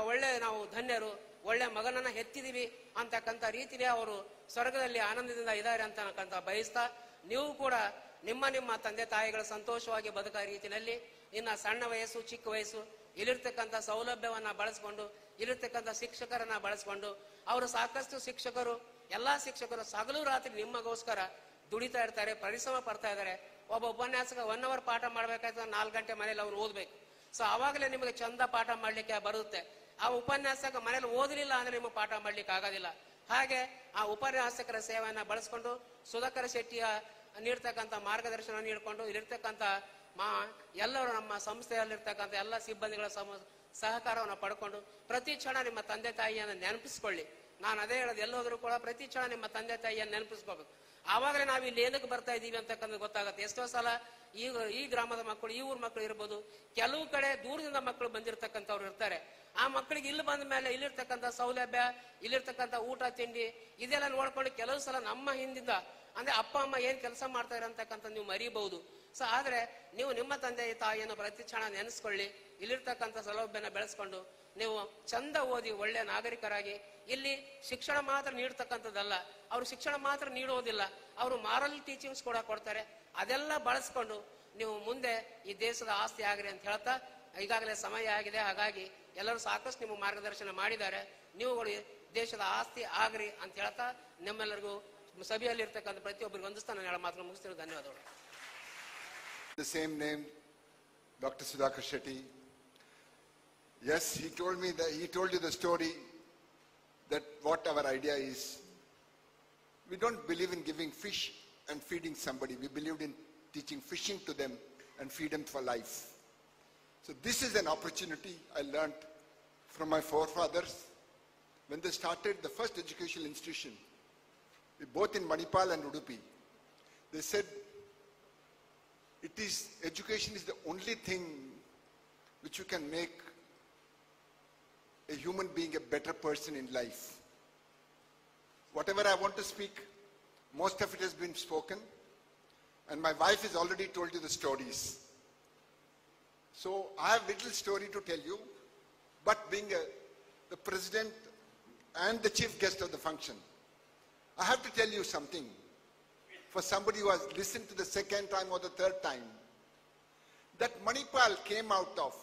Speaker 9: ಒಳ್ಳೆ, ನಾವು ಧನ್ಯರು, ಒಳ್ಳೆ ಮಗನನ್ನ ಹೆತ್ತಿದೀವಿ ಅಂತಕ್ಕಂಥ ರೀತಿಯೇ ಅವರು ಸ್ವರ್ಗದಲ್ಲಿ ಆನಂದದಿಂದ ಇದ್ದಾರೆ ಅಂತಕ್ಕಂಥ ಬಯಸ್ತಾ, ನೀವು ಕೂಡ ನಿಮ್ಮ ನಿಮ್ಮ ತಂದೆ ತಾಯಿಗಳ ಸಂತೋಷವಾಗಿ ಬದುಕೋ ರೀತಿಯಲ್ಲಿ ಇನ್ನ ಸಣ್ಣ ವಯಸ್ಸು ಚಿಕ್ಕ ವಯಸ್ಸು ಇಲ್ಲಿರ್ತಕ್ಕಂಥ ಸೌಲಭ್ಯವನ್ನ ಬಳಸ್ಕೊಂಡು ಇಲ್ಲಿರ್ತಕ್ಕಂಥ ಶಿಕ್ಷಕರನ್ನ ಬಳಸ್ಕೊಂಡು ಅವರು ಸಾಕಷ್ಟು ಶಿಕ್ಷಕರು ಎಲ್ಲಾ ಶಿಕ್ಷಕರು ಹಗಲು ರಾತ್ರಿ ನಿಮಗೋಸ್ಕರ ದುಡಿತಾ ಇರ್ತಾರೆ, ಪರಿಶ್ರಮ ಪಡ್ತಾ ಇದ್ದಾರೆ. ಒಬ್ಬ ಉಪನ್ಯಾಸಕ 1 hour ಪಾಠ ಮಾಡ್ಬೇಕಾಯ್ತು, 4 ಗಂಟೆ ಮನೇಲಿ ಅವ್ರು ಓದ್ಬೇಕು. ಸೊ ಅವಾಗಲೇ ನಿಮಗೆ ಚಂದ ಪಾಠ ಮಾಡ್ಲಿಕ್ಕೆ ಬರುತ್ತೆ. ಆ ಉಪನ್ಯಾಸಕ ಮನೇಲಿ ಓದಲಿಲ್ಲ ಅಂದ್ರೆ ನಿಮಗೆ ಪಾಠ ಮಾಡ್ಲಿಕ್ಕೆ ಆಗೋದಿಲ್ಲ. ಹಾಗೆ ಆ ಉಪನ್ಯಾಸಕರ ಸೇವೆಯನ್ನ ಬಳಸ್ಕೊಂಡು ಸುಧಾಕರ್ ಶೆಟ್ಟಿಯ ನೀಡ್ತಕ್ಕಂಥ ಮಾರ್ಗದರ್ಶನ ನೀಡ್ಕೊಂಡು ಇಲ್ಲಿರ್ತಕ್ಕಂಥ ಎಲ್ಲರೂ ನಮ್ಮ ಸಂಸ್ಥೆಯಲ್ಲಿರ್ತಕ್ಕಂಥ ಎಲ್ಲ ಸಿಬ್ಬಂದಿಗಳ ಸಹಕಾರವನ್ನು ಪಡ್ಕೊಂಡು ಪ್ರತಿ ಕ್ಷಣ ನಿಮ್ಮ ತಂದೆ ತಾಯಿಯನ್ನು ನೆನಪಿಸ್ಕೊಳ್ಳಿ. ನಾನು ಅದೇ ಹೇಳೋದು, ಎಲ್ಲೋದ್ರೂ ಕೂಡ ಪ್ರತಿ ಕ್ಷಣ ನಿಮ್ಮ ತಂದೆ ತಾಯಿಯನ್ನು ನೆನಪಿಸ್ಕೋಬೇಕು. ಆವಾಗಲೇ ನಾವು ಇಲ್ಲಿ ಏನಕ್ಕೆ ಬರ್ತಾ ಇದ್ದೀವಿ ಅಂತಕ್ಕಂಥ ಗೊತ್ತಾಗುತ್ತೆ. ಎಷ್ಟೋ ಸಲ ಈ ಗ್ರಾಮದ ಮಕ್ಕಳು, ಈ ಊರ್ ಮಕ್ಕಳು ಇರ್ಬೋದು, ಕೆಲವು ಕಡೆ ದೂರದಿಂದ ಮಕ್ಕಳು ಬಂದಿರತಕ್ಕಂಥವ್ರು ಇರ್ತಾರೆ. ಆ ಮಕ್ಕಳಿಗೆ ಇಲ್ಲಿ ಬಂದ ಮೇಲೆ ಇಲ್ಲಿರ್ತಕ್ಕಂಥ ಸೌಲಭ್ಯ, ಇಲ್ಲಿರ್ತಕ್ಕಂಥ ಊಟ ತಿಂಡಿ ಇದೆಲ್ಲ ನೋಡ್ಕೊಂಡು ಕೆಲವು ಸಲ ನಮ್ಮ ಹಿಂದಿಂದ ಅಂದ್ರೆ ಅಪ್ಪ ಅಮ್ಮ ಏನ್ ಕೆಲಸ ಮಾಡ್ತಾರೆ ಅಂತಕ್ಕಂಥ ನೀವು ಮರಿಬಹುದು. ಸೊ ಆದ್ರೆ ನೀವು ನಿಮ್ಮ ತಂದೆ ತಾಯಿಯನ್ನು ಪ್ರತಿ ಕ್ಷಣ ನೆನೆಸ್ಕೊಳ್ಳಿ. ಇಲ್ಲಿರ್ತಕ್ಕಂಥ ಸೌಲಭ್ಯನ ಬೆಳೆಸ್ಕೊಂಡು ನೀವು ಚಂದ ಓದಿ ಒಳ್ಳೆ ನಾಗರಿಕರಾಗಿ, ಇಲ್ಲಿ ಶಿಕ್ಷಣ ಮಾತ್ರ ನೀಡ್ತಕ್ಕಂಥದ್ದಲ್ಲ, ಅವರು ಶಿಕ್ಷಣ ಮಾತ್ರ ನೀಡೋದಿಲ್ಲ, ಅವರು ಮಾರಲ್ ಟೀಚಿಂಗ್ಸ್ ಕೂಡ ಕೊಡ್ತಾರೆ. ಅದೆಲ್ಲ ಬಳಸ್ಕೊಂಡು ನೀವು ಮುಂದೆ ಈ ದೇಶದ ಆಸ್ತಿ ಆಗ್ರಿ ಅಂತ ಹೇಳ್ತಾ, ಈಗಾಗಲೇ ಸಮಯ ಆಗಿದೆ. ಹಾಗಾಗಿ ಎಲ್ಲರೂ ಸಾಕಷ್ಟು ನಿಮ್ಮ ಮಾರ್ಗದರ್ಶನ ಮಾಡಿದ್ದಾರೆ. ನೀವುಗಳು ದೇಶದ ಆಸ್ತಿ ಆಗ್ರಿ ಅಂತ ಹೇಳ್ತಾ ನಿಮ್ಮೆಲ್ಲರಿಗೂ ಸಭೆಯಲ್ಲಿ ಇರ್ತಕ್ಕಂಥ ಪ್ರತಿಯೊಬ್ಬರಿಗೆ ವಂದಿಸ್ತಾ ನಾನು ಹೇಳೋ ಮಾತ್ರ ಮುಗಿಸ್ತೀನಿ. ಧನ್ಯವಾದಗಳು.
Speaker 10: The same name, Dr. Sudhakar Shetty. Yes, he told you the story that what our idea is. We don't believe in giving fish and feeding somebody. We believed in teaching fishing to them and feed them for life. So this is an opportunity I learned from my forefathers when they started the first educational institution, both in Manipal and Udupi. They said, education is the only thing which you can make a human being a better person in life. Whatever I want to speak, most of it has been spoken, and my wife has already told you the stories. So I have little story to tell you, but being the president and the chief guest of the function, I have to tell you something. For somebody who has listened to the second time or the third time, that Manipal came out of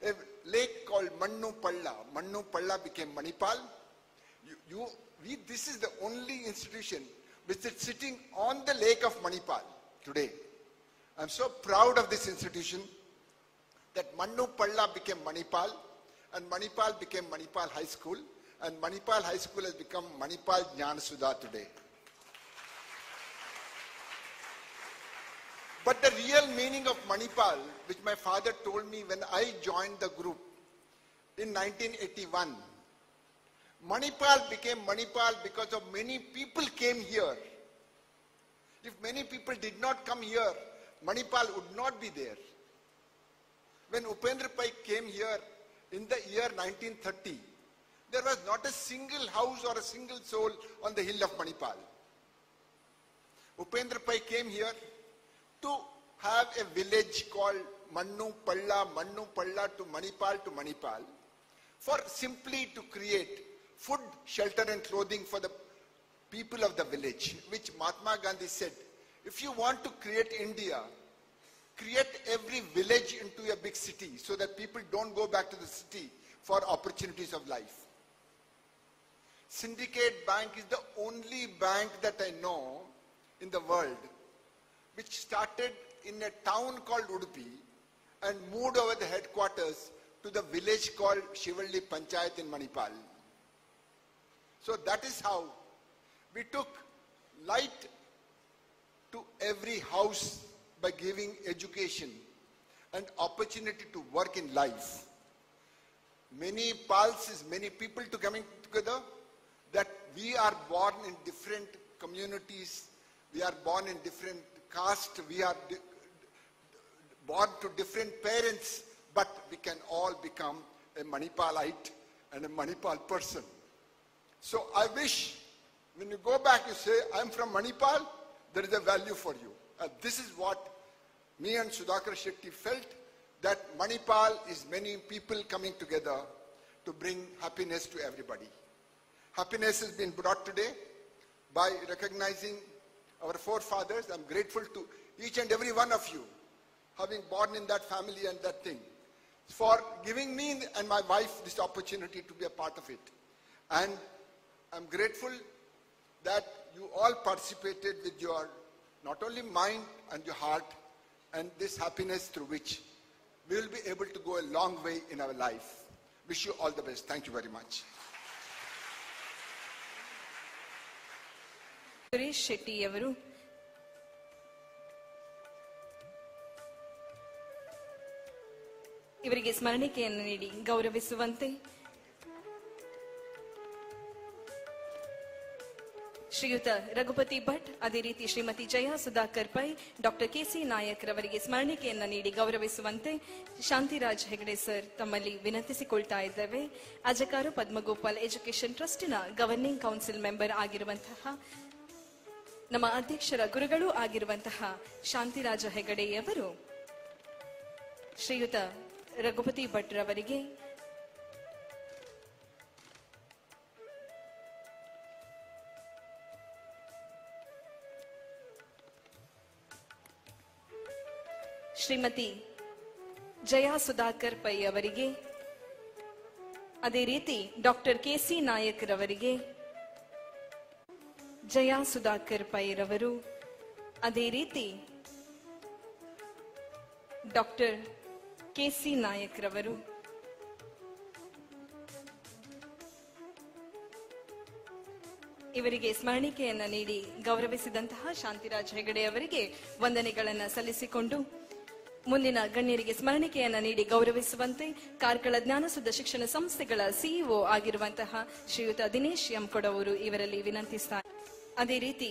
Speaker 10: a lake called Mannu Palla. Mannu Palla became Manipal. This is the only institution which is sitting on the lake of Manipal today. I'm so proud of this institution that Mannu Palla became Manipal, and Manipal became Manipal High School, and Manipal High School has become Manipal Jnanasudha today. But the real meaning of Manipal, which my father told me when I joined the group in 1981, Manipal became Manipal because of many people came here. If many people did not come here, Manipal would not be there. When Upendra Pai came here in the year 1930, there was not a single house or a single soul on the hill of Manipal. Upendra Pai came here to have a village called Mannu Palla to Manipal, for simply to create food, shelter and clothing for the people of the village, which Mahatma Gandhi said, if you want to create India, create every village into a big city so that people don't go back to the city for opportunities of life. Syndicate Bank is the only bank that I know in the world which started in a town called Udupi and moved over the headquarters to the village called Shivalli Panchayat in Manipal. So that is how we took light to every house by giving education and opportunity to work in life. Many pulses, many people to coming together, that we are born in different communities, we are born in different caste, we are born to different parents, but we can all become a Manipalite and a Manipal person. So I wish when you go back, you say, I'm from Manipal, there is a value for you. This is what me and Sudhakar Shetty felt, that Manipal is many people coming together to bring happiness to everybody. Happiness has been brought today by recognizing our forefathers. I'm grateful to each and every one of you, having born in that family and that thing, for giving me and my wife this opportunity to be a part of it. And I'm grateful that you all participated with your, not only mind and your heart, and this happiness through which we will be able to go a long way in our life. Wish you all the best. Thank you very much.
Speaker 1: Suresh Shetty ಅವರು ಇವರಿಗೆ ಸ್ಮರಣಿಕೆಯನ್ನು ನೀಡಿ ಗೌರವಿಸುವಂತೆ ಶ್ರೀಯುತ ರಘುಪತಿ ಭಟ್, ಅದೇ ರೀತಿ ಶ್ರೀಮತಿ ಜಯಾ ಸುಧಾಕರ್ ಪೈ, ಡಾಕ್ಟರ್ ಕೆಸಿ ನಾಯಕ್ ರವರಿಗೆ ಸ್ಮರಣಿಕೆಯನ್ನ ನೀಡಿ ಗೌರವಿಸುವಂತೆ ಶಾಂತಿರಾಜ್ ಹೆಗಡೆ ಸರ್ ತಮ್ಮಲ್ಲಿ ವಿನಂತಿಸಿಕೊಳ್ತಾ ಇದ್ದೇವೆ. Ajekar ಪದ್ಮಗೋಪಾಲ್ education ಟ್ರಸ್ಟಿನ governing council member ಆಗಿರುವಂತಹ ನಮ್ಮ ಅಧ್ಯಕ್ಷರ ಗುರುಗಳು ಆಗಿರುವಂತಹ ಶಾಂತಿರಾಜ ಹೆಗಡೆಯವರು ಶ್ರೀಯುತ ರಘುಪತಿ ಭಟ್ ರವರಿಗೆ ಶ್ರೀಮತಿ ಜಯಾ ಸುಧಾಕರ್ ಪೈ ಅವರಿಗೆ, ಅದೇ ರೀತಿ ಡಾಕ್ಟರ್ ಕೆಸಿ ನಾಯಕ್ ರವರಿಗೆ, ಜಯಾ ಸುಧಾಕರ್ ಪೈ ರವರು, ಅದೇ ರೀತಿ ಡಾಕ್ಟರ್ ಕೆಸಿ ನಾಯಕ್ ರವರು, ಇವರಿಗೆ ಸ್ಮರಣಿಕೆಯನ್ನ ನೀಡಿ ಗೌರವಿಸಿದಂತಹ ಶಾಂತಿರಾಜ್ ಹೆಗಡೆ ಅವರಿಗೆ ವಂದನೆಗಳನ್ನು ಸಲ್ಲಿಸಿಕೊಂಡು ಮುಂದಿನ ಗಣ್ಯರಿಗೆ ಸ್ಮರಣಿಕೆಯನ್ನ ನೀಡಿ ಗೌರವಿಸುವಂತೆ ಕಾರ್ಕಳ ಜ್ಞಾನಸುಧ ಶಿಕ್ಷಣ ಸಂಸ್ಥೆಗಳ ಸಿಇಒ ಆಗಿರುವಂತಹ ಶ್ರೀಯುತ ದಿನೇಶ್ ಎಂ ಕೊಡವರು ಇವರಲ್ಲಿ ವಿನಂತಿಸುತ್ತಾರೆ. ಅದೇ ರೀತಿ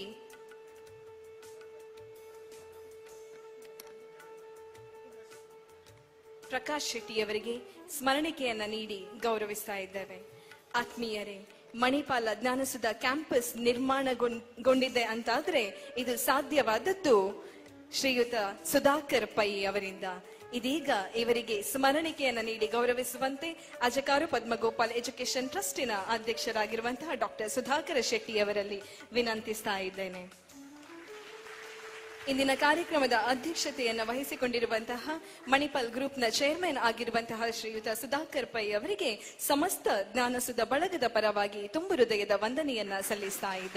Speaker 1: ಪ್ರಕಾಶ್ ಶೆಟ್ಟಿ ಅವರಿಗೆ ಸ್ಮರಣಿಕೆಯನ್ನ ನೀಡಿ ಗೌರವಿಸ್ತಾ ಇದ್ದೇವೆ. ಆತ್ಮೀಯರೇ, ಮಣಿಪಾಲ ಜ್ಞಾನಸುಧ ಕ್ಯಾಂಪಸ್ ನಿರ್ಮಾಣಗೊಂಡಿದೆ ಅಂತಾದ್ರೆ ಇದು ಸಾಧ್ಯವಾದದ್ದು ಶ್ರೀಯುತ ಸುಧಾಕರ್ ಪೈ ಅವರಿಂದ. ಇದೀಗ ಇವರಿಗೆ ಸ್ಮರಣಿಕೆಯನ್ನು ನೀಡಿ ಗೌರವಿಸುವಂತೆ ಅಜಕಾರು ಪದ್ಮಗೋಪಾಲ್ ಎಜುಕೇಶನ್ ಟ್ರಸ್ಟಿನ ಅಧ್ಯಕ್ಷರಾಗಿರುವಂತಹ ಡಾಕ್ಟರ್ ಸುಧಾಕರ ಶೆಟ್ಟಿ ಅವರಲ್ಲಿ ವಿನಂತಿಸ್ತಾ ಇದ್ದೇನೆ. ಇಂದಿನ ಕಾರ್ಯಕ್ರಮದ ಅಧ್ಯಕ್ಷತೆಯನ್ನು ವಹಿಸಿಕೊಂಡಿರುವಂತಹ ಮಣಿಪಾಲ್ ಗ್ರೂಪ್ನ ಚೇರ್ಮನ್ ಆಗಿರುವಂತಹ ಶ್ರೀಯುತ ಸುಧಾಕರ್ ಪೈ ಅವರಿಗೆ ಸಮಸ್ತ ಜ್ಞಾನಸುಧ ಬಳಗದ ಪರವಾಗಿ ತುಂಬು ಹೃದಯದ ವಂದನೆಯನ್ನ ಸಲ್ಲಿಸ್ತಾ ಇದ್ದೇನೆ.